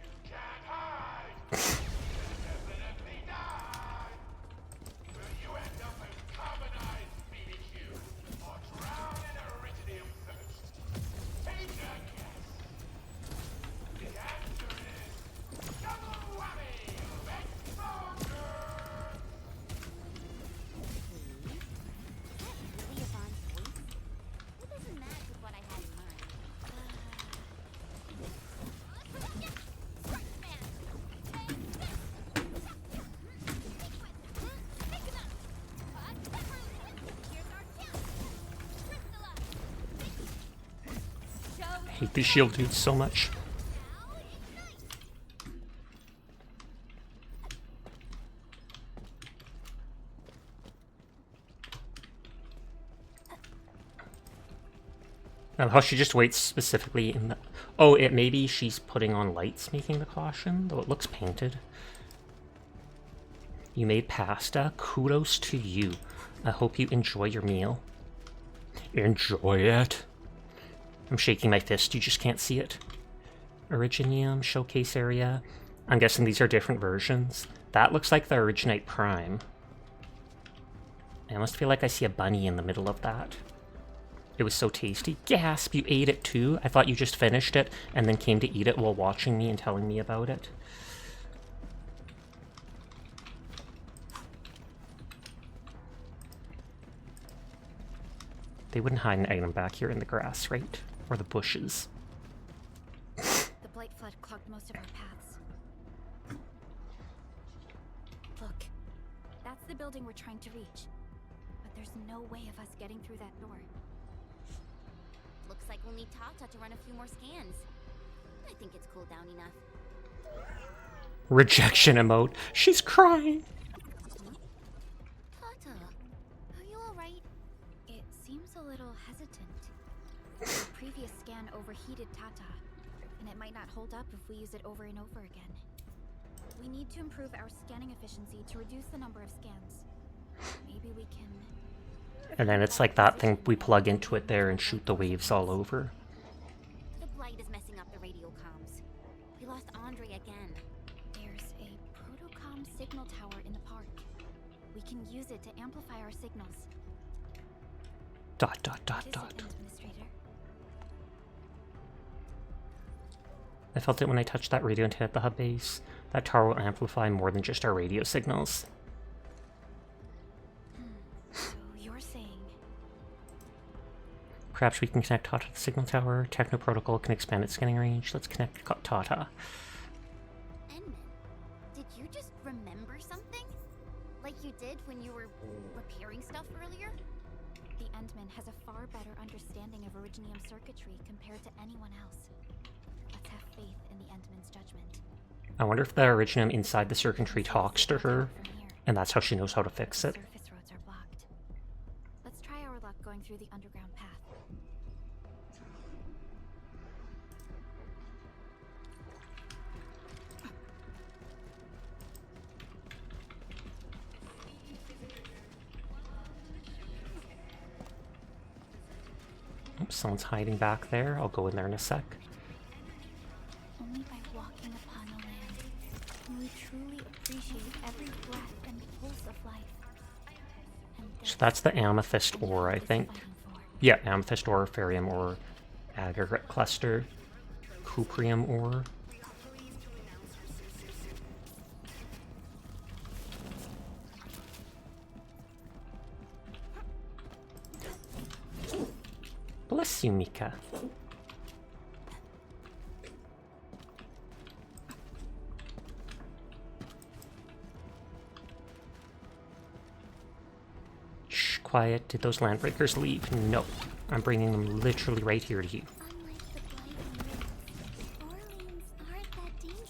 I hate these shield dudes so much. Now, how she just waits specifically in the... Oh, it maybe she's putting on lights making the caution, though it looks painted. You made pasta. Kudos to you. I hope you enjoy your meal. Enjoy it. I'm shaking my fist, you just can't see it. Originium, showcase area. I'm guessing these are different versions. That looks like the Originite Prime. I almost feel like I see a bunny in the middle of that. It was so tasty. Gasp, you ate it too? I thought you just finished it and then came to eat it while watching me and telling me about it. They wouldn't hide an item back here in the grass, right? Or the bushes. The blight flood clogged most of our paths. Look, that's the building we're trying to reach. But there's no way of us getting through that door. Looks like we'll need Tata to run a few more scans. I think it's cooled down enough. Rejection emote. She's crying. Tata, are you alright? It seems a little hesitant. The previous scan overheated Tata, and it might not hold up if we use it over and over again. We need to improve our scanning efficiency to reduce the number of scans. Maybe we can... And then it's like that thing, we plug into it there and shoot the waves all over. The blight is messing up the radio comms. We lost Andre again. There's a protocom signal tower in the park. We can use it to amplify our signals. Dot, dot, dot, dot. Administrator. I felt it when I touched that radio antenna at the hub base. That tower will amplify more than just our radio signals. So you're saying... Perhaps we can connect Tata to the signal tower. Techno Protocol can expand its scanning range. Let's connect Tata. Enman, did you just remember something? Like you did when you were repairing stuff earlier? The Endman has a far better understanding of Originium circuitry compared to anyone else. Let's have faith in the Endman's judgment. I wonder if the Originium inside the circuitry talks to her, and that's how she knows how to fix it. Surface roads are blocked. Let's try our luck going through the underground path. Oops, someone's hiding back there. I'll go in there in a sec. Only by walking upon the land can we truly appreciate every breath and pulse of life. So that's the amethyst ore, I think. Yeah, amethyst ore, ferrium ore, aggregate cluster, cuprium ore. Bless you, Mika. Shh, quiet. Did those landbreakers leave? No. I'm bringing them literally right here to you. Unlike the blight on Orleans aren't that dangerous.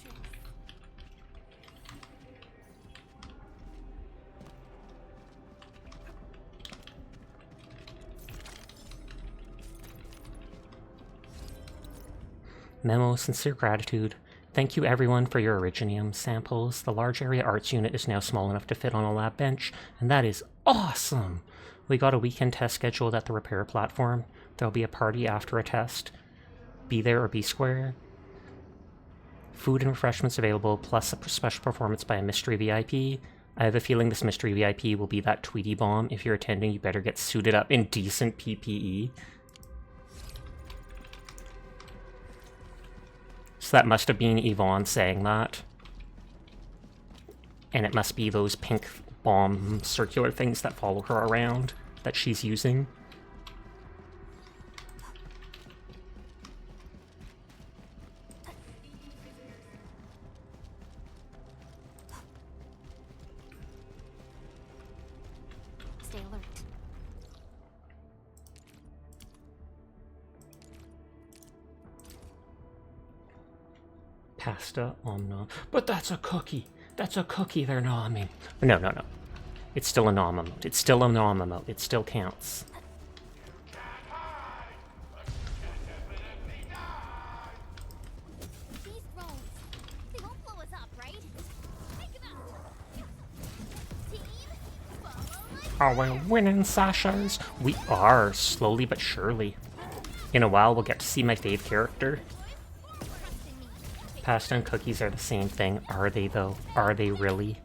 Memo, sincere gratitude. Thank you everyone for your Originium samples. The large area arts unit is now small enough to fit on a lab bench, and that is awesome! We got a weekend test scheduled at the repair platform. There'll be a party after a test. Be there or be square. Food and refreshments available, plus a special performance by a mystery VIP. I have a feeling this mystery VIP will be that Tweety Bomb. If you're attending, you better get suited up in decent PPE. So that must have been Yvonne saying that. And it must be those pink bomb circular things that follow her around that she's using. Stay alert. Pasta omnom. But that's a cookie. That's a cookie they're nomming. No, no, no. It's still a nom emote. It's still a nom emote. It still counts. These roads, they won't blow us up, right? Take them out. Team, follow my Are we winning, Sashas? We are, slowly but surely. In a while, we'll get to see my fave character. Pasta and cookies are the same thing. Are they, though? Are they really?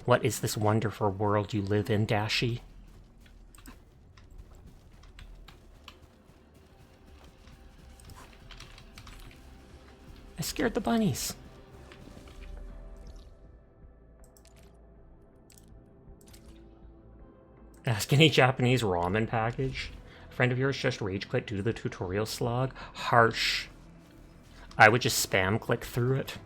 What is this wonderful world you live in, Dashi? I scared the bunnies. Ask any Japanese ramen package. A friend of yours just rage quit due to the tutorial slog. Harsh. I would just spam click through it.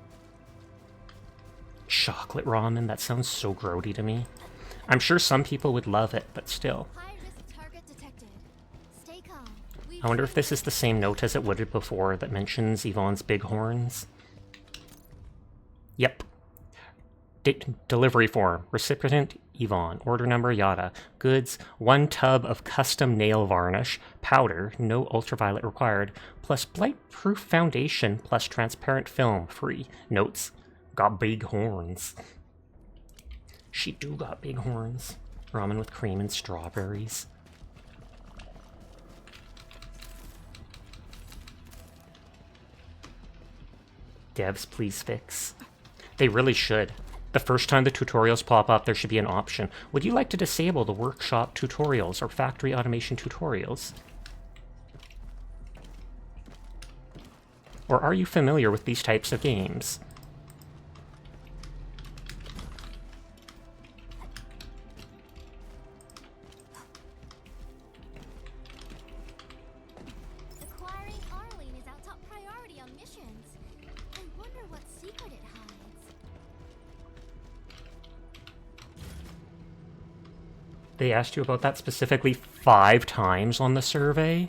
Chocolate ramen, that sounds so grody to me. I'm sure some people would love it, but still. high-risk target detected. Stay calm. I wonder if this is the same note as it would have before that mentions Yvonne's big horns. Yep. Delivery form. Recipient, Yvonne. Order number, yada. Goods, 1 tub of custom nail varnish. Powder, no ultraviolet required. Plus blight-proof foundation, plus transparent film, free. Notes, got big horns. She do got big horns. Ramen with cream and strawberries. Devs, please fix. They really should. The first time the tutorials pop up, there should be an option. Would you like to disable the workshop tutorials or factory automation tutorials? Or are you familiar with these types of games? Acquiring Arlene is our top priority on missions. I wonder what secret it hides. They asked you about that specifically 5 times on the survey?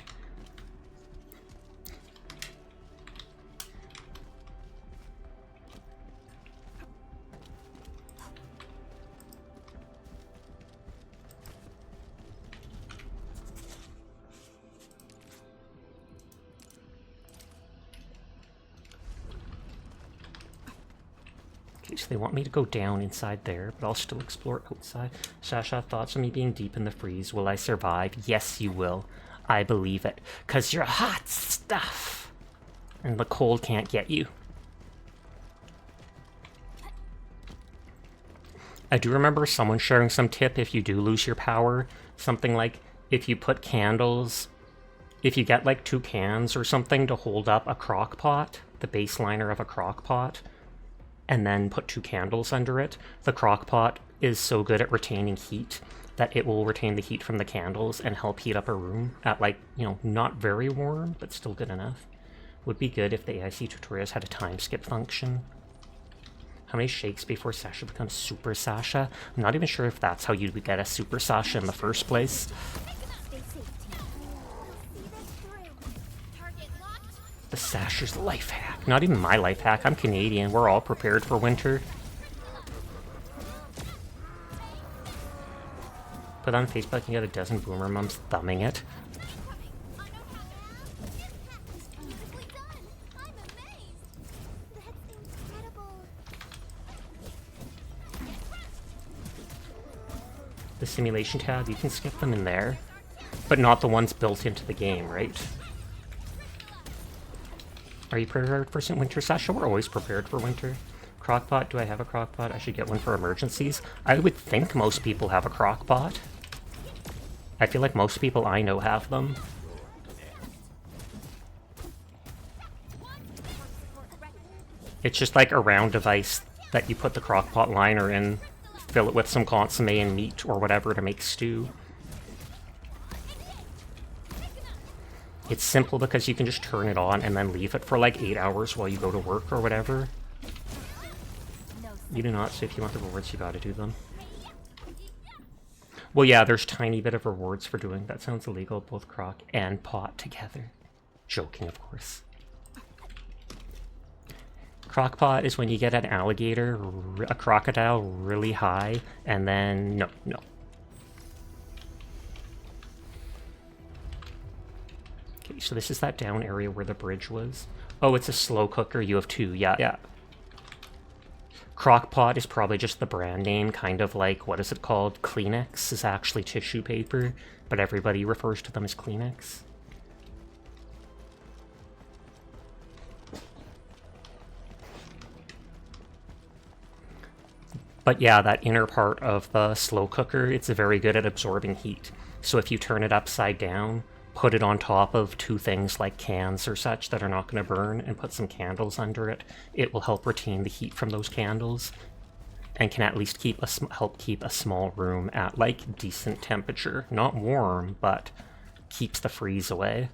Okay, so they want me to go down inside there, but I'll still explore outside. Sasha, thoughts on me being deep in the freeze? Will I survive? Yes, you will. I believe it. 'Cause you're hot stuff. And the cold can't get you. I do remember someone sharing some tip if you do lose your power. Something like, if you put candles... If you get like 2 cans or something to hold up a crock pot, the baseliner of a crock pot, and then put 2 candles under it, the crock pot is so good at retaining heat that it will retain the heat from the candles and help heat up a room at, like, you know, not very warm, but still good enough. Would be good if the AIC tutorials had a time skip function. How many shakes before Sasha becomes Super Sasha? I'm not even sure if that's how you would get a Super Sasha in the first place. The Sasha's life hack. Not even my life hack. I'm Canadian. We're all prepared for winter. Put on Facebook and get a dozen boomer mums thumbing it. The simulation tab, you can skip them in there. But not the ones built into the game, right? Are you prepared for some winter, Sasha? We're always prepared for winter. Crockpot, do I have a crockpot? I should get one for emergencies. I would think most people have a crockpot. I feel like most people I know have them. It's just like a round device that you put the crockpot liner in, fill it with some consomme and meat or whatever to make stew. It's simple because you can just turn it on and then leave it for like 8 hours while you go to work or whatever. You do not, so if you want the rewards, you gotta do them. Well, yeah, there's tiny bit of rewards for doing that. Sounds illegal, both crock and pot together. Joking, of course. Crockpot is when you get an alligator, a crocodile really high, and then... No. Okay, so this is that down area where the bridge was. Oh, it's a slow cooker. You have 2. Yeah. Crockpot is probably just the brand name, kind of like, what is it called? Kleenex is actually tissue paper, but everybody refers to them as Kleenex. But yeah, that inner part of the slow cooker, it's very good at absorbing heat. So if you turn it upside down, put it on top of 2 things like cans or such that are not going to burn, and put some candles under it, it will help retain the heat from those candles, and can at least help keep a small room at like decent temperature. Not warm, but keeps the freeze away.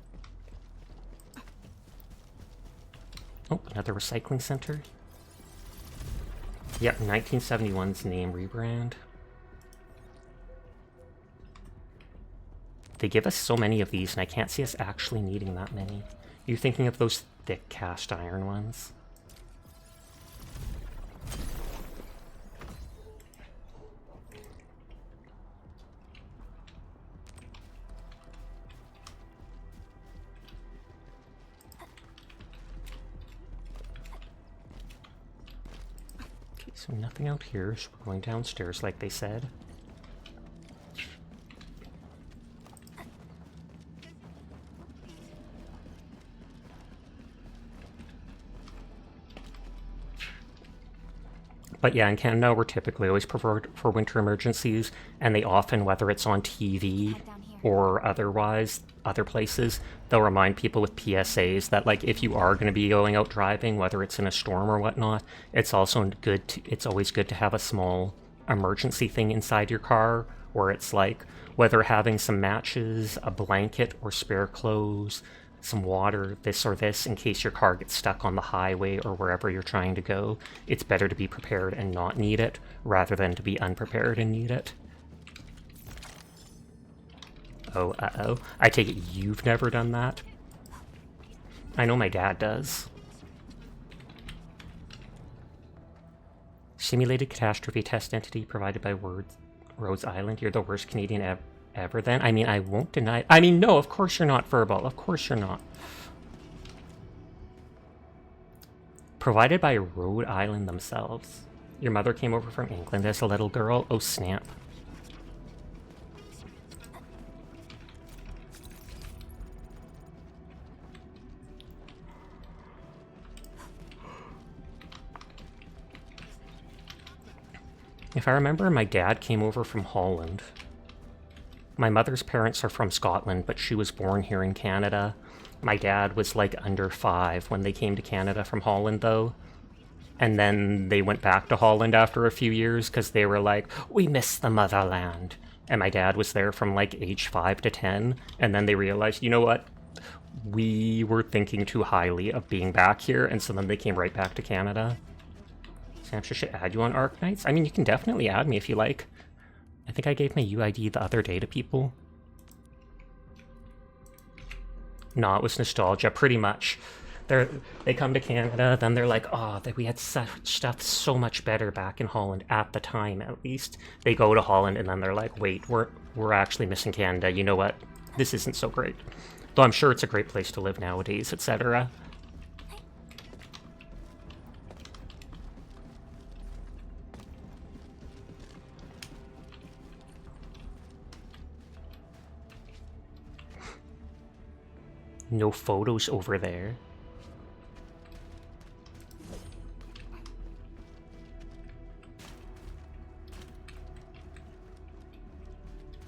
Oh, another recycling center. Yep, 1971's name rebrand. They give us so many of these, and I can't see us actually needing that many. You're thinking of those thick cast iron ones? Okay, so nothing out here, so we're going downstairs like they said. But yeah, in Canada, we're typically always preferred for winter emergencies, and they often, whether it's on TV or otherwise, other places, they'll remind people with PSAs that, like, if you are going to be going out driving, whether it's in a storm or whatnot, it's also good to, it's always good to have a small emergency thing inside your car, where it's like, whether having some matches, a blanket or spare clothes, some water, this or this, in case your car gets stuck on the highway or wherever you're trying to go. It's better to be prepared and not need it, rather than to be unprepared and need it. Oh, uh-oh. I take it you've never done that? I know my dad does. Simulated catastrophe test entity provided by Rhodes Island. You're the worst Canadian ever then? I mean, I won't deny... I mean, no, of course you're not, Verbal. Of course you're not. Provided by Rhode Island themselves. Your mother came over from England as a little girl? Oh, snap. If I remember, my dad came over from Holland. My mother's parents are from Scotland, but she was born here in Canada. My dad was like under 5 when they came to Canada from Holland, though. And then they went back to Holland after a few years because they were like, we miss the motherland. And my dad was there from like age 5 to 10. And then they realized, you know what? We were thinking too highly of being back here. And so then they came right back to Canada. Samsha should add you on Arknights. I mean, you can definitely add me if you like. I think I gave my UID the other day to people. No, it was nostalgia, pretty much. They come to Canada, then they're like, oh, we had such stuff so much better back in Holland, at the time at least. They go to Holland, and then they're like, wait, we're actually missing Canada. You know what? This isn't so great. Though I'm sure it's a great place to live nowadays, etc. No photos over there.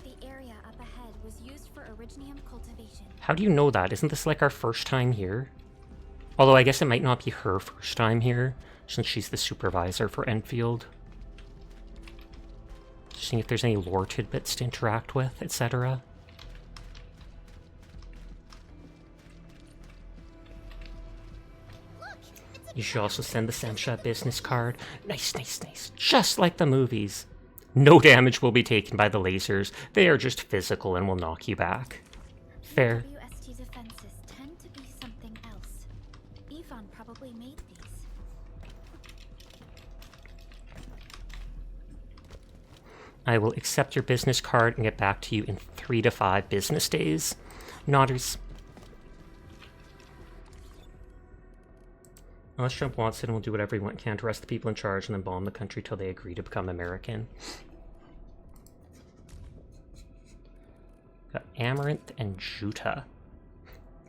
The area up ahead was used for originium cultivation. How do you know that? Isn't this like our first time here? Although I guess it might not be her first time here, since she's the supervisor for Endfield. Just seeing if there's any lore tidbits to interact with, etc. You should also send the Samsha business card. Nice, nice, nice. Just like the movies. No damage will be taken by the lasers. They are just physical and will knock you back. Fair. WST defenses tend to be something else. Yvonne probably made these. I will accept your business card and get back to you in 3 to 5 business days. Nodders. Unless Trump wants it, and we'll do whatever he can to arrest the people in charge and then bomb the country till they agree to become American. Got Amaranth and Juta.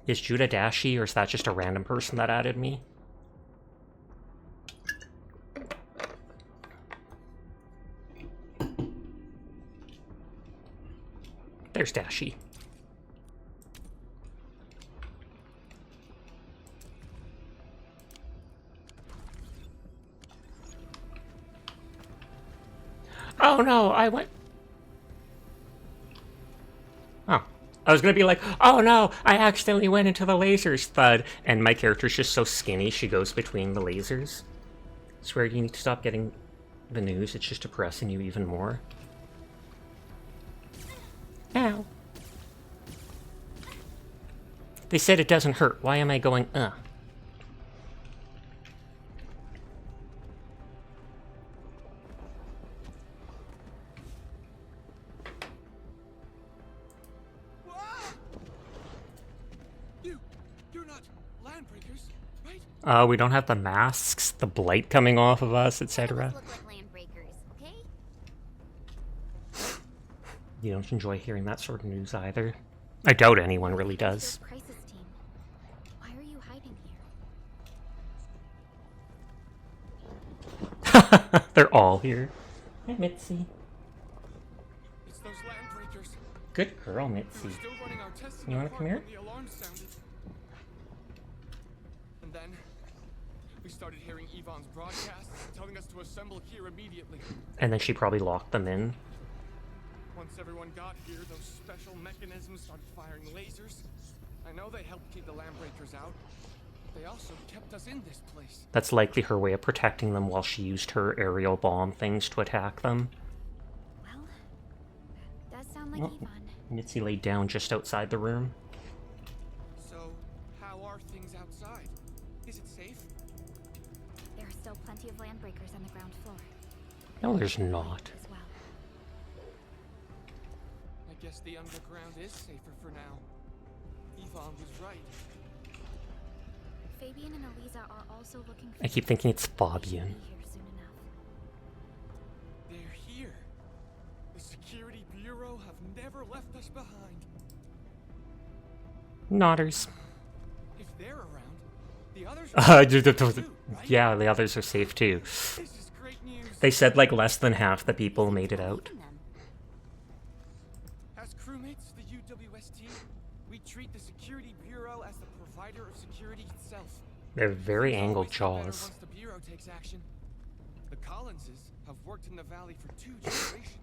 Is Juta Dashi, or is that just a random person that added me? There's Dashi. Oh no, I went... Oh. I was gonna be like, oh no, I accidentally went into the lasers, thud. And my character's just so skinny, she goes between the lasers. I swear you need to stop getting the news, it's just depressing you even more. Ow. They said it doesn't hurt, why am I going, we don't have the masks, the blight coming off of us, etc. You don't enjoy hearing that sort of news either. I doubt anyone really does. Why are you hiding here? They're all here. Hi, Mitzi. It's those land breakers. Good girl, Mitzi. You want to come here? And then we started hearing Yvonne's broadcasts telling us to assemble here immediately. And then she probably locked them in. Once everyone got here, those special mechanisms started firing lasers. I know they helped keep the land breakers out. They also kept us in this place. That's likely her way of protecting them while she used her aerial bomb things to attack them. Well, that does sound like Yvonne. Mitzi laid down just outside the room. So, how are things outside? Is it safe? There are still plenty of land breakers on the ground floor. No, there's not. As well. I guess the underground is safer for now. Yvonne was right. Fabian and Eliza are also looking for... I keep thinking it's Fabian. They're here. The Security Bureau have never left us behind. Nodders. If they're around, the others Yeah, the others are safe too. This is great news. They said like less than half the people made it out. As crewmates of the UWST, we treat the Security Bureau as the provider of security itself. They're very angled It's always better jaws. once the Bureau takes action. The Collinses have worked in the valley for 2 generations.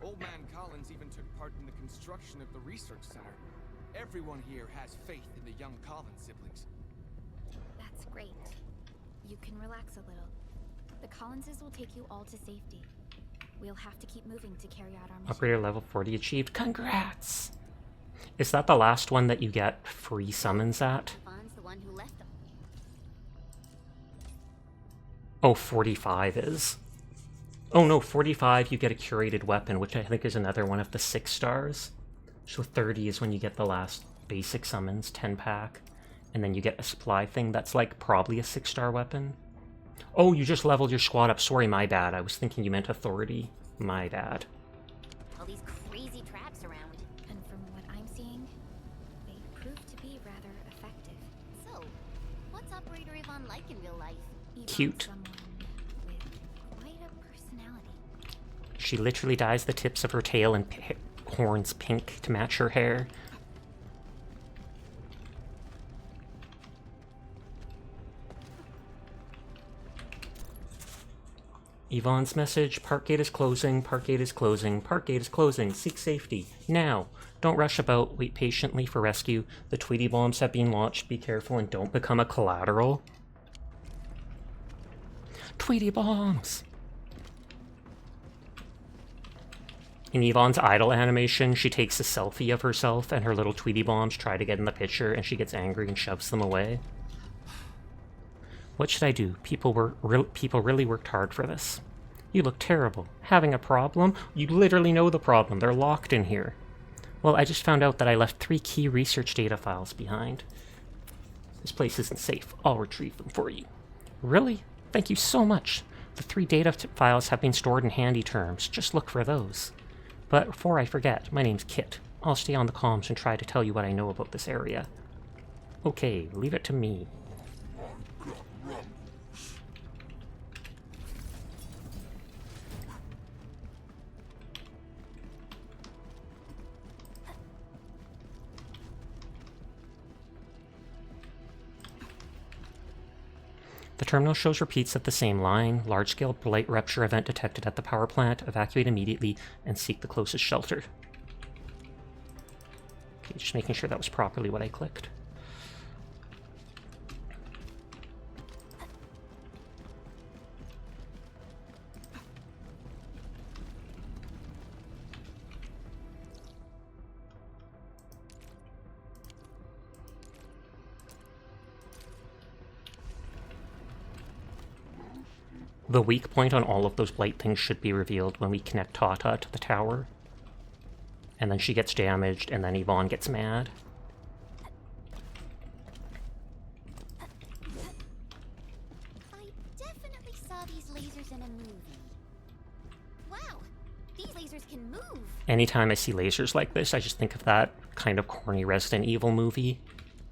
Old Man Collins even took part in the construction of the research center. Everyone here has faith in the young Collins siblings. That's great. You can relax a little. The Collinses will take you all to safety. We'll have to keep moving to carry out our mission. Operator level 40 achieved. Congrats! Is that the last one that you get free summons at? Yvonne's the one who left them. Oh, 45 is. Oh no, 45 you get a curated weapon, which I think is another one of the 6 stars. So 30 is when you get the last basic summons, 10 pack. And then you get a supply thing that's like probably a 6-star weapon. Oh, you just leveled your squad up. Sorry, my bad. I was thinking you meant authority. My bad. All these crazy traps around. And from what I'm seeing, they prove to be rather effective. So, what's Operator Yvonne like in real life? Yvonne's Cute. someone with quite a personality. She literally dyes the tips of her tail and horns pink to match her hair. Yvonne's message: Park gate is closing, park gate is closing, park gate is closing, seek safety. Now! Don't rush about, wait patiently for rescue. The Tweety bombs have been launched, be careful and don't become a collateral. Tweety bombs! In Yvonne's idle animation, she takes a selfie of herself and her little Tweety bombs try to get in the picture and she gets angry and shoves them away. What should I do? People really worked hard for this. You look terrible. Having a problem? You literally know the problem. They're locked in here. Well, I just found out that I left 3 key research data files behind. This place isn't safe. I'll retrieve them for you. Really? Thank you so much. The 3 data files have been stored in handy terms. Just look for those. But before I forget, my name's Kit. I'll stay on the comms and try to tell you what I know about this area. Okay, leave it to me. The terminal shows repeats of the same line. Large-scale blight rupture event detected at the power plant. Evacuate immediately and seek the closest shelter. Okay, just making sure that was properly what I clicked. The weak point on all of those blight things should be revealed when we connect Tata to the tower. And then she gets damaged, and then Yvonne gets mad. I definitely saw these lasers in a movie. Wow, these lasers can move. Anytime I see lasers like this, I just think of that kind of corny Resident Evil movie.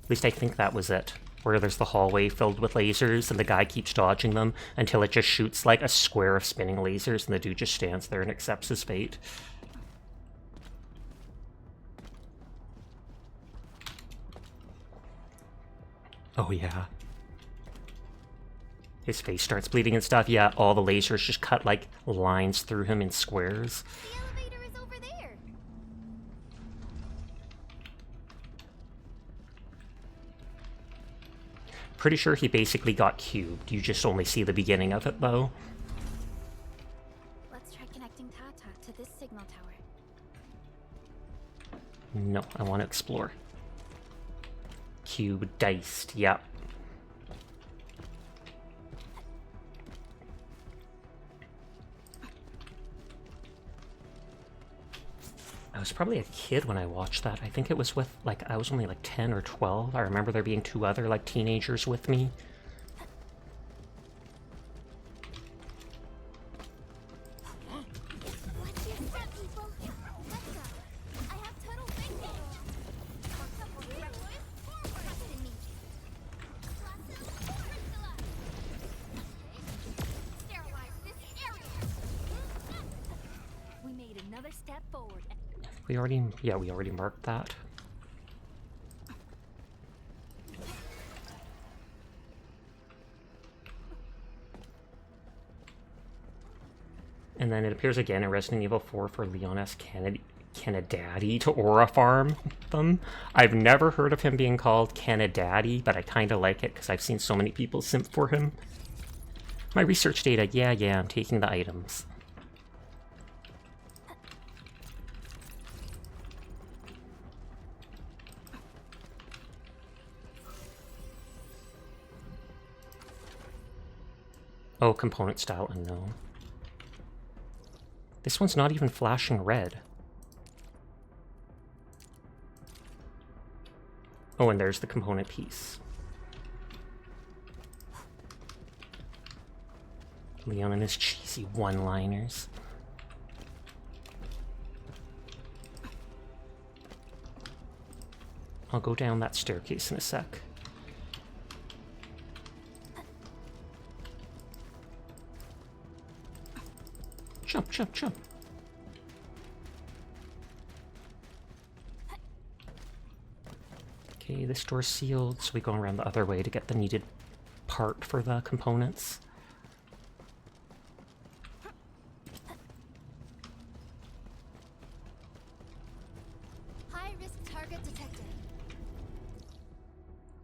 At least I think that was it. Where there's the hallway filled with lasers and the guy keeps dodging them until it just shoots like a square of spinning lasers and the dude just stands there and accepts his fate. Oh yeah. His face starts bleeding and stuff. Yeah, all the lasers just cut like lines through him in squares. The elevator is over there. Pretty sure he basically got cubed. You just only see the beginning of it, though. Let's try connecting Tata to this signal tower. No, I want to explore. Cube diced, yep. I was probably a kid when I watched that. I think it was with, like, I was only like 10 or 12. I remember there being 2 other, like, teenagers with me. We already, yeah, we already marked that. And then it appears again in Resident Evil 4 for Leon S. Canadaddy to aura farm them. I've never heard of him being called Canadaddy, but I kind of like it because I've seen so many people simp for him. My research data, yeah, I'm taking the items. Oh, component style unknown. This one's not even flashing red. Oh, and there's the component piece. Leon and his cheesy one-liners. I'll go down that staircase in a sec. Jump, jump, jump. Okay, this door's sealed, so we go around the other way to get the needed part for the components. High-risk target detected.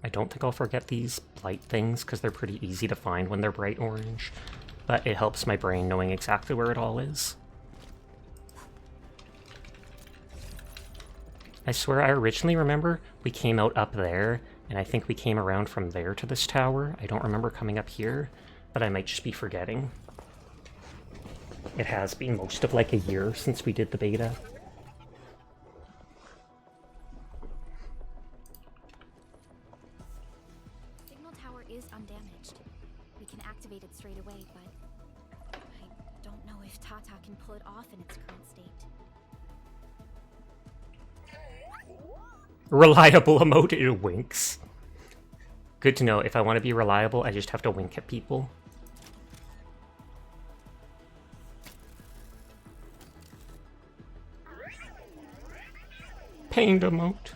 I don't think I'll forget these blight things, because they're pretty easy to find when they're bright orange. But it helps my brain knowing exactly where it all is. I swear I originally remember we came out up there, and I think we came around from there to this tower. I don't remember coming up here, but I might just be forgetting. It has been most of like a year since we did the beta. Signal tower is undamaged. We can activate it straight away, but I don't know if Tata can pull it off in its current state. Reliable emote, it winks. Good to know. If I want to be reliable, I just have to wink at people. Pained emote.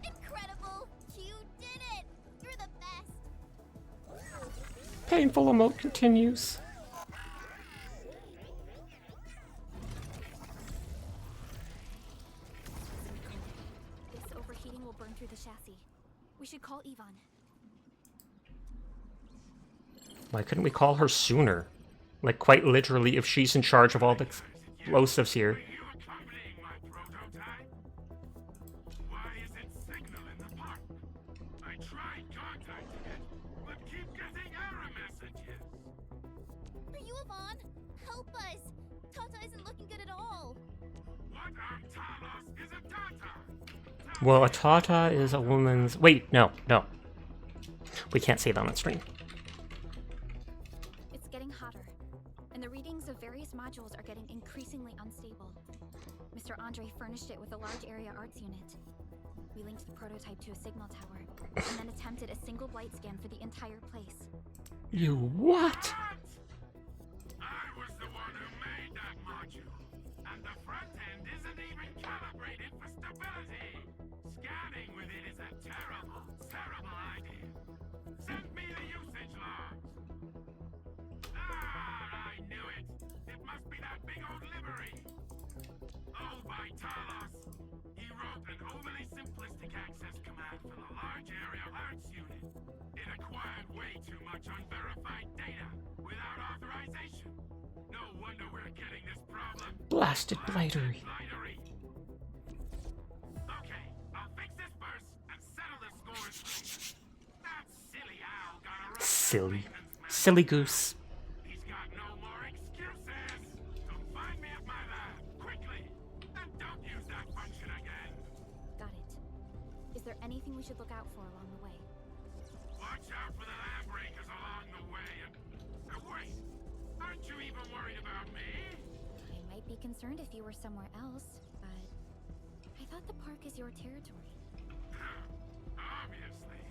Incredible! You did it! You're the best! Painful emote continues. This overheating will burn through the chassis. We should call Yvonne. Why couldn't we call her sooner? Like, quite literally, if she's in charge of all the explosives here. Are you Yvonne? Help us! Tata isn't looking good at all. Well, a Tata is a woman's... Wait, no. We can't say that on stream. It's getting hotter, and the readings of various modules are getting increasingly unstable. Mr. Andre furnished it with a large area arts unit. We linked the prototype to a signal tower, and then attempted a single blight scan for the entire place. You what? I was the one who made that module, and the front end isn't even calibrated for stability. Scanning with it is a terrible, terrible idea. Send me the usage logs. Ah, I knew it. It must be that big old livery. Owned by Talos. He wrote an overly simplistic access command for the large area arts unit. It acquired way too much unverified data without authorization. No wonder we're getting this problem. Blasted blightery. Okay, I'll fix this first and settle the scores later. That silly owl got a Silly goose. He's got no more excuses. Come find me at my lab, quickly. And don't use that function again. Got it. Is there anything we should look out for along the way? Watch out for the lab breakers along the way. And wait, aren't you even worried about me? I might be concerned if you were somewhere else, but I thought the park is your territory. Obviously.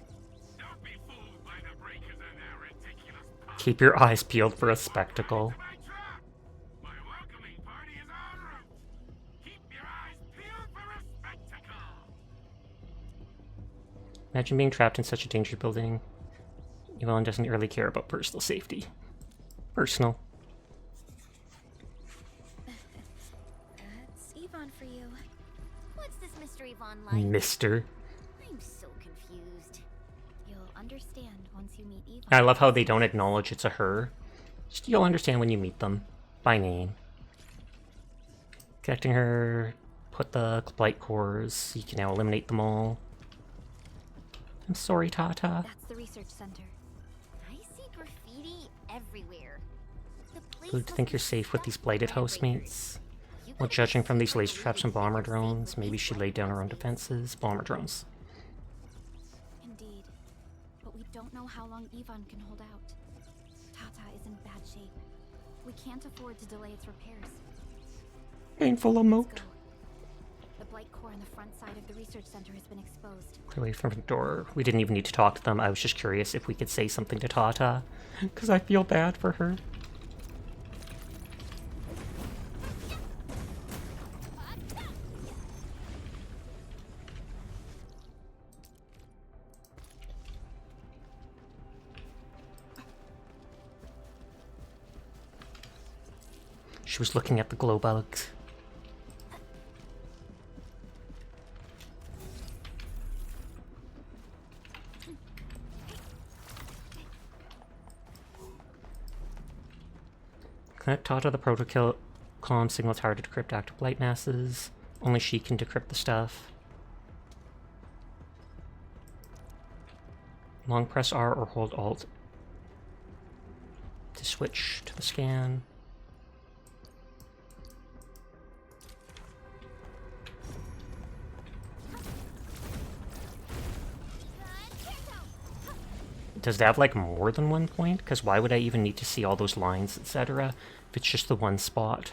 Keep your eyes peeled for a spectacle. My welcoming party is en route. Keep your eyes peeled for a spectacle. Imagine being trapped in such a dangerous building. Evelyn doesn't really care about personal safety. Personal. That's Yvonne for you. What's this Mr. Yvonne like? Mister. I'm so confused. You'll understand once you meet Yvonne. I love how they don't acknowledge it's a her. Just you'll understand when you meet them. By name. Connecting her. Put the blight cores. You can now eliminate them all. I'm sorry, Tata. That's the research center. I see graffiti everywhere. The place Good to think you're safe with these blighted housemates. Well, judging from these laser traps and bomber drones, maybe she laid down her own defenses. Bomber drones. Indeed. But we don't know how long Yvonne can hold out. Tata is in bad shape. We can't afford to delay its repairs. Painful emote. The blight core in the front side of the research center has been exposed. Clear away from the door. We didn't even need to talk to them. I was just curious if we could say something to Tata. Because I feel bad for her. She was looking at the glow bugs. Connect Tata the protocol signal tower to decrypt active light masses. Only she can decrypt the stuff. Long press R or hold Alt to switch to the scan. Does that have like more than one point? Because why would I even need to see all those lines, etc. if it's just the one spot?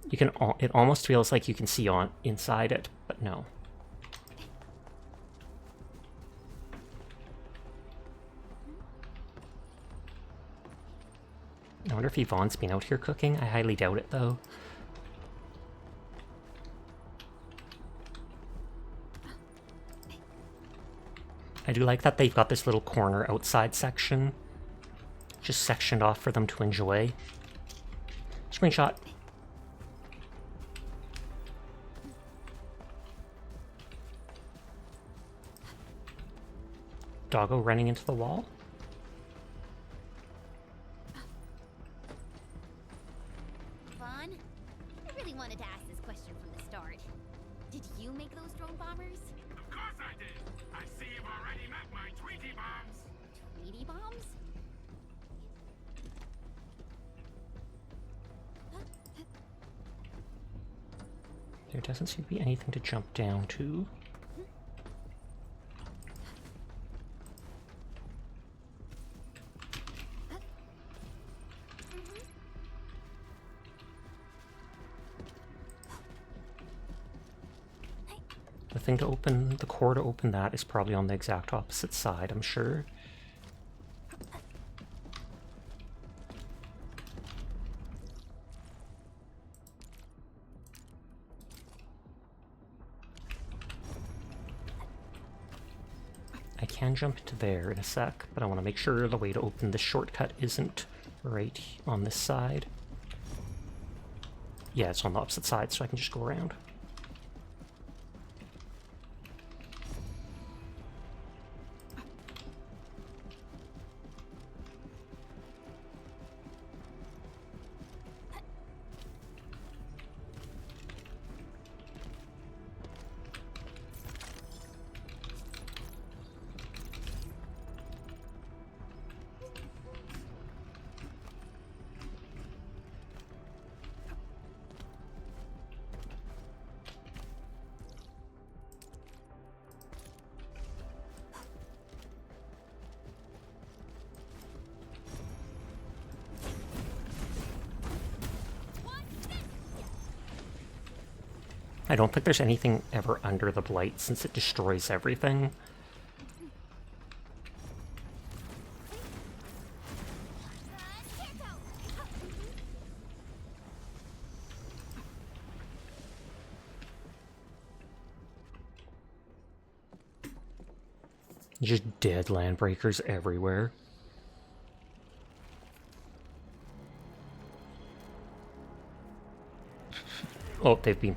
You can. It almost feels like you can see on inside it, but no. I wonder if Yvonne's been out here cooking. I highly doubt it, though. I do like that they've got this little corner outside section. Just sectioned off for them to enjoy. Screenshot. Doggo running into the wall. Vaughn, I really wanted to ask this question from the start. Did you make those drone bombers? Of course I did. I see you've already met my Tweety bombs. Tweety bombs? There doesn't seem to be anything to jump down to. The thing to open, the core to open that is probably on the exact opposite side, I'm sure. I can jump into there in a sec, but I want to make sure the way to open this shortcut isn't right on this side. Yeah, it's on the opposite side, so I can just go around. I don't think there's anything ever under the blight since it destroys everything. Just dead landbreakers everywhere. Oh, they've been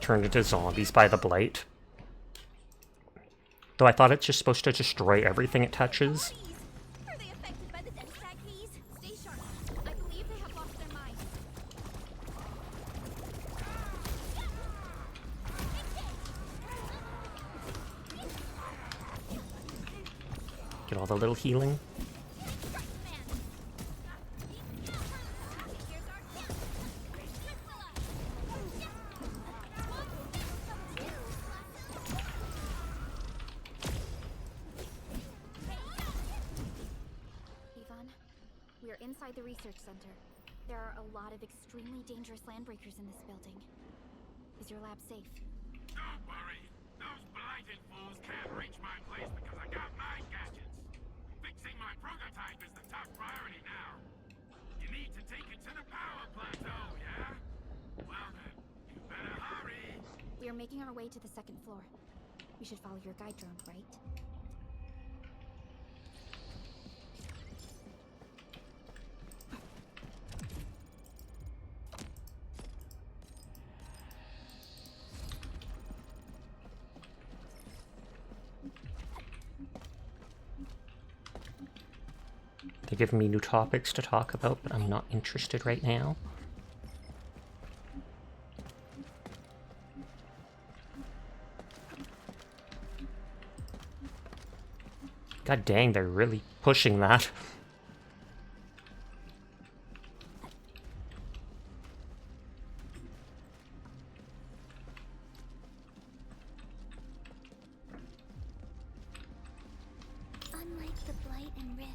turned into zombies by the blight. Though I thought it's just supposed to destroy everything it touches. Are they affected by the death tag haze? Stay sharp. I believe they have lost their minds. Get all the little healing. We're inside the research center. There are a lot of extremely dangerous landbreakers in this building. Is your lab safe? Don't worry. Those blighted fools can't reach my place because I got my gadgets. Fixing my prototype is the top priority now. You need to take it to the power plateau, yeah? Well then, you better hurry. We are making our way to the second floor. We should follow your guide drone, right? They're giving me new topics to talk about, but I'm not interested right now. God dang, they're really pushing that. Unlike the blight and rifts,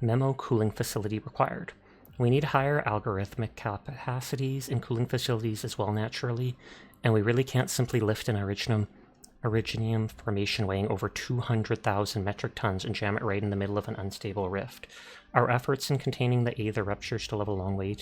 Memo cooling facility required. We need higher algorithmic capacities in cooling facilities as well naturally, and we really can't simply lift an Originium formation weighing over 200,000 metric tons and jam it right in the middle of an unstable rift. Our efforts in containing the Aether rupture still have a long way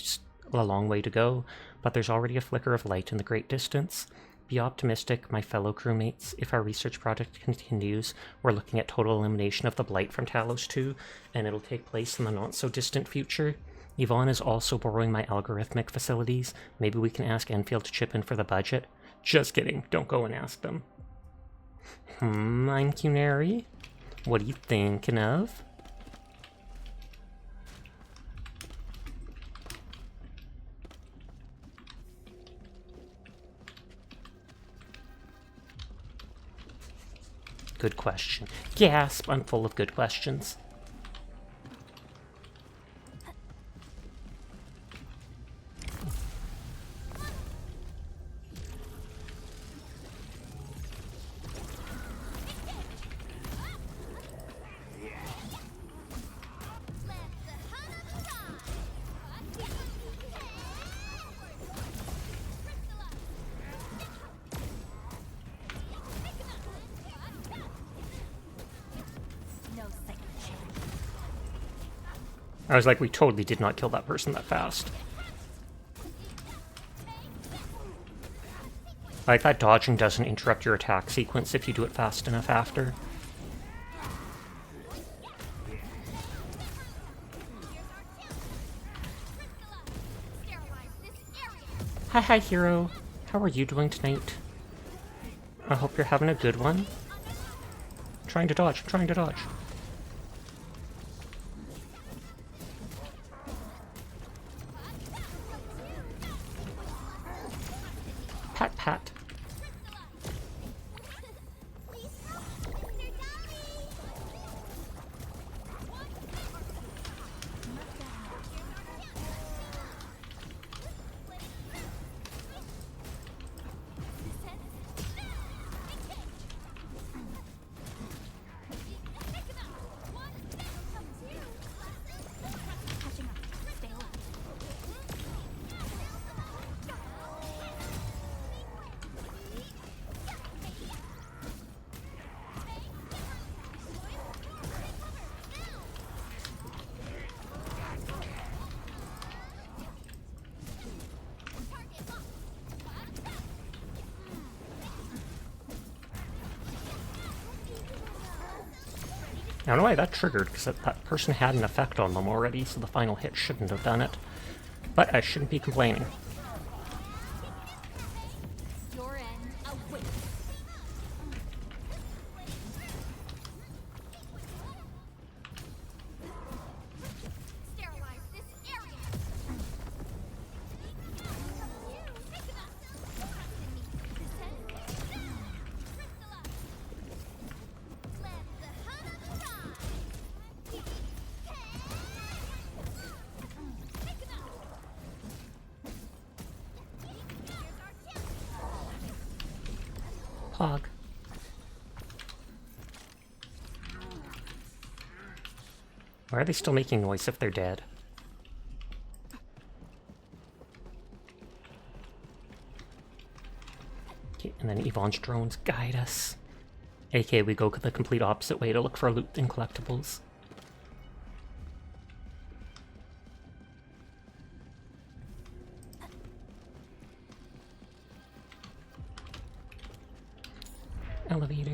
to go, but there's already a flicker of light in the great distance. Be optimistic, my fellow crewmates. If our research project continues, we're looking at total elimination of the blight from Talos 2, and it'll take place in the not-so-distant future. Yvonne is also borrowing my algorithmic facilities. Maybe we can ask Endfield to chip in for the budget. Just kidding, don't go and ask them. I'm Cunary. What are you thinking of? Good question. Gasp, I'm full of good questions. I was like, we totally did not kill that person that fast. Like that dodging doesn't interrupt your attack sequence if you do it fast enough after. Hi hero, how are you doing tonight? I hope you're having a good one. Trying to dodge, trying to dodge. Pat pat. I don't know why that triggered, because that person had an effect on them already, so the final hit shouldn't have done it. But I shouldn't be complaining. Your end awaits. Sterilize this area. Pog. Why are they still making noise if they're dead? Okay, and then Yvonne's drones guide us. AK, we go the complete opposite way to look for loot and collectibles. Elevator.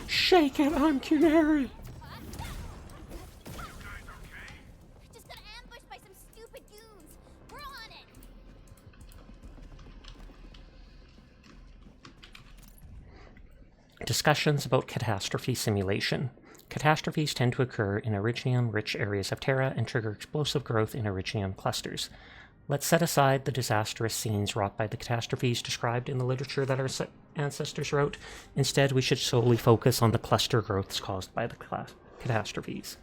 Shake it, I'm Canary! Just got ambushed by some stupid goons. We're on it. Discussions about catastrophe simulation. Catastrophes tend to occur in Originium-rich areas of Terra and trigger explosive growth in Originium clusters. Let's set aside the disastrous scenes wrought by the catastrophes described in the literature that our ancestors wrote. Instead, we should solely focus on the cluster growths caused by the catastrophes.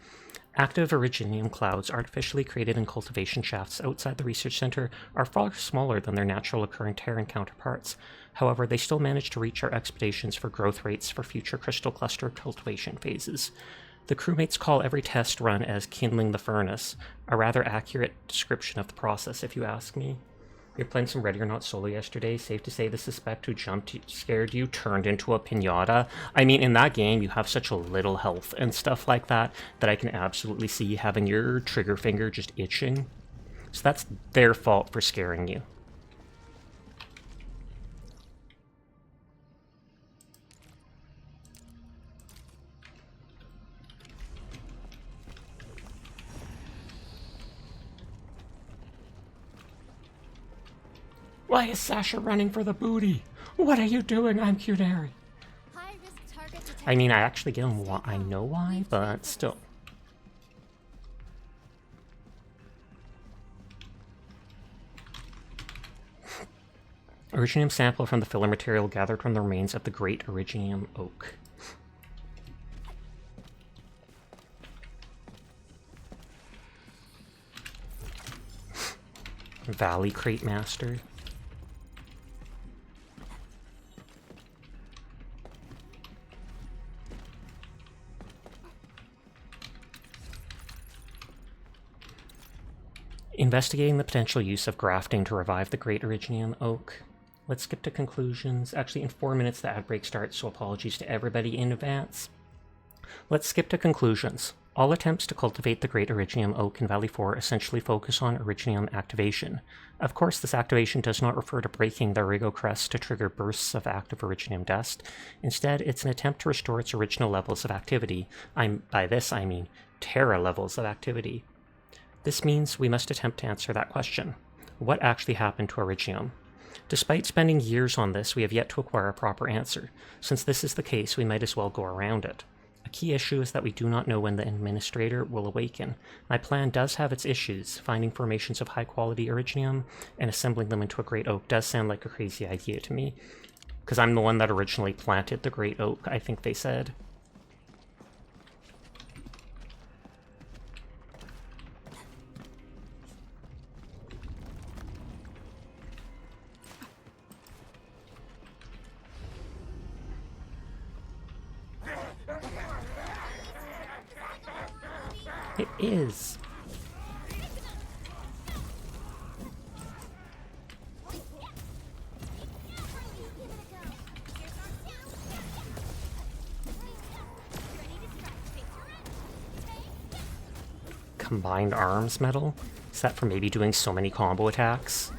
Active Originium clouds artificially created in cultivation shafts outside the research center are far smaller than their natural occurring Terran counterparts. However, they still manage to reach our expectations for growth rates for future crystal cluster cultivation phases. The crewmates call every test run as kindling the furnace, a rather accurate description of the process if you ask me. We were playing some Ready or Not solo yesterday. Safe to say the suspect who scared you turned into a pinata. I mean, in that game, you have such a little health and stuff like that I can absolutely see having your trigger finger just itching. So that's their fault for scaring you. Why is Sasha running for the booty? What are you doing? I'm Cunary. I mean, I actually get why I know why, but still. Originium sample from the filler material gathered from the remains of the Great Originium Oak. Valley Crate Master. Investigating the potential use of grafting to revive the Great Originium Oak. Let's skip to conclusions. Actually, in 4 minutes the ad break starts, so apologies to everybody in advance. Let's skip to conclusions. All attempts to cultivate the Great Originium Oak in Valley 4 essentially focus on Originium activation. Of course, this activation does not refer to breaking the Origo crest to trigger bursts of active Originium dust. Instead, it's an attempt to restore its original levels of activity. By this, I mean Terra levels of activity. This means we must attempt to answer that question. What actually happened to Originium? Despite spending years on this, we have yet to acquire a proper answer. Since this is the case, we might as well go around it. A key issue is that we do not know when the Administrator will awaken. My plan does have its issues. Finding formations of high-quality Originium and assembling them into a Great Oak does sound like a crazy idea to me. Because I'm the one that originally planted the Great Oak, I think they said. It is. combined arms medal. Is that for maybe doing so many combo attacks?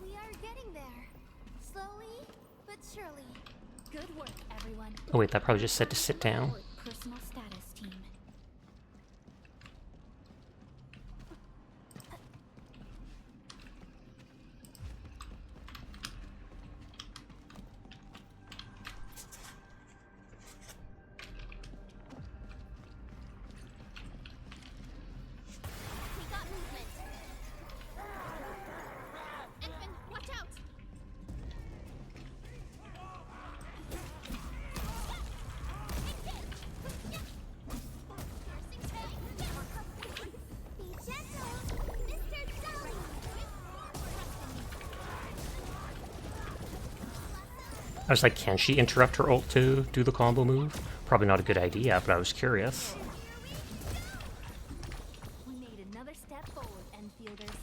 We are getting there. Slowly, but surely. Good work, everyone. Oh wait, that probably just said to sit down. Personal status team. We got movement. Endman, watch out! Be gentle, Mr. Sully! I was like, can she interrupt her ult to do the combo move? Probably not a good idea, but I was curious. We made another step forward, Enfielders.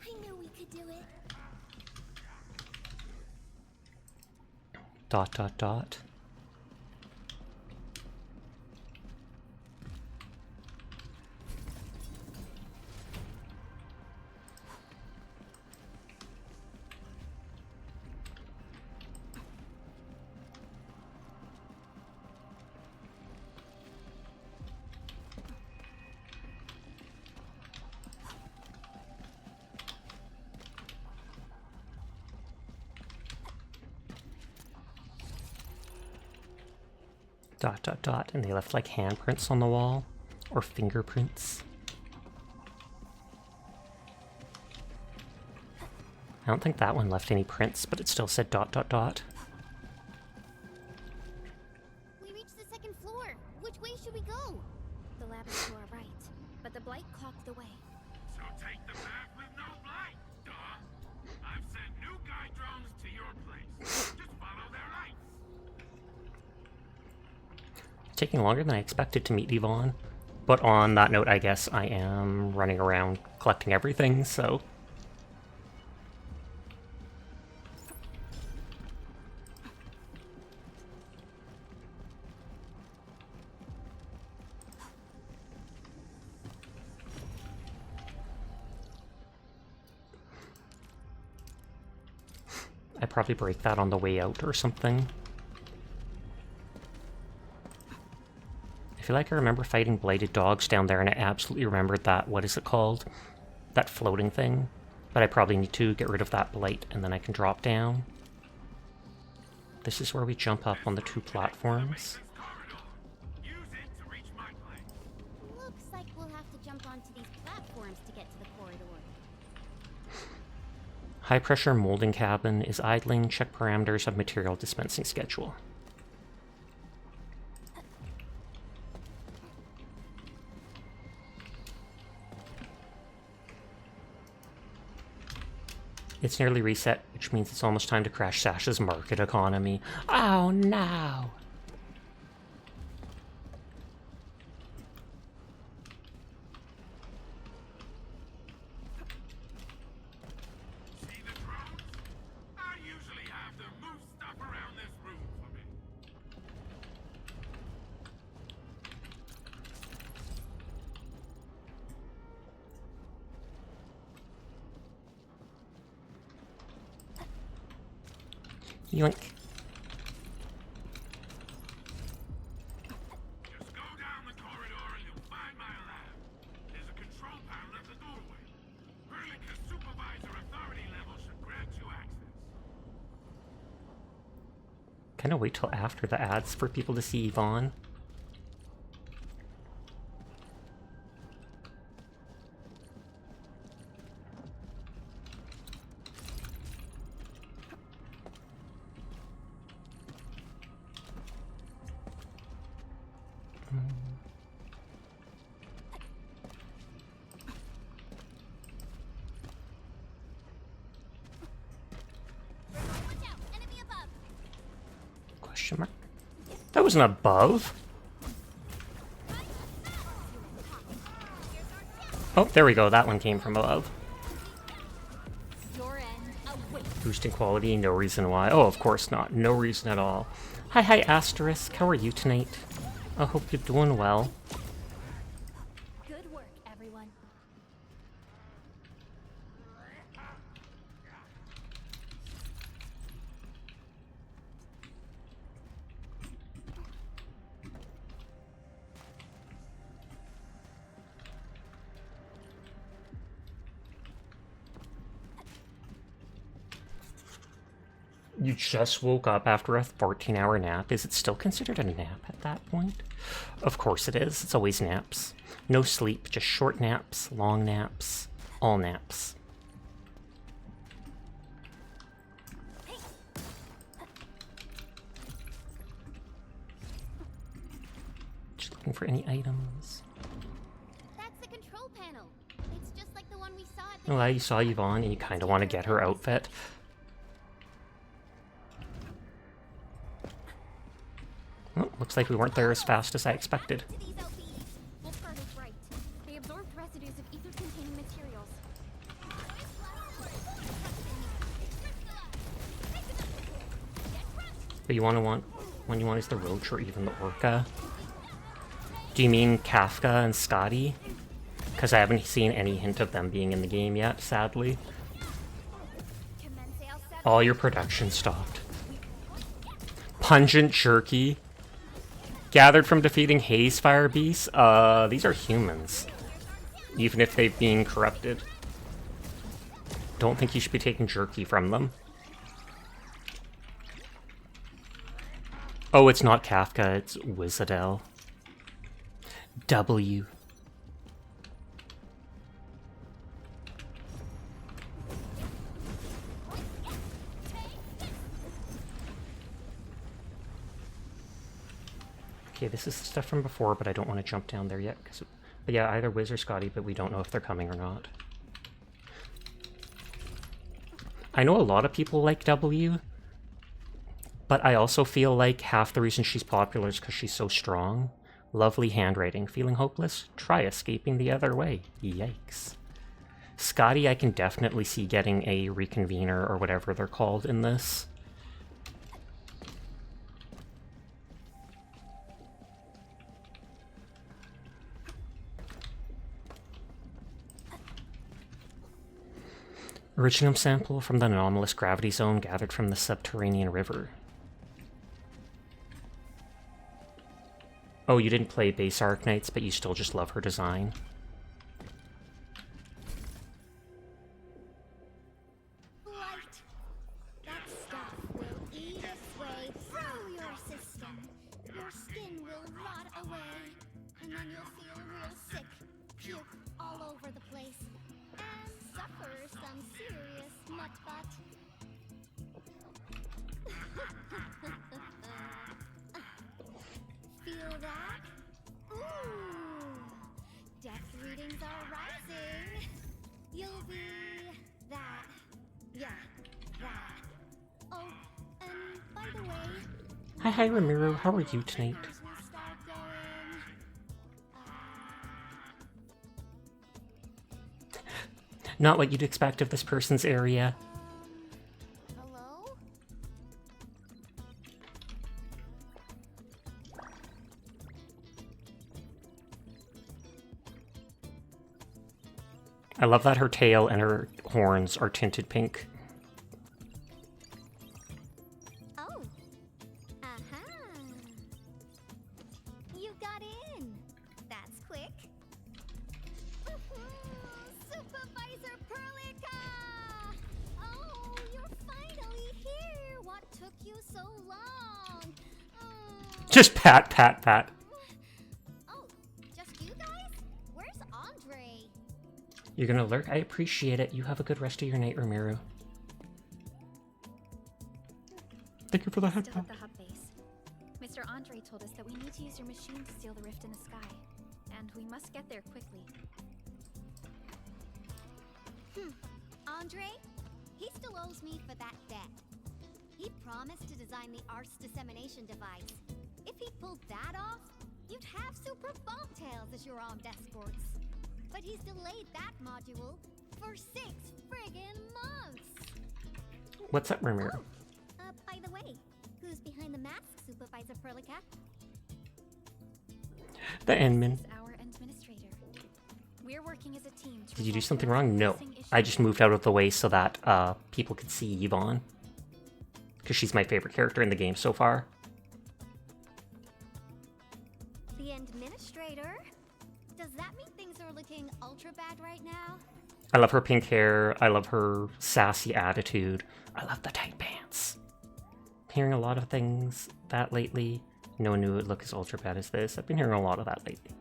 I knew we could do it. Dot dot dot. Dot dot dot, and they left like handprints on the wall, or fingerprints. I don't think that one left any prints, but it still said dot dot dot. We reached the second floor. Which way should we go? The lab is to our right, but the blight clocked the way. So take the path with no blight, duh. I've sent new guide drones to your place. Just follow their lights. Taking longer than I expected to meet Yvonne. But on that note, I guess I am running around collecting everything, so... I probably break that on the way out or something. I feel like I remember fighting blighted dogs down there, and I absolutely remembered that, what is it called? That floating thing. But I probably need to get rid of that blight, and then I can drop down. This is where we jump up on the two platforms. Looks like we'll have to jump onto these platforms to get to the corridor. High pressure molding cabin is idling. Check parameters of material dispensing schedule. It's nearly reset, which means it's almost time to crash Sasha's market economy. Oh no! See the drones? I usually have them move stuff around this room for me. Yoink. Just go down the corridor and you'll find my lab. There's a control panel at the doorway. Hurlica's supervisor authority level should grant you access. Kinda wait till after the ads for people to see Yvonne. Watch out! Enemy above! Question mark? That wasn't above. Oh, there we go. That one came from above. Your end awaits. Boosting quality, no reason why. Oh, of course not. No reason at all. Hi, Asterisk. How are you tonight? I hope you're doing well. Good work, everyone. You just woke up after a 14-hour nap. Is it still considered a nap at that point? Of course it is. It's always naps. No sleep, just short naps, long naps, all naps. Just looking for any items. That's the control panel. It's just like the one we saw at the Oh, you saw Yvonne and you kind of want to get her outfit. Oh, looks like we weren't there as fast as I expected. Wolfguard is right. They absorbed residues of ether-containing materials. But you want when you want is the Roach or even the Orca? Do you mean Kafka and Scotty? Because I haven't seen any hint of them being in the game yet, sadly. All your production stopped. Pungent Jerky. Gathered from defeating Haze Fire Beasts? These are humans. Even if they've been corrupted. Don't think you should be taking jerky from them. Oh, it's not Kafka, it's Wizardel. W. Okay, this is stuff from before, but I don't want to jump down there yet. But yeah, either Wiz or Scotty, but we don't know if they're coming or not. I know a lot of people like W, but I also feel like half the reason she's popular is because she's so strong. Lovely handwriting. Feeling hopeless? Try escaping the other way. Yikes. Scotty, I can definitely see getting a reconvener or whatever they're called in this. Originum sample from the anomalous gravity zone gathered from the subterranean river. Oh, you didn't play base Arknights, but you still just love her design. Light. That stuff will eat its way through your system. Your skin will rot away, and then you'll feel real sick, puke all over the place, and suffer some serious mutt-butt. Feel that? Ooh! Death readings are rising. You'll be that. Yeah, that. Oh, and by the way... Hi, Ramiro. How are you tonight? Not what you'd expect of this person's area. Hello? I love that her tail and her horns are tinted pink. Oh. Aha. You got in. That's quick. Supervisor Perlica! Oh, you're finally here. What took you so long? Just pat. Oh, just you guys? Where's Andre? You're gonna lurk? I appreciate it. You have a good rest of your night, Ramiro. Thank you for the head Still pat. at the hub base. Mr. Andre told us that we need to use your machine to seal the rift in the sky, and we must get there quickly. Andre? He still owes me for that debt. He promised to design the Art's dissemination device. If he pulled that off, you'd have super bobtails as your armed escorts. But he's delayed that module for 6 friggin' months. What's up, Ramiro? By the way, who's behind the mask, Supervisor Perlica? The Endman. This is our administrator. We're working as a team to Did you do resolve something the wrong? No. pressing issues. I just moved out of the way so that people could see Yvonne. Because she's my favorite character in the game so far. The administrator? Does that mean things are looking ultra bad right now? I love her pink hair. I love her sassy attitude. I love the tight pants. Hearing a lot of things that lately. No one knew it would look as ultra bad as this. I've been hearing a lot of that lately.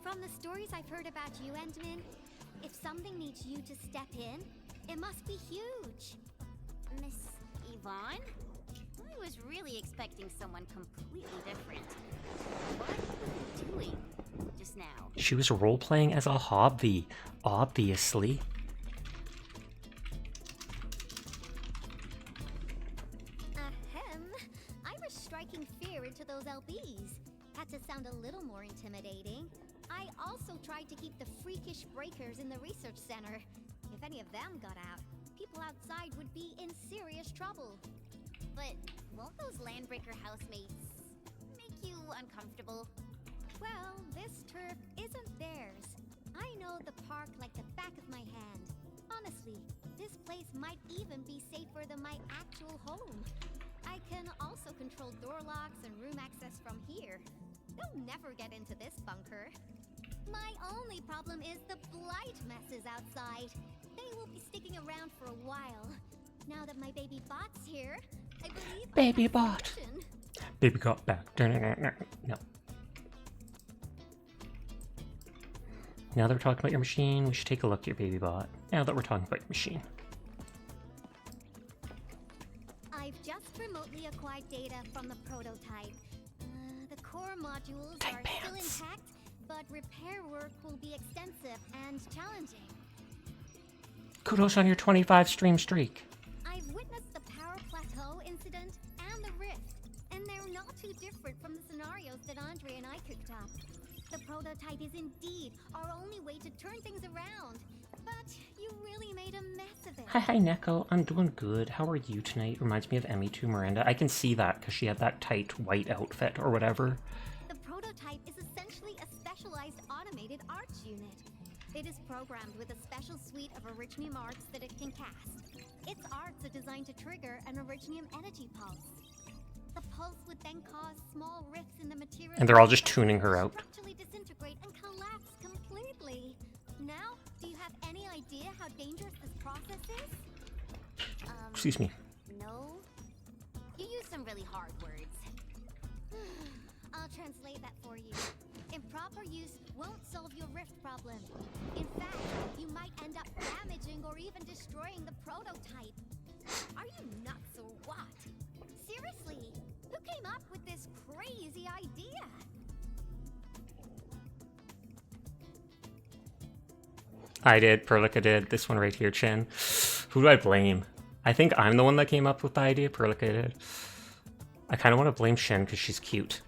From the stories I've heard about you, Endman, if something needs you to step in, it must be huge. Miss Yvonne? I was really expecting someone completely different. What were you doing just now? She was role-playing as a hobby, obviously. Ahem. I was striking fear into those LBs. Had to sound a little more intimidating. I also tried to keep the freakish breakers in the research center. If any of them got out, people outside would be in serious trouble. But won't those Landbreaker housemates make you uncomfortable? Well, this turf isn't theirs. I know the park like the back of my hand. Honestly, this place might even be safer than my actual home. I can also control door locks and room access from here. They'll never get into this bunker. My only problem is the blight messes outside. They will be sticking around for a while. Now that my baby bot's here, I believe Baby I have a bot. solution. Baby got back. No. Now that we're talking about your machine, we should take a look at your baby bot. Now that we're talking about your machine. I've just remotely acquired data from the prototype. The core modules are still intact, but repair work will be extensive and challenging. Kudos on your 25 stream streak. I've witnessed the power plateau incident and the rift, and they're not too different from the scenarios that Andre and I cooked up. The prototype is indeed our only way to turn things around, but you really made a mess of it. Hi, Neko. I'm doing good. How are you tonight? Reminds me of Emmy2 Miranda. I can see that because she had that tight white outfit or whatever. The prototype is essentially a specialized automated arts unit. It is programmed with a special suite of Originium arts that it can cast. Its arts are designed to trigger an Originium energy pulse. The pulse would then cause small rifts in the material. And they're all just tuning her out. Structurally disintegrate and collapse completely. Now, do you have any idea how dangerous this process is? Excuse me. No. You use some really hard words. I'll translate that for you. Improper use won't solve your rift problem. In fact, you might end up damaging or even destroying the prototype. Are you nuts or what? Seriously, who came up with this crazy idea? I did, Perlica did, this one right here, Chen. Who do I blame? I think I'm the one that came up with the idea, Perlica did. I kind of want to blame Shen because she's cute.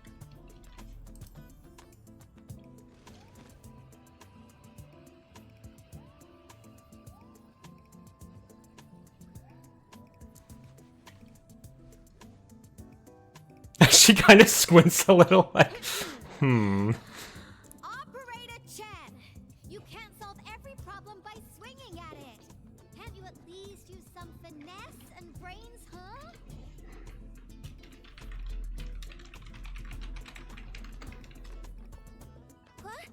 She kind of squints a little like, Operator Chen! You can't solve every problem by swinging at it! Can't you at least use some finesse and brains, huh? What?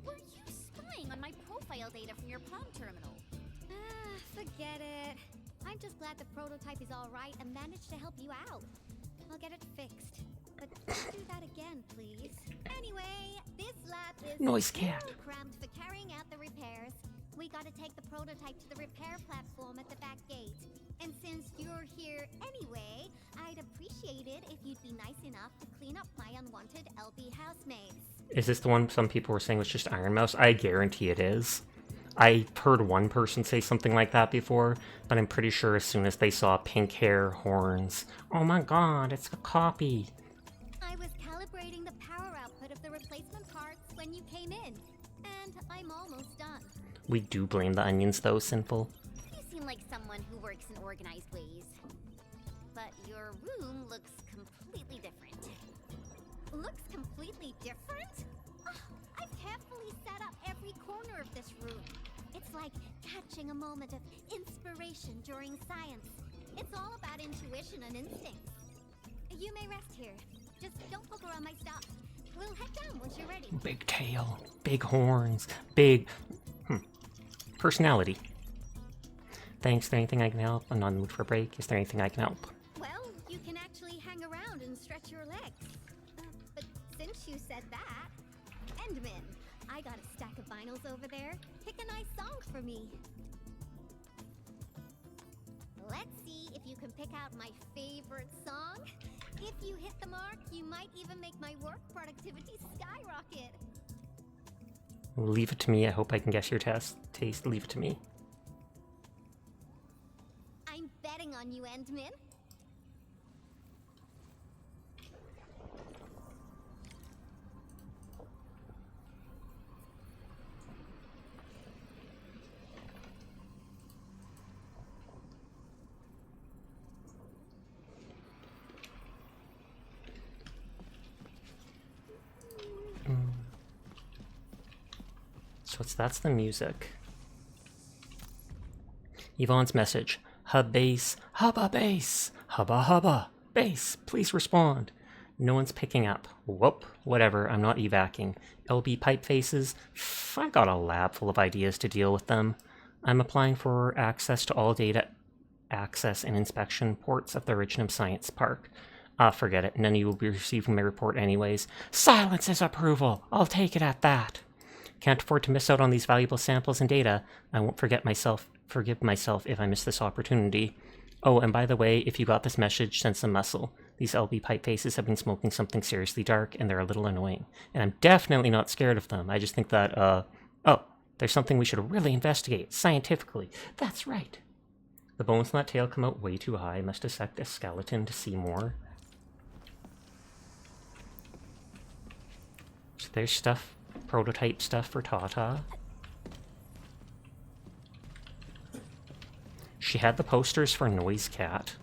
Were you spying on my profile data from your palm terminal? Forget it. I'm just glad the prototype is alright and managed to help you out. I'll get it fixed. But don't do that again, please. Anyway, this lab is Noise cat. too cramped for carrying out the repairs. We gotta take the prototype to the repair platform at the back gate. And since you're here anyway, I'd appreciate it if you'd be nice enough to clean up my unwanted LB housemates. Is this the one some people were saying was just Iron Mouse? I guarantee it is. I heard one person say something like that before, but I'm pretty sure as soon as they saw pink hair, horns, oh my god, it's a copy. I was calibrating the power output of the replacement parts when you came in. And I'm almost done. We do blame the onions, though, Sinful. You seem like someone who works in organized ways. But your room looks completely different. Looks completely different? Oh, I've carefully set up every corner of this room. It's like catching a moment of inspiration during science. It's all about intuition and instincts. You may rest here. Just don't poke around my stuff. We'll head down once you're ready. Big tail, big horns, big... personality. Thanks, is there anything I can help? I'm not in the mood for a break. Is there anything I can help? Well, you can actually hang around and stretch your legs. But since you said that... Endman, I got a stack of vinyls over there. Pick a nice song for me. Let's see if you can pick out my favorite song. If you hit the mark, you might even make my work productivity skyrocket. Leave it to me. I hope I can guess your taste. Leave it to me. I'm betting on you, Endman. So that's the music. Yvonne's message. Hub base, hubba base, hubba hubba, base, please respond. No one's picking up. Whoop, whatever, I'm not evacing. LB pipe faces, I got a lab full of ideas to deal with them. I'm applying for access to all data access and inspection ports of the Originum Science Park. Forget it, none of you will be receiving my report anyways. Silence is approval, I'll take it at that. Can't afford to miss out on these valuable samples and data. I won't forgive myself if I miss this opportunity. Oh, and by the way, if you got this message, send some muscle. These LB pipe faces have been smoking something seriously dark, and they're a little annoying. And I'm definitely not scared of them. I just think that, oh, there's something we should really investigate, scientifically. That's right. The bones in that tail come out way too high. Must dissect a skeleton to see more. So there's stuff, prototype stuff for Tata. She had the posters for Noise Cat,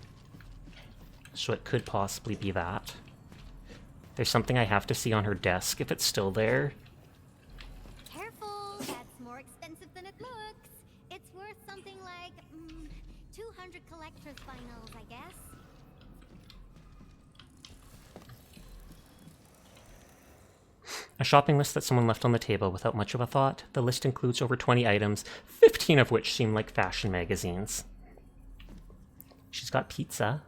so it could possibly be that. There's something I have to see on her desk if it's still there. Careful, that's more expensive than it looks. It's worth something like 200 collector's vinyls, I guess. A shopping list that someone left on the table without much of a thought. The list includes over 20 items, 15 of which seem like fashion magazines. She's got pizza.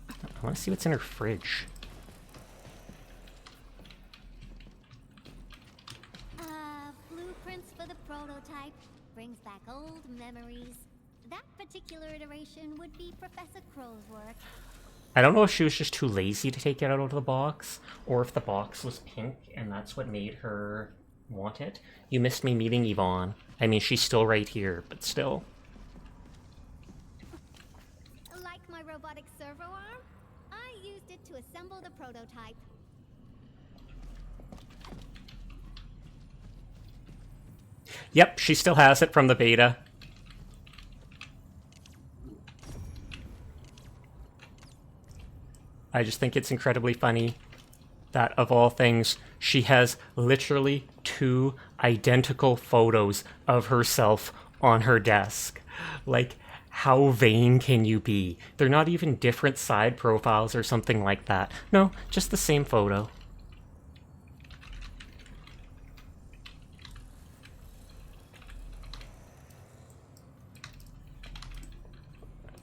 I want to see what's in her fridge. Blueprints for the prototype. Brings back old memories. That particular iteration would be Professor Crow's work. I don't know if she was just too lazy to take it out of the box, or if the box was pink and that's what made her want it. You missed me meeting Yvonne. I mean, she's still right here, but still. Like my robotic servo arm, I used it to assemble the prototype. Yep, she still has it from the beta. I just think it's incredibly funny that, of all things, she has literally 2 identical photos of herself on her desk. Like, how vain can you be? They're not even different side profiles or something like that. No, just the same photo.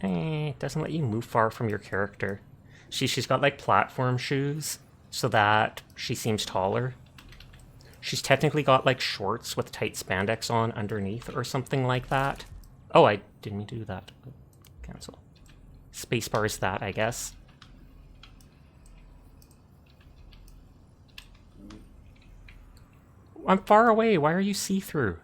It doesn't let you move far from your character. She's got like platform shoes so that she seems taller. She's technically got like shorts with tight spandex on underneath or something like that. Oh, I didn't mean to do that. Cancel. Spacebar is that, I guess. I'm far away. Why are you see-through?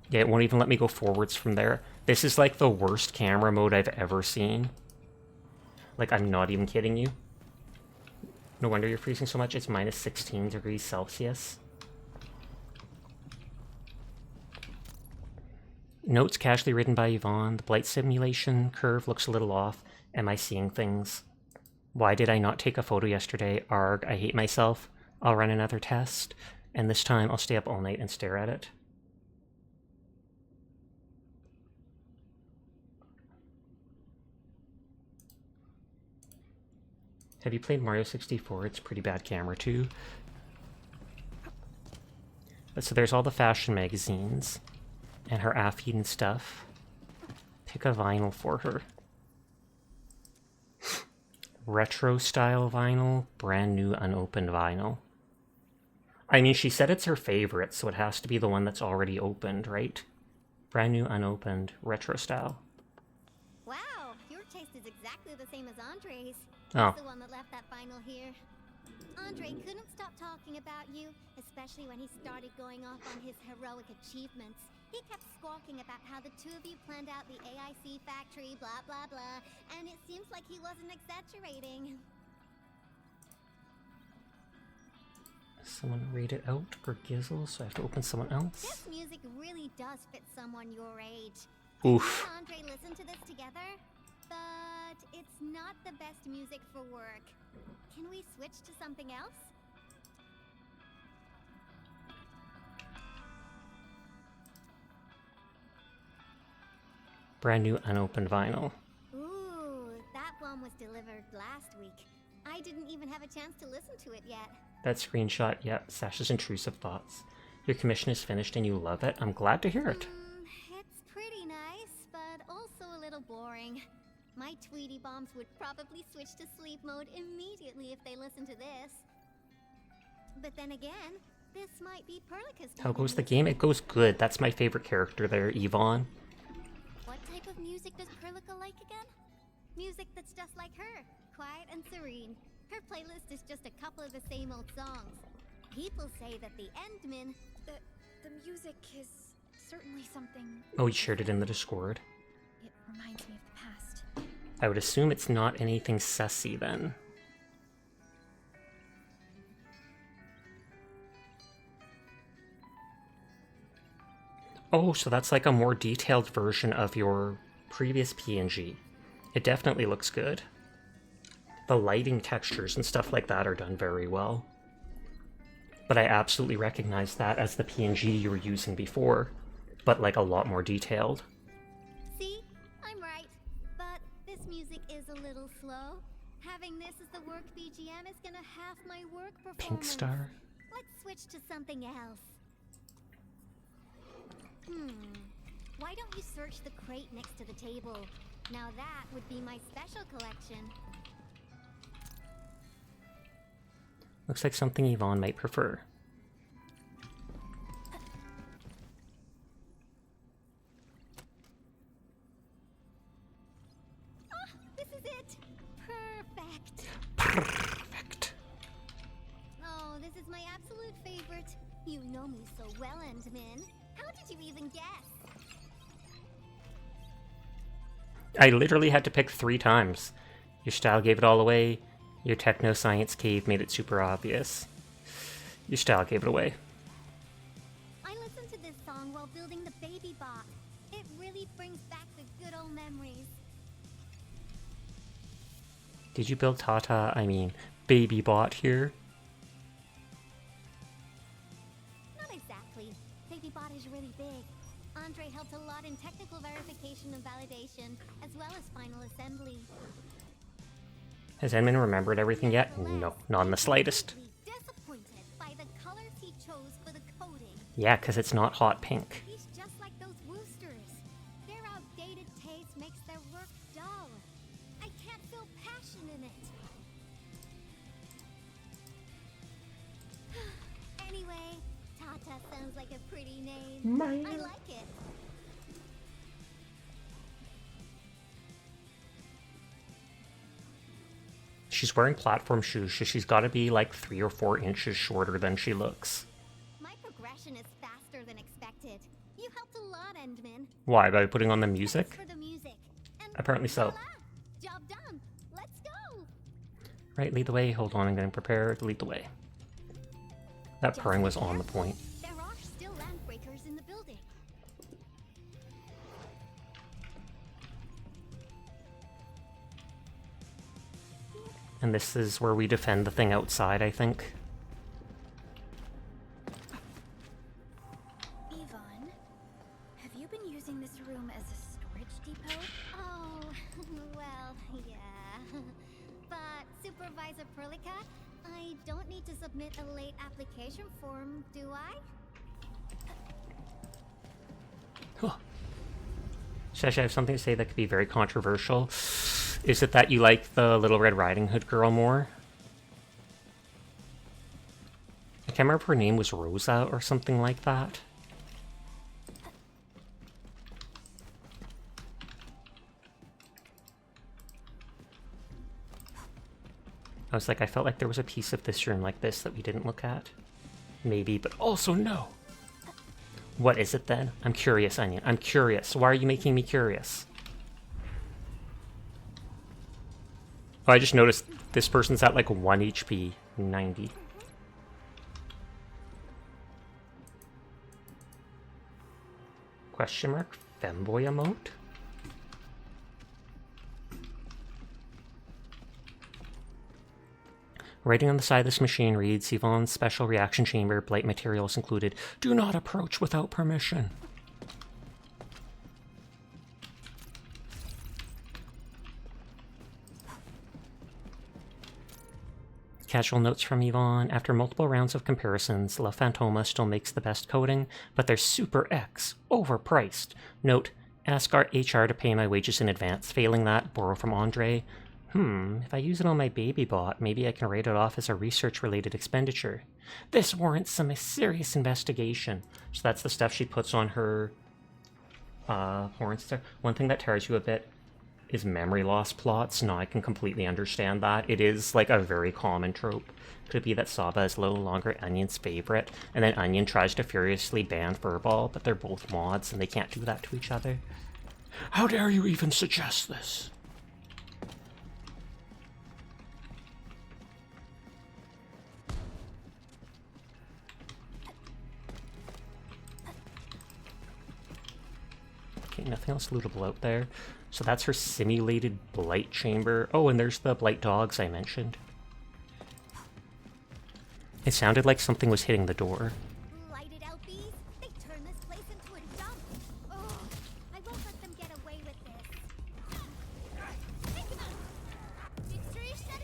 Yeah, it won't even let me go forwards from there. This is like the worst camera mode I've ever seen. Like, I'm not even kidding you. No wonder you're freezing so much. It's minus 16 degrees Celsius. Notes casually written by Yvonne. The blight simulation curve looks a little off. Am I seeing things? Why did I not take a photo yesterday? Arg, I hate myself. I'll run another test. And this time I'll stay up all night and stare at it. Have you played Mario 64? It's a pretty bad camera too. But so there's all the fashion magazines and her affy and stuff. Pick a vinyl for her. Retro style vinyl, brand new unopened vinyl. I mean, she said it's her favorite, so it has to be the one that's already opened, right? Brand new unopened, retro style. Wow, your taste is exactly the same as Andre's. Oh. He's the one that left that vinyl here. Andre couldn't stop talking about you, especially when he started going off on his heroic achievements. He kept squawking about how the two of you planned out the AIC factory, blah blah blah, and it seems like he wasn't exaggerating. Someone read it out for Gizzle, so I have to open someone else. This music really does fit someone your age. Oof. Me and Andre listen to this together, but it's not the best music for work. Can we switch to something else? Brand new unopened vinyl. Ooh, that one was delivered last week. I didn't even have a chance to listen to it yet. That screenshot, yep, Sasha's intrusive thoughts. Your commission is finished and you love it. I'm glad to hear it. It's pretty nice, but also a little boring. My Tweety Bombs would probably switch to sleep mode immediately if they listen to this. But then again, this might be Perlica's. How goes the game? It goes good. That's my favorite character there, Yvonne. What type of music does Perlica like again? Music that's just like her, quiet and serene. Her playlist is just a couple of the same old songs. People say that the Endmen... The music is certainly something... Oh, you shared it in the Discord. It reminds me of the past. I would assume it's not anything sussy then. Oh, so that's like a more detailed version of your previous PNG. It definitely looks good. The lighting textures and stuff like that are done very well. But I absolutely recognize that as the PNG you were using before, but like a lot more detailed. See? I'm right. But this music is a little slow. Having this as the work BGM is gonna half my work performance. Pink Star? Let's switch to something else. Why don't you search the crate next to the table? Now that would be my special collection. Looks like something Yvonne might prefer. Ah, this is it! Perfect! Perfect. Oh, this is my absolute favorite. You know me so well, Endman. How did you even guess? I literally had to pick 3 times. Your style gave it all away. Your techno-science cave made it super obvious. Your style gave it away. I listened to this song while building the baby bot. It really brings back the good old memories. Did you build Baby Bot here? Not exactly. Baby bot is really big. Andre helped a lot in technical verification and validation, as well as final assembly. Has Edmund remembered everything yet? No, not in the slightest. Disappointed by the colors he chose for the coding. Yeah, because it's not hot pink. He's just like those Woosters. Their outdated taste makes their work dull. I can't feel passion in it. Anyway, Tata sounds like a pretty name. I like it. She's wearing platform shoes, so she's got to be like 3 or 4 inches shorter than she looks. My progression is faster than expected. You helped a lot, Endman. Why? By putting on the Thanks music? for the music. And Apparently so. voila! Job done. Let's go. Right, lead the way. Hold on, I'm getting prepared. Lead the way. That Just purring was be on the careful. point. There are still landbreakers in the building. And this is where we defend the thing outside, I think. Yvonne, have you been using this room as a storage depot? Oh, well, yeah. But Supervisor Perlica, I don't need to submit a late application form, do I? Shash, I have something to say that could be very controversial. Is it that you like the Little Red Riding Hood girl more? I can't remember if her name was Rosa or something like that. I was like, I felt like there was a piece of this room like this that we didn't look at. Maybe, but also no. What is it then? I'm curious, Onion. I'm curious. Why are you making me curious? Oh, I just noticed this person's at like 1 HP, 90. Question mark? Femboy emote? Writing on the side of this machine reads, Yvonne's special reaction chamber, blight materials included. Do not approach without permission. Casual notes from Yvonne. After multiple rounds of comparisons, La Fantoma still makes the best coating, but they're Super X, overpriced. Note, ask our HR to pay my wages in advance. Failing that, borrow from Andre. If I use it on my baby bot, maybe I can write it off as a research-related expenditure. This warrants some serious investigation. So that's the stuff she puts on her horns there. One thing that tears you a bit is memory loss plots. No, I can completely understand that. It is like a very common trope. Could it be that Saba is no longer Onion's favorite, and then Onion tries to furiously ban Furball, but they're both mods and they can't do that to each other? How dare you even suggest this? Okay, nothing else lootable out there. So that's her simulated blight chamber. Oh, and there's the blight dogs I mentioned. It sounded like something was hitting the door. Blighted LBs? They turn this place into a dump. Oh, I won't let them get away with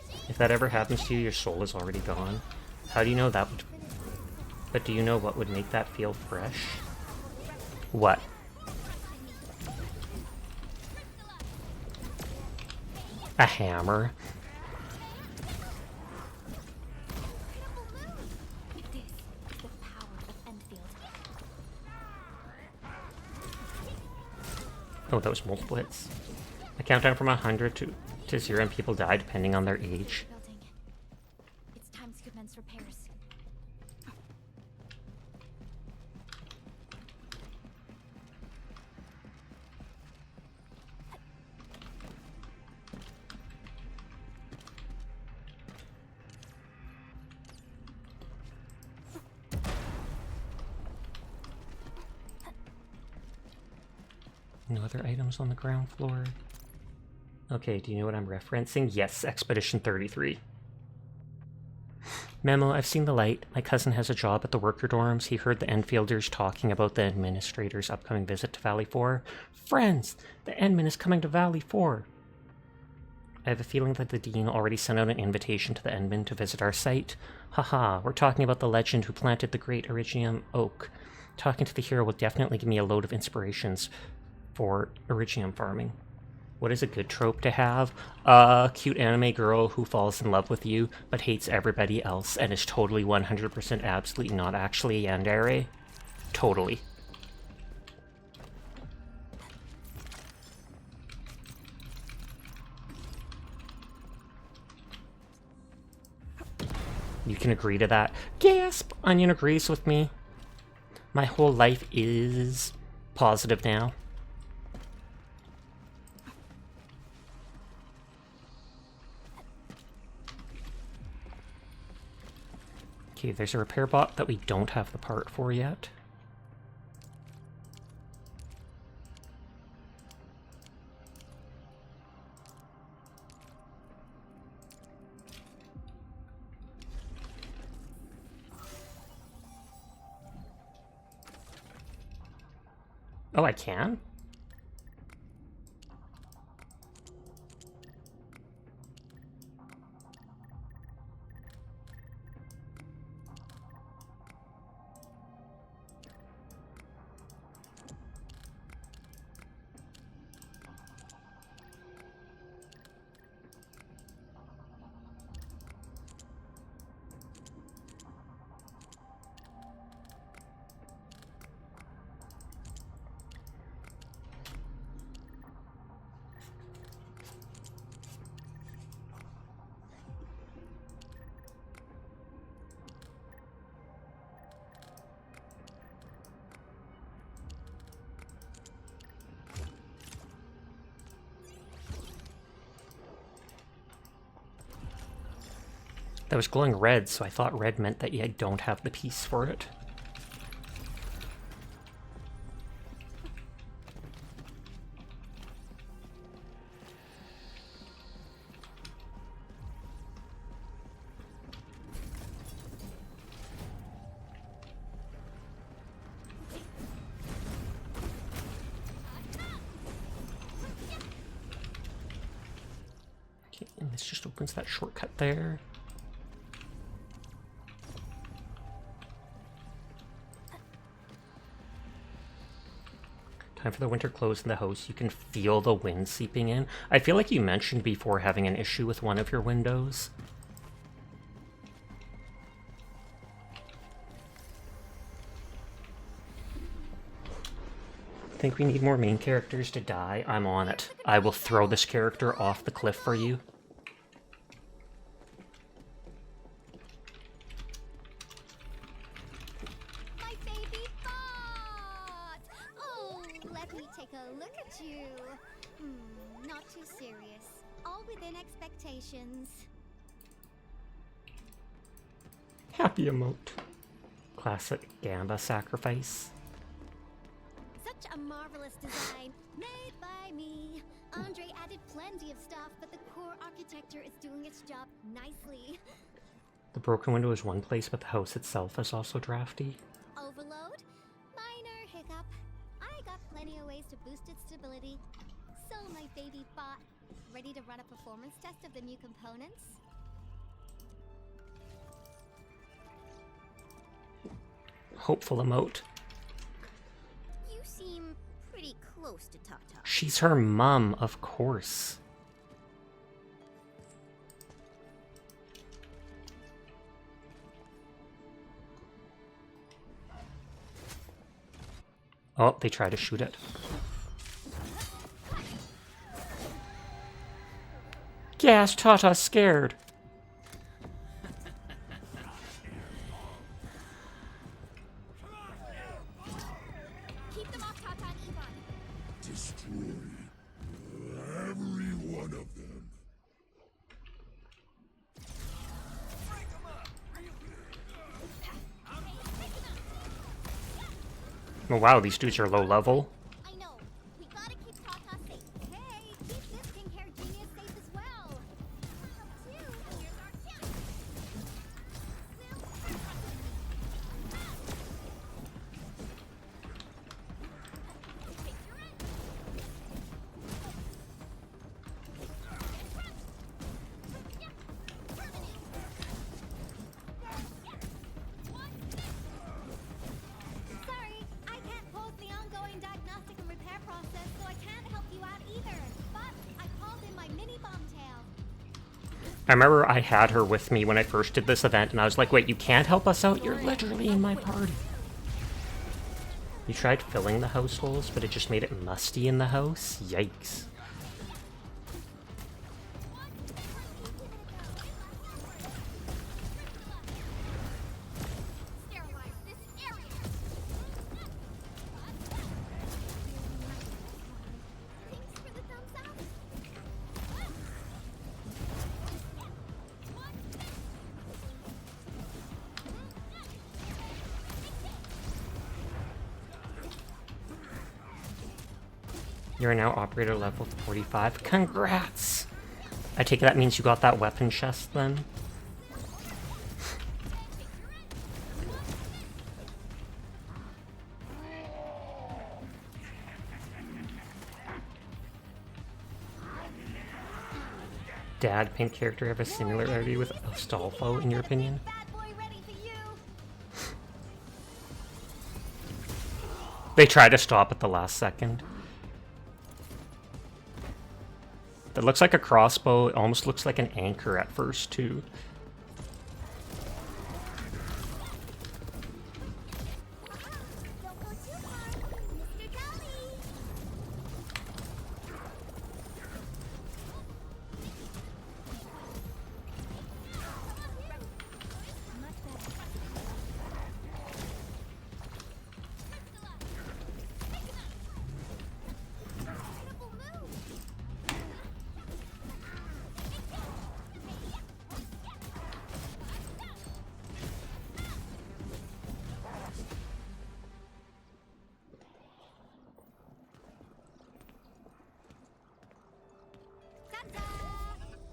this. If that ever happens to you, your soul is already gone. How do you know that would... But do you know what would make that feel fresh? What? A hammer. This is the power of Endfield. Oh, that was multiple hits. A countdown from 100 to 0 and people die depending on their age. Building. It's time to commence repairs. No other items on the ground floor. Okay, do you know what I'm referencing? Yes, Expedition 33. Memo, I've seen the light. My cousin has a job at the worker dorms. He heard the Enfielders talking about the administrator's upcoming visit to Valley 4. Friends, the Endman is coming to Valley 4. I have a feeling that the Dean already sent out an invitation to the Endman to visit our site. Haha, we're talking about the legend who planted the great Iridium oak. Talking to the hero will definitely give me a load of inspirations for Iridium farming. What is a good trope to have? A cute anime girl who falls in love with you but hates everybody else and is totally 100% absolutely not actually a yandere? Totally. You can agree to that. Gasp! Onion agrees with me. My whole life is positive now. Okay, there's a repair bot that we don't have the part for yet. Oh, I can? That was glowing red, so I thought red meant that you don't have the piece for it. Okay, and this just opens that shortcut there. Time for the winter clothes in the house. You can feel the wind seeping in. I feel like you mentioned before having an issue with one of your windows. Think we need more main characters to die? I'm on it. I will throw this character off the cliff for you. Not too serious. All within expectations. Happy emote. Classic Gamba sacrifice. Such a marvelous design, made by me. Andre added plenty of stuff, but the core architecture is doing its job nicely. The broken window is one place, but the house itself is also drafty. Overload? Minor hiccup. I got plenty of ways to boost its stability. So, my baby bot, ready to run a performance test of the new components? Hopeful emote. You seem pretty close to Tata. She's her mum, of course. Oh, they try to shoot it. Yes, Tata's scared. Keep them off Tata and Ivan. Destroy every one of them. Oh wow, these dudes are low level. I know. We gotta keep Tata safe. Hey, keep this pink hair genius safe as well. Here's our chance. Sorry, I can't pause the ongoing diagnostic and repair process, so I can't help you out either. But I called in my mini bombtail. I remember I had her with me when I first did this event, and I was like, wait, you can't help us out? You're literally in my party. You tried filling the house holes, but it just made it musty in the house? Yikes. Sterilize this area. You're now operator level 45. Congrats! I take it that means you got that weapon chest then? Dad, main character, have a similarity with Astolfo, in your opinion? They tried to stop at the last second. That looks like a crossbow. It almost looks like an anchor at first, too.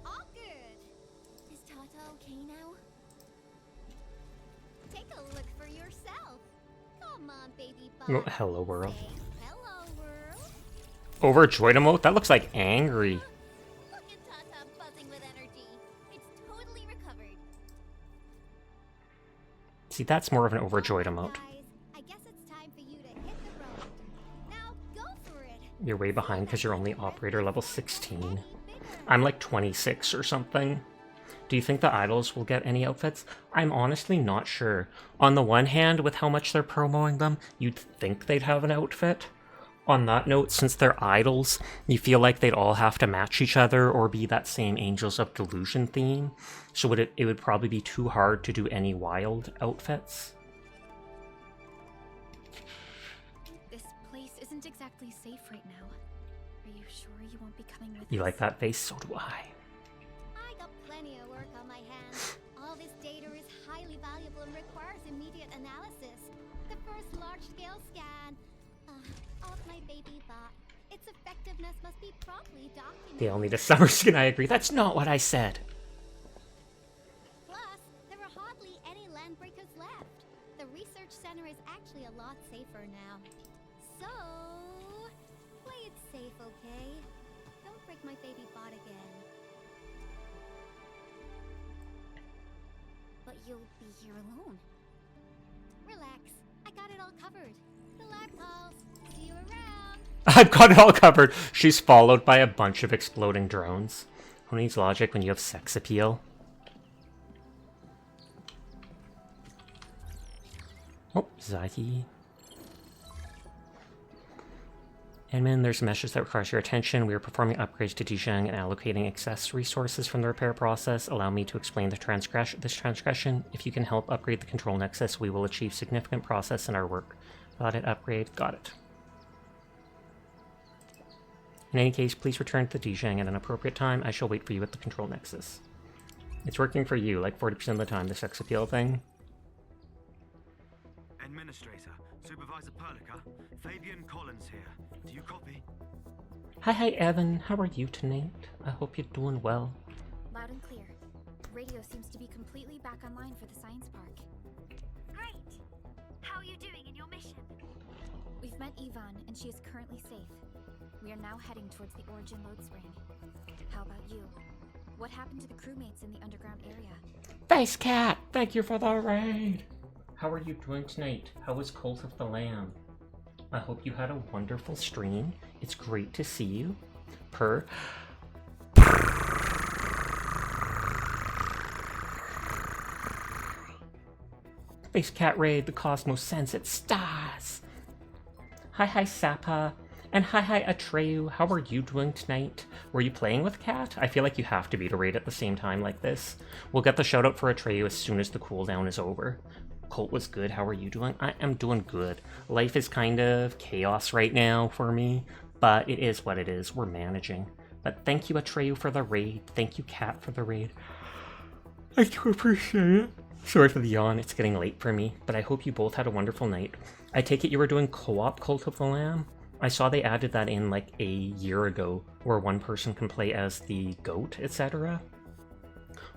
All good. Is Tata okay now? Take a look for yourself. Come on, baby bot. Oh, hello, world. Say hello, world. Overjoyed emote? That looks like angry. Look at Tata buzzing with energy. It's totally recovered. See, that's more of an overjoyed emote. Guys, I guess it's time for you to hit the road. Now go for it. You're way behind because you're only operator level 16. I'm like 26 or something. Do you think the idols will get any outfits? I'm honestly not sure. On the one hand, with how much they're promoting them, you'd think they'd have an outfit. On that note, since they're idols, you feel like they'd all have to match each other or be that same Angels of Delusion theme. So it would probably be too hard to do any wild outfits. This place isn't exactly safe right now. Are you sure you won't be coming with You us? like that face? So do I. I got plenty of work on my hands. All this data is highly valuable and requires immediate analysis. The first large-scale scan of my baby bot. Its effectiveness must be promptly documented. They all need a summer skin, I agree. That's not what I said. Plus, there are hardly any landbreakers left. The research center is actually a lot safer now. So, play it safe, okay? Don't break my baby bot again. But you'll be here alone. Relax, I got it all covered. The lab calls. See you around. I've got it all covered. She's followed by a bunch of exploding drones. Who needs logic when you have sex appeal? Oh, Zaki. Admin, there's a message that requires your attention. We are performing upgrades to Dijon and allocating excess resources from the repair process. Allow me to explain this transgression. If you can help upgrade the control nexus, we will achieve significant process in our work. Got it, upgrade, got it. In any case, please return to the Dijang at an appropriate time. I shall wait for you at the control nexus. It's working for you, like 40% of the time, the sex appeal thing. Administrator, Supervisor Perlica, Fabian Collins here. Do you copy? Hi, Evan. How are you tonight? I hope you're doing well. Loud and clear. Radio seems to be completely back online for the science park. Great! How are you doing in your mission? We've met Yvonne, and she is currently safe. We are now heading towards the Origin Lode Spring. How about you? What happened to the crewmates in the underground area? Face Cat, thank you for the raid. How are you doing tonight? How was Cult of the Lamb? I hope you had a wonderful stream. It's great to see you. Face Cat raid, the cosmos sends its stars. Hi Sapa. And hi Atreyu, how are you doing tonight? Were you playing with Cat? I feel like you have to be to raid at the same time like this. We'll get the shout out for Atreyu as soon as the cooldown is over. Colt was good, how are you doing? I am doing good. Life is kind of chaos right now for me, but it is what it is, we're managing. But thank you Atreyu for the raid, thank you Cat for the raid. I do appreciate it. Sorry for the yawn, it's getting late for me, but I hope you both had a wonderful night. I take it you were doing co-op Cult of the Lamb? I saw they added that in like a year ago, where one person can play as the goat, etc.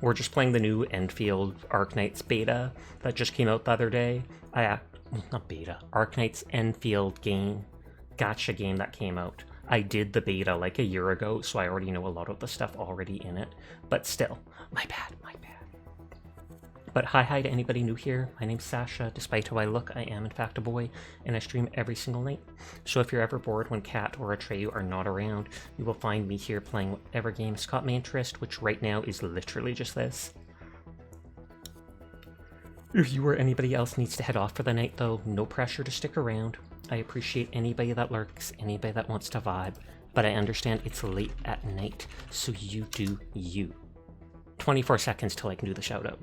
We're just playing the new Endfield Arknights beta that just came out the other day. Not beta, Arknights Endfield game, gacha game that came out. I did the beta like a year ago, so I already know a lot of the stuff already in it. But still, my bad. But hi to anybody new here. My name's Sasha. Despite how I look, I am in fact a boy, and I stream every single night. So if you're ever bored when Kat or Atreyu are not around, you will find me here playing whatever games caught my interest, which right now is literally just this. If you or anybody else needs to head off for the night though, no pressure to stick around. I appreciate anybody that lurks, anybody that wants to vibe, but I understand it's late at night, so you do you. 24 seconds till I can do the shout out.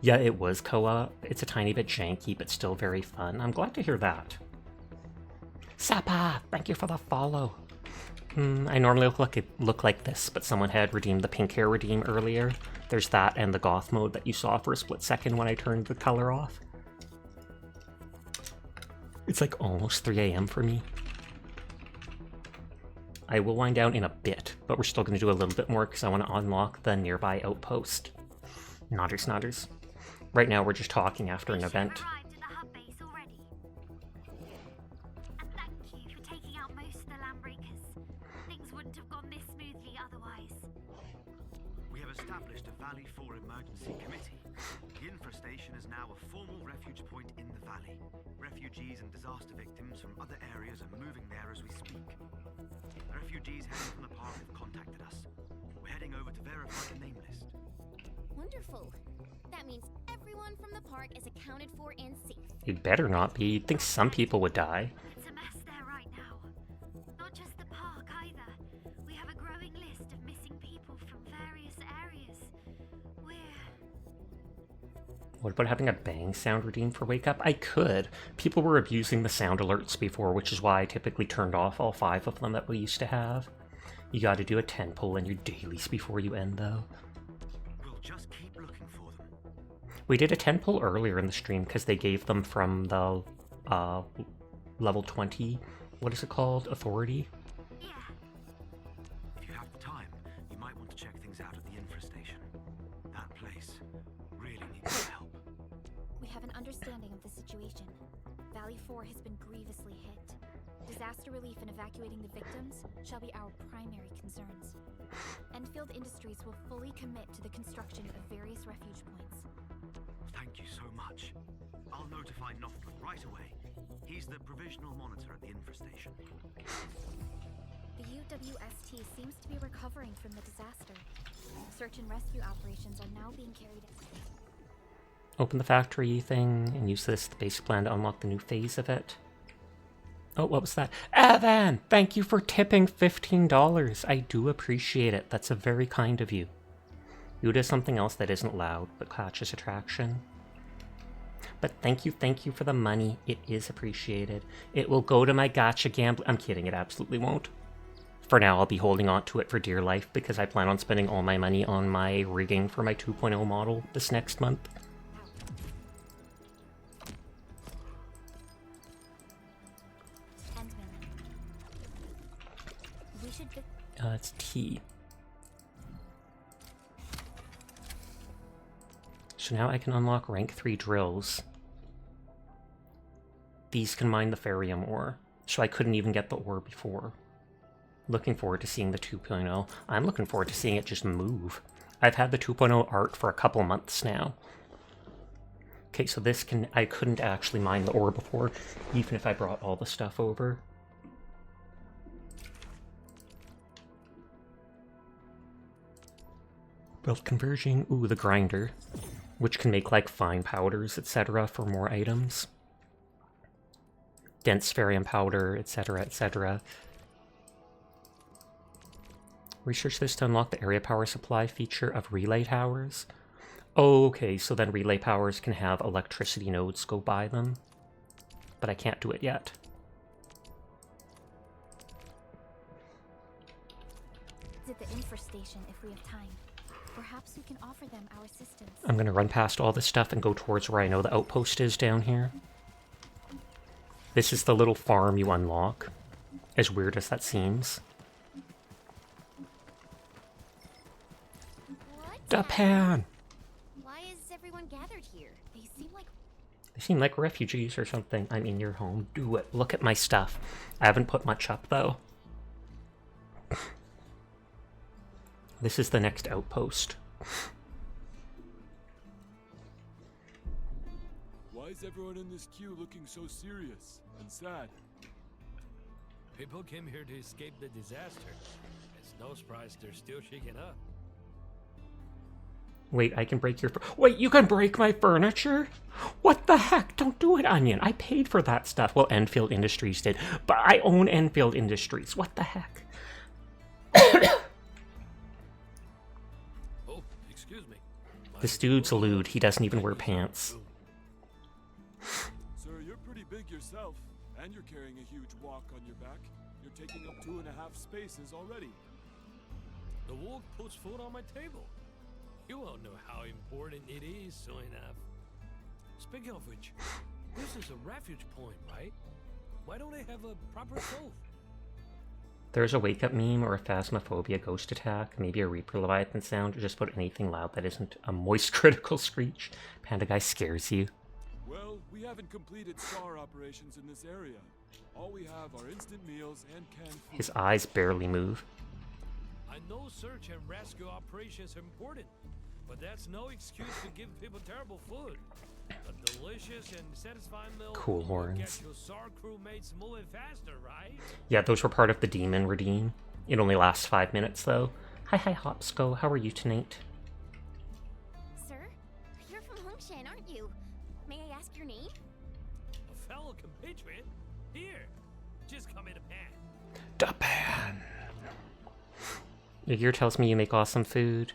Yeah, it was co-op. It's a tiny bit janky, but still very fun. I'm glad to hear that. Sapa, thank you for the follow. I normally look like this, but someone had redeemed the pink hair redeem earlier. There's that and the goth mode that you saw for a split second when I turned the color off. It's like almost 3 AM for me. I will wind down in a bit, but we're still going to do a little bit more because I want to unlock the nearby outpost. Nodders. Right now we're just talking after an event. And thank you for taking out most of the landbreakers. Things wouldn't have gone this smoothly otherwise. We have established a Valley 4 emergency committee. The infestation is now a formal refuge point in the valley. Refugees and disaster victims from other areas are moving there as we speak. Refugees heading from the park have contacted us. We're heading over to verify the name list. Wonderful. That means everyone from the park is accounted for and safe. It better not be. You'd think some people would die. It's a mess there right now. Not just the park either. We have a growing list of missing people from various areas. What about having a bang sound redeem for Wake Up? I could. People were abusing the sound alerts before, which is why I typically turned off all 5 of them that we used to have. You gotta do a 10 pull in your dailies before you end, though. We'll just keep looking for them. We did a 10 pull earlier in the stream because they gave them from the level 20, what is it called? Authority? Yeah. If you have the time, you might want to check things out at the infestation. That place really needs help. We have an understanding of the situation. Valley 4 has been grievously hit. Disaster relief and evacuating the victims shall be our primary concerns. Enfield Industries will fully commit to the construction of various refuge points. Thank you so much. I'll notify Noftel right away. He's the provisional monitor at the infestation. The UWST seems to be recovering from the disaster. Search and rescue operations are now being carried out. Open the factory thing and use this, the basic plan, to unlock the new phase of it. Oh, what was that? Evan! Thank you for tipping $15. I do appreciate it. That's a very kind of you. You did something else that isn't loud, but catches attraction. But thank you for the money. It is appreciated. It will go to my gacha gambling. I'm kidding, it absolutely won't. For now, I'll be holding on to it for dear life because I plan on spending all my money on my rigging for my 2.0 model this next month. It's T. So now I can unlock rank 3 drills. These can mine the Ferium ore, so I couldn't even get the ore before. Looking forward to seeing the 2.0. I'm looking forward to seeing it just move. I've had the 2.0 art for a couple months now. Okay, so this can... I couldn't actually mine the ore before, even if I brought all the stuff over. Build conversion. Ooh, the grinder, which can make like fine powders, etc. for more items. Dense Ferium powder, etc., etc. Research this to unlock the area power supply feature of relay towers. Okay, so then relay powers can have electricity nodes go by them. But I can't do it yet. Visit the infestation if we have time. Perhaps we can offer them our assistance. I'm gonna run past all this stuff and go towards where I know the outpost is down here. This is the little farm you unlock. As weird as that seems. Japan! Why is everyone gathered here? They seem like refugees or something. I'm in your home. Do it. Look at my stuff. I haven't put much up, though. This is the next outpost. Why is everyone in this queue looking so serious and sad? People came here to escape the disaster. It's no surprise they're still shaking up. Wait, I can break your... Wait, you can break my furniture? What the heck? Don't do it, Onion. I paid for that stuff. Well, Endfield Industries did. But I own Endfield Industries. What the heck? Oh, excuse me. This dude's lewd. He doesn't even wear pants. Sir, you're pretty big yourself. And you're carrying a huge walk on your back. You're taking up 2.5 spaces already. The wolf puts food on my table. You won't know how important it is soon enough. Speaking of which, this is a refuge point, right? Why don't they have a proper stove? There's a wake-up meme or a phasmophobia ghost attack, maybe a Reaper Leviathan sound, or just about anything loud that isn't a moist critical screech. Panda Guy scares you. Well, we haven't completed SAR operations in this area. All we have are instant meals and canned food. His eyes barely move. I know search and rescue operations are important, but that's no excuse to give people terrible food. A delicious and satisfying meal Cool will horns. get your SAR crewmates moving faster, right? Yeah, those were part of the Demon Redeem. It only lasts 5 minutes, though. Hi, Hopsco. How are you tonight? Sir, you're from Hongshan, aren't you? May I ask your name? A fellow compatriot? Here, just come in a pan. Japan. Your gear tells me you make awesome food.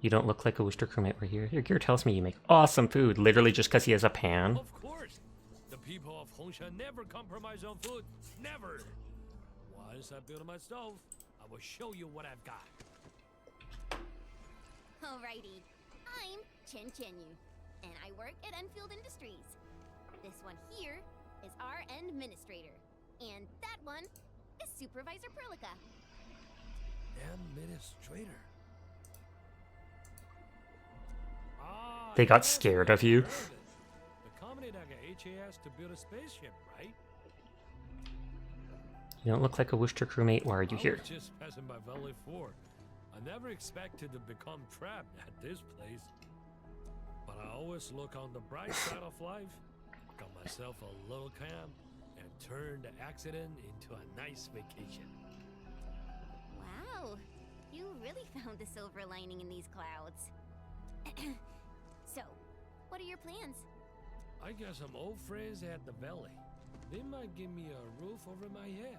You don't look like a Worcester crewmate right here. Your gear tells me you make awesome food, literally just because he has a pan. Of course. The people of Hongshan never compromise on food. Never. Once I build my stove, I will show you what I've got. Alrighty. I'm Chen Chenyu, and I work at Enfield Industries. This one here is our administrator, and that one is Supervisor Perlica. Administrator. They got scared of you. The company that got HAS to build a spaceship, right? You don't look like a Worcester crewmate. Why are you here? I was just passing by Valley 4. I never expected to become trapped at this place. But I always look on the bright side of life. Got myself a little camp and turned the accident into a nice vacation. Wow, you really found the silver lining in these clouds. So, what are your plans? I got some old friends at the valley. They might give me a roof over my head.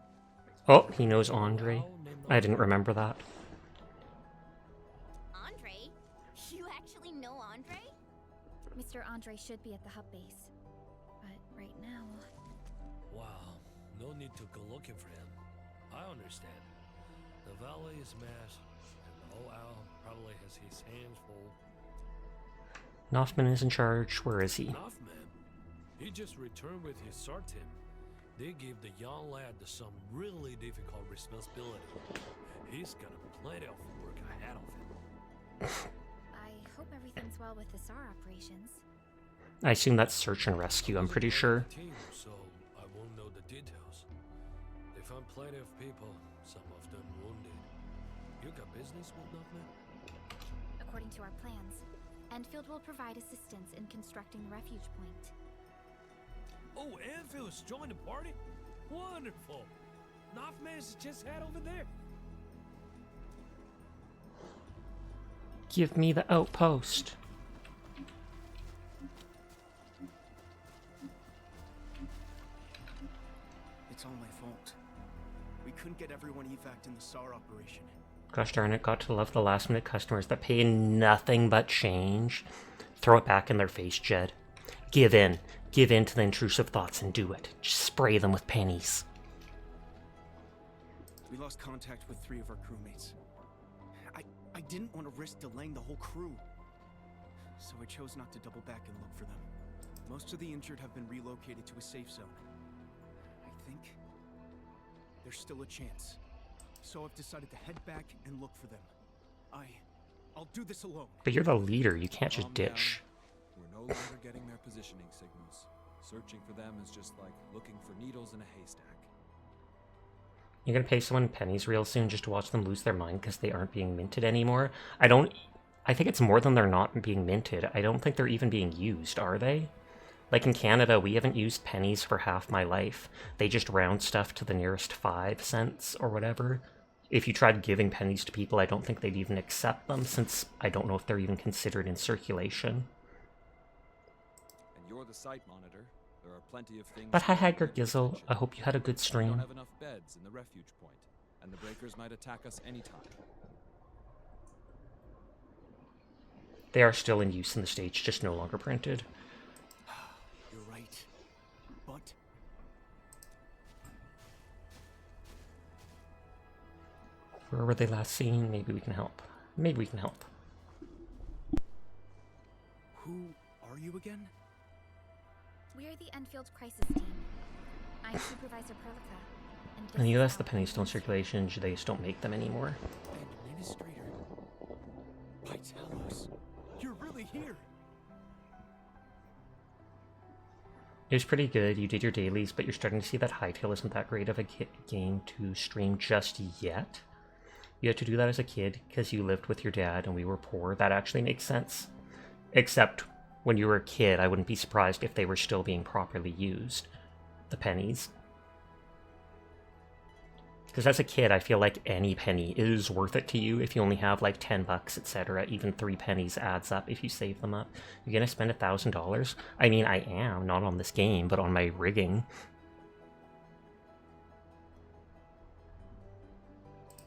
Oh, he knows Andre. I didn't remember that. Andre? You actually know Andre? Mr. Andre should be at the hub base. But right now... Wow, no need to go looking for him. I understand. The valley is mass, and the old owl probably has his hands full. Noffman is in charge. Where is he? Noffman? He just returned with his SAR team. They gave the young lad some really difficult responsibility. He's got plenty of work ahead of him. I hope everything's well with the SAR operations. I assume that's search and rescue, I'm pretty sure. Team, so I won't know the details. They found plenty of people, some of them wounded. You got business with Noffman? According to our plans, Endfield will provide assistance in constructing the refuge point. Oh, Enfield's joined the party? Wonderful! Noffman's just head over there. Give me the outpost. It's all my fault. We couldn't get everyone evac'd in the SAR operation. Gosh darn it, got to love the last minute customers that pay nothing but change. Throw it back in their face, Jed. Give in. Give in to the intrusive thoughts and do it. Just spray them with pennies. We lost contact with 3 of our crewmates. I didn't want to risk delaying the whole crew. So I chose not to double back and look for them. Most of the injured have been relocated to a safe zone. I think there's still a chance. So I've decided to head back and look for them. I'll do this alone. But you're the leader, you can't just Calm down. ditch. We're no longer getting their positioning signals. Searching for them is just like looking for needles in a haystack. You're gonna pay someone pennies real soon just to watch them lose their mind because they aren't being minted anymore? I think it's more than they're not being minted. I don't think they're even being used, are they? Like in Canada, we haven't used pennies for half my life. They just round stuff to the nearest 5 cents or whatever. If you tried giving pennies to people, I don't think they'd even accept them, since I don't know if they're even considered in circulation. And you're the site monitor. There are plenty of things. But hi, Hager Gizzle. I hope you had a good We stream. don't have enough beds in the refuge point, and the breakers might attack us anytime. They are still in use in the States, just no longer printed. You're right. But Where were they last seen? Maybe we can help. Maybe we can help. who are you again? We're the Endfield Crisis Team. I'm Supervisor Perlica. And In the this US, is the our pennies still in administrator. circulation. They just don't make them anymore. Administrator. By Talos. You're really here. It was pretty good. You did your dailies, but you're starting to see that Hytale isn't that great of a game to stream just yet. You had to do that as a kid because you lived with your dad and we were poor. That actually makes sense. Except when you were a kid, I wouldn't be surprised if they were still being properly used. The pennies. Because as a kid, I feel like any penny is worth it to you if you only have like 10 bucks, etc. Even 3 pennies adds up if you save them up. You're gonna spend $1,000? I mean, I am, not on this game, but on my rigging.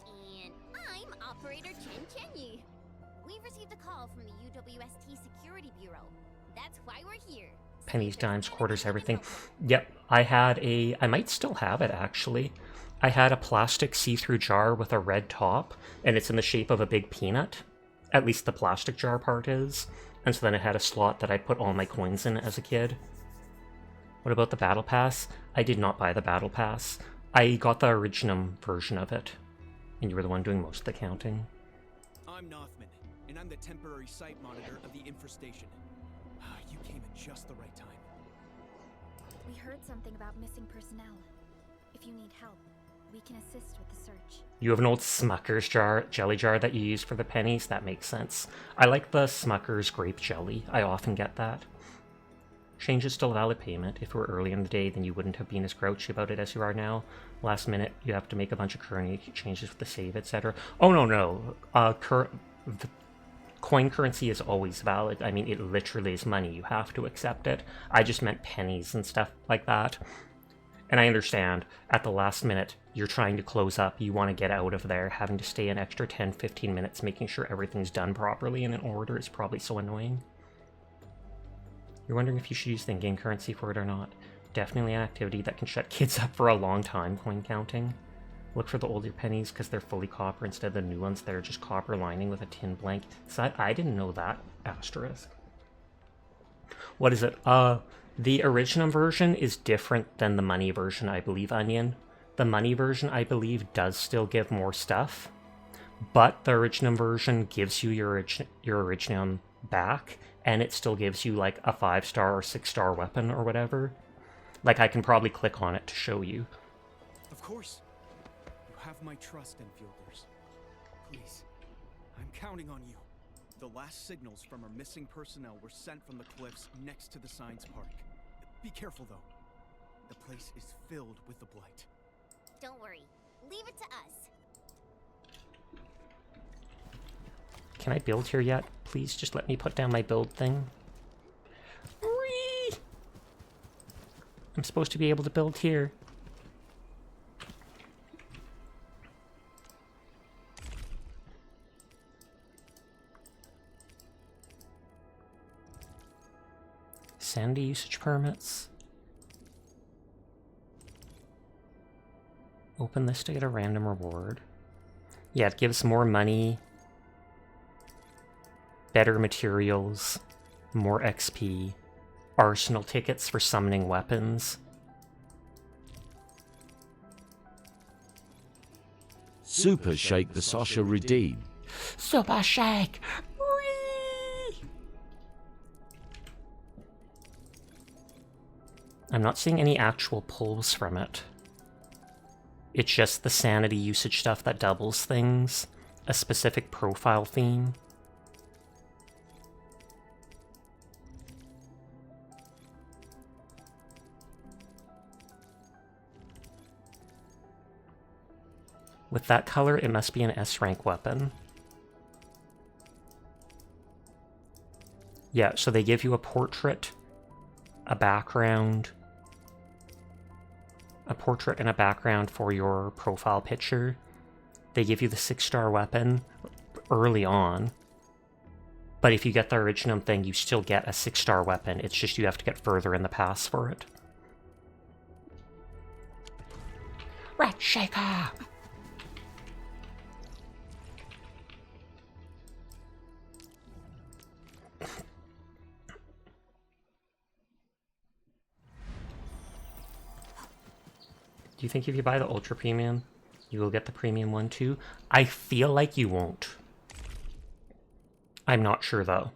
And I'm Operator Chen Chenyu. We've received a call from the UWST Security Bureau. That's why we're here. Pennies, dimes, quarters, everything. Yep, I might still have it actually. I had a plastic see-through jar with a red top, and it's in the shape of a big peanut. At least the plastic jar part is. And so then it had a slot that I put all my coins in as a kid. What about the Battle Pass? I did not buy the Battle Pass. I got the original version of it. And you were the one doing most of the counting. I'm Nothman, and I'm the temporary site monitor of the infestation. You came at just the right time. We heard something about missing personnel. If you need help, we can assist with the search. You have an old Smucker's jelly jar that you use for the pennies? That makes sense. I like the Smucker's grape jelly. I often get that. Change is still a valid payment. If it were early in the day, then you wouldn't have been as grouchy about it as you are now. Last minute, you have to make a bunch of currency changes with the save, etc. Oh, no. The coin currency is always valid. I mean, it literally is money. You have to accept it. I just meant pennies and stuff like that. And I understand, at the last minute, you're trying to close up, you want to get out of there, having to stay an extra 10-15 minutes making sure everything's done properly and in order is probably so annoying. You're wondering if you should use the in-game currency for it or not. Definitely an activity that can shut kids up for a long time, coin counting. Look for the older pennies because they're fully copper instead of the new ones that are just copper lining with a tin blank. So I didn't know that. Asterisk. What is it? The original version is different than the money version, I believe, Onion. The money version, I believe, does still give more stuff, but the original version gives you your original back, and it still gives you, like, a 5-star or 6-star weapon or whatever. Like, I can probably click on it to show you. Of course. You have my trust, Enfielders. Please, I'm counting on you. The last signals from our missing personnel were sent from the cliffs next to the science park. Be careful, though. The place is filled with the blight. Don't worry. Leave it to us. Can I build here yet? Please just let me put down my build thing. Whee! I'm supposed to be able to build here. Sandy usage permits. Open this to get a random reward. Yeah, it gives more money, better materials, more XP, arsenal tickets for summoning weapons. Super Shake the Sasha redeem. Super Shake! I'm not seeing any actual pulls from it. It's just the sanity usage stuff that doubles things, a specific profile theme. With that color, it must be an S-rank weapon. Yeah, so they give you a portrait, a background, and a background for your profile picture. They give you the 6-star weapon early on. But if you get the original thing, you still get a 6-star weapon. It's just you have to get further in the pass for it. Red Shaker! Do you think if you buy the Ultra Premium, you will get the Premium one too? I feel like you won't. I'm not sure though.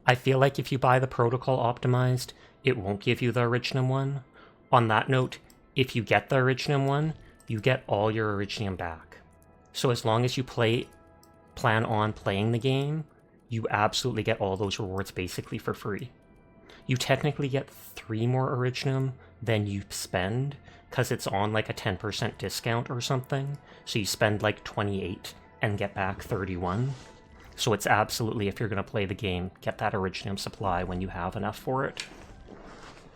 I feel like if you buy the Protocol Optimized, it won't give you the Originum one. On that note, if you get the Originum one, you get all your Originum back. So as long as you plan on playing the game, you absolutely get all those rewards basically for free. You technically get 3 more Originum than you spend, because it's on like a 10% discount or something. So you spend like 28 and get back 31. So it's absolutely, if you're going to play the game, get that Originum supply when you have enough for it.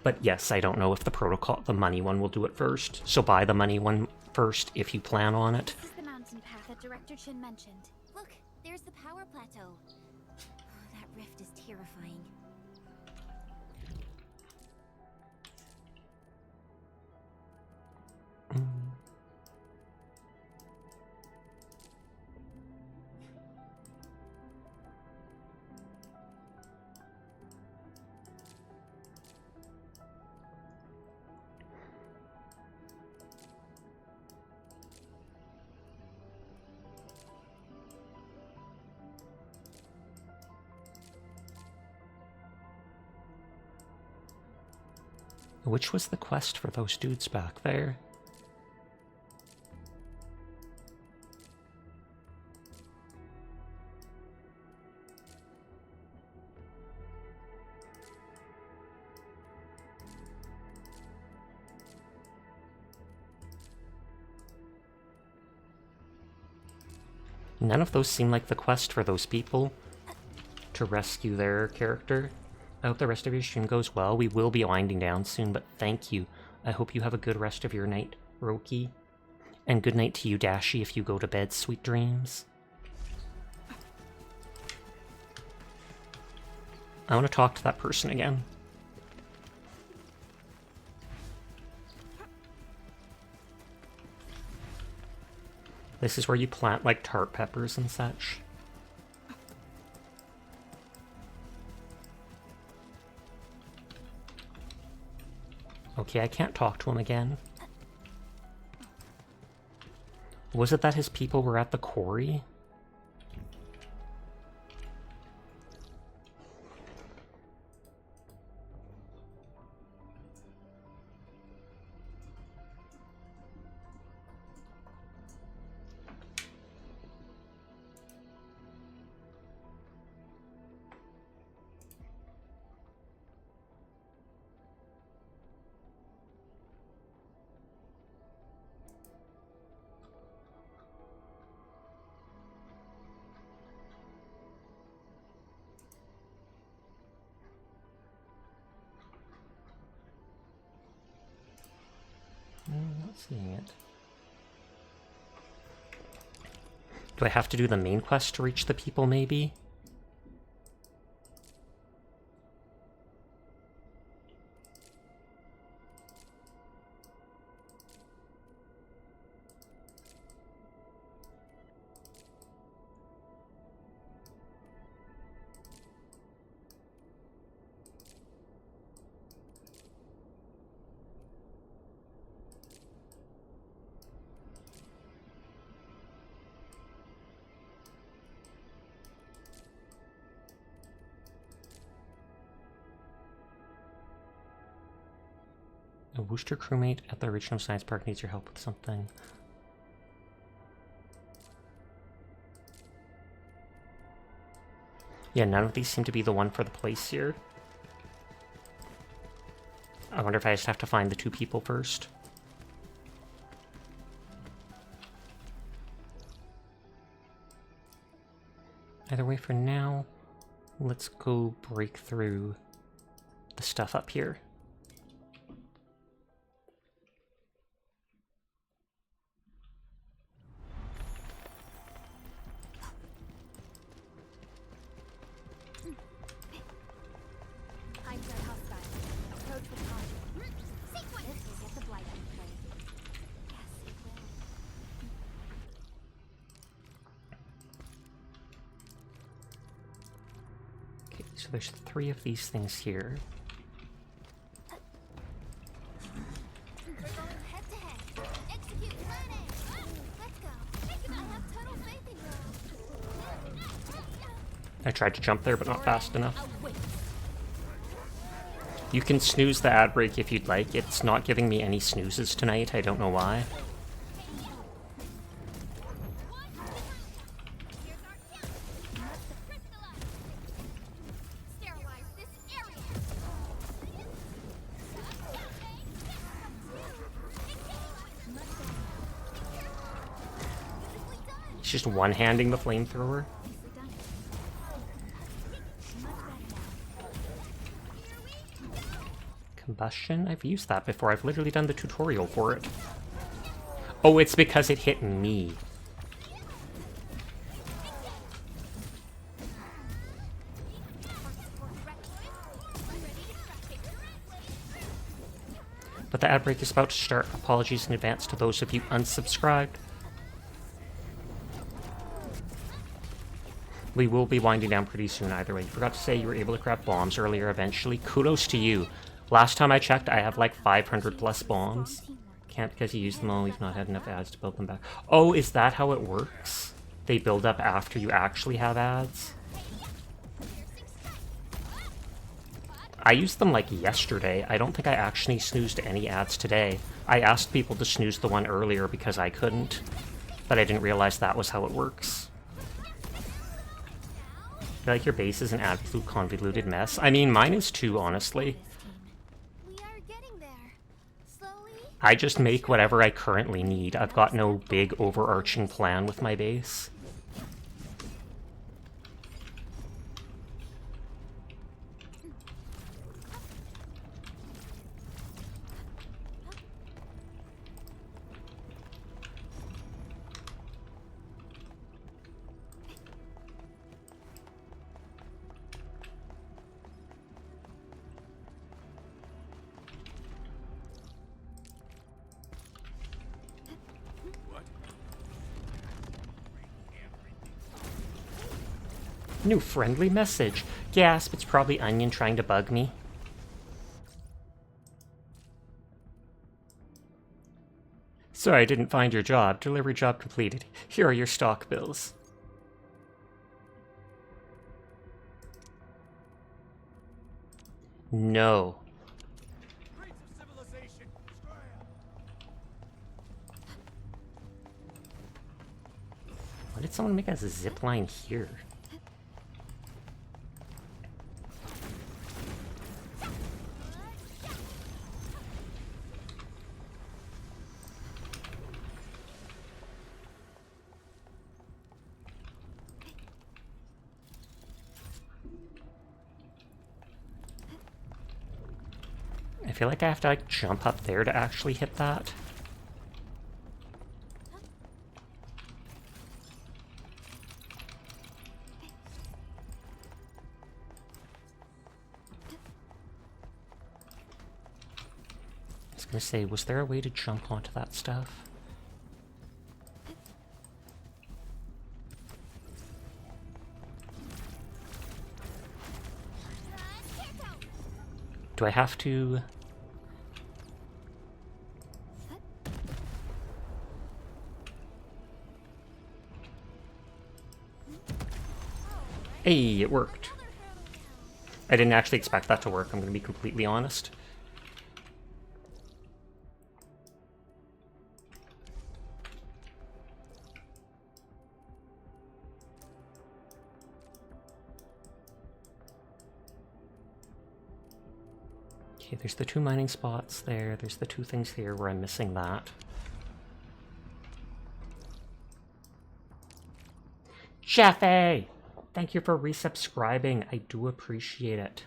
But yes, I don't know if the money one will do it first. So buy the money one first if you plan on it. This is the mountain path that Director Chin mentioned. Look, there's the power plateau. Oh, that rift is terrifying. Which was the quest for those dudes back there? None of those seem like the quest for those people to rescue their character. I hope the rest of your stream goes well. We will be winding down soon, but thank you. I hope you have a good rest of your night, Roki. And good night to you, Dashi, if you go to bed. Sweet dreams. I want to talk to that person again. This is where you plant, like, tart peppers and such. Okay, I can't talk to him again. Was it that his people were at the quarry? I'm not seeing it. Do I have to do the main quest to reach the people, maybe? Wooster crewmate at the original science park needs your help with something. Yeah, none of these seem to be the one for the place here. I wonder if I just have to find the 2 people first. Either way, for now, let's go break through the stuff up here. So there's 3 of these things here. I tried to jump there, but not fast enough. You can snooze the ad break if you'd like. It's not giving me any snoozes tonight. I don't know why. He's just one-handing the flamethrower. Combustion? I've used that before. I've literally done the tutorial for it. Oh, it's because it hit me. But the ad break is about to start. Apologies in advance to those of you unsubscribed. We will be winding down pretty soon either way. You forgot to say you were able to grab bombs earlier eventually. Kudos to you. Last time I checked, I have like 500 plus bombs. Can't because you used them all. We've not had enough ads to build them back. Oh, is that how it works? They build up after you actually have ads? I used them like yesterday. I don't think I actually snoozed any ads today. I asked people to snooze the one earlier because I couldn't. But I didn't realize that was how it works. I feel like your base is an absolute convoluted mess. I mean, mine is too, honestly. I just make whatever I currently need. I've got no big overarching plan with my base. New friendly message. Gasp, it's probably Onion trying to bug me. Sorry, I didn't find your job. Delivery job completed. Here are your stock bills. No. Why did someone make us a zip line here? I feel like I have to like jump up there to actually hit that. I was gonna say, was there a way to jump onto that stuff? Do I have to... Hey, it worked. I didn't actually expect that to work, I'm going to be completely honest. Okay, there's the 2 mining spots there. There's the 2 things here where I'm missing that. Jeffy! Thank you for resubscribing. I do appreciate it.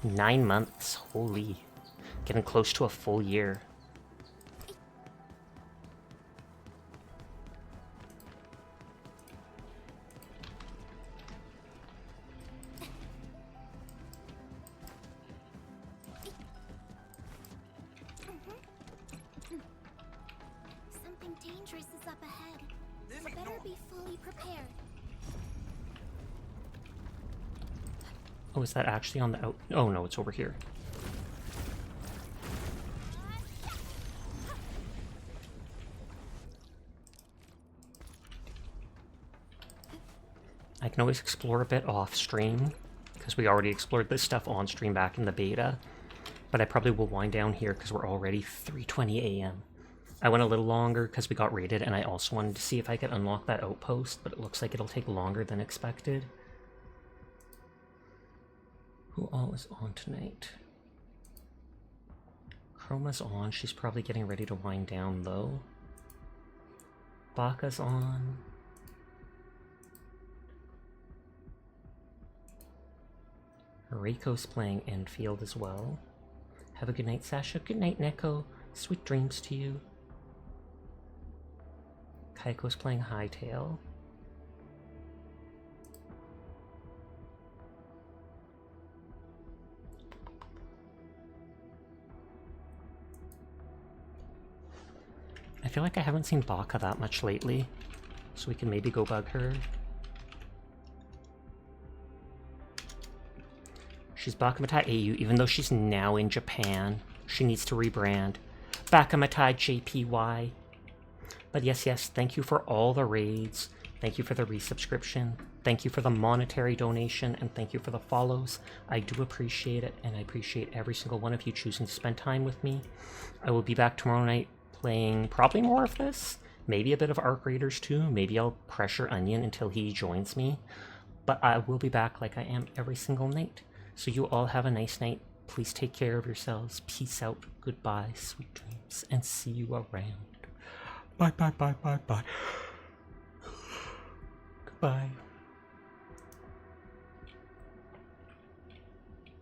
9 months. Holy. Getting close to a full year. Something dangerous is up ahead. We better be fully prepared. Oh, is that actually on the out? Oh no, it's over here. I can always explore a bit off stream, because we already explored this stuff on stream back in the beta. But I probably will wind down here because we're already 3:20 a.m. I went a little longer because we got raided, and I also wanted to see if I could unlock that outpost, but it looks like it'll take longer than expected. Who all is on tonight? Chroma's on. She's probably getting ready to wind down, though. Baka's on. Reiko's playing Endfield as well. Have a good night, Sasha. Good night, Neko. Sweet dreams to you. Kaiko's playing Hightail. I feel like I haven't seen Baka that much lately, so we can maybe go bug her. She's Bakamatai AU, even though she's now in Japan. She needs to rebrand. Bakamatai JPY. But yes, thank you for all the raids. Thank you for the resubscription. Thank you for the monetary donation, and thank you for the follows. I do appreciate it, and I appreciate every single one of you choosing to spend time with me. I will be back tomorrow night playing probably more of this. Maybe a bit of Arc Raiders too. Maybe I'll pressure Onion until he joins me. But I will be back like I am every single night. So you all have a nice night. Please take care of yourselves. Peace out. Goodbye. Sweet dreams. And see you around. Bye. Goodbye.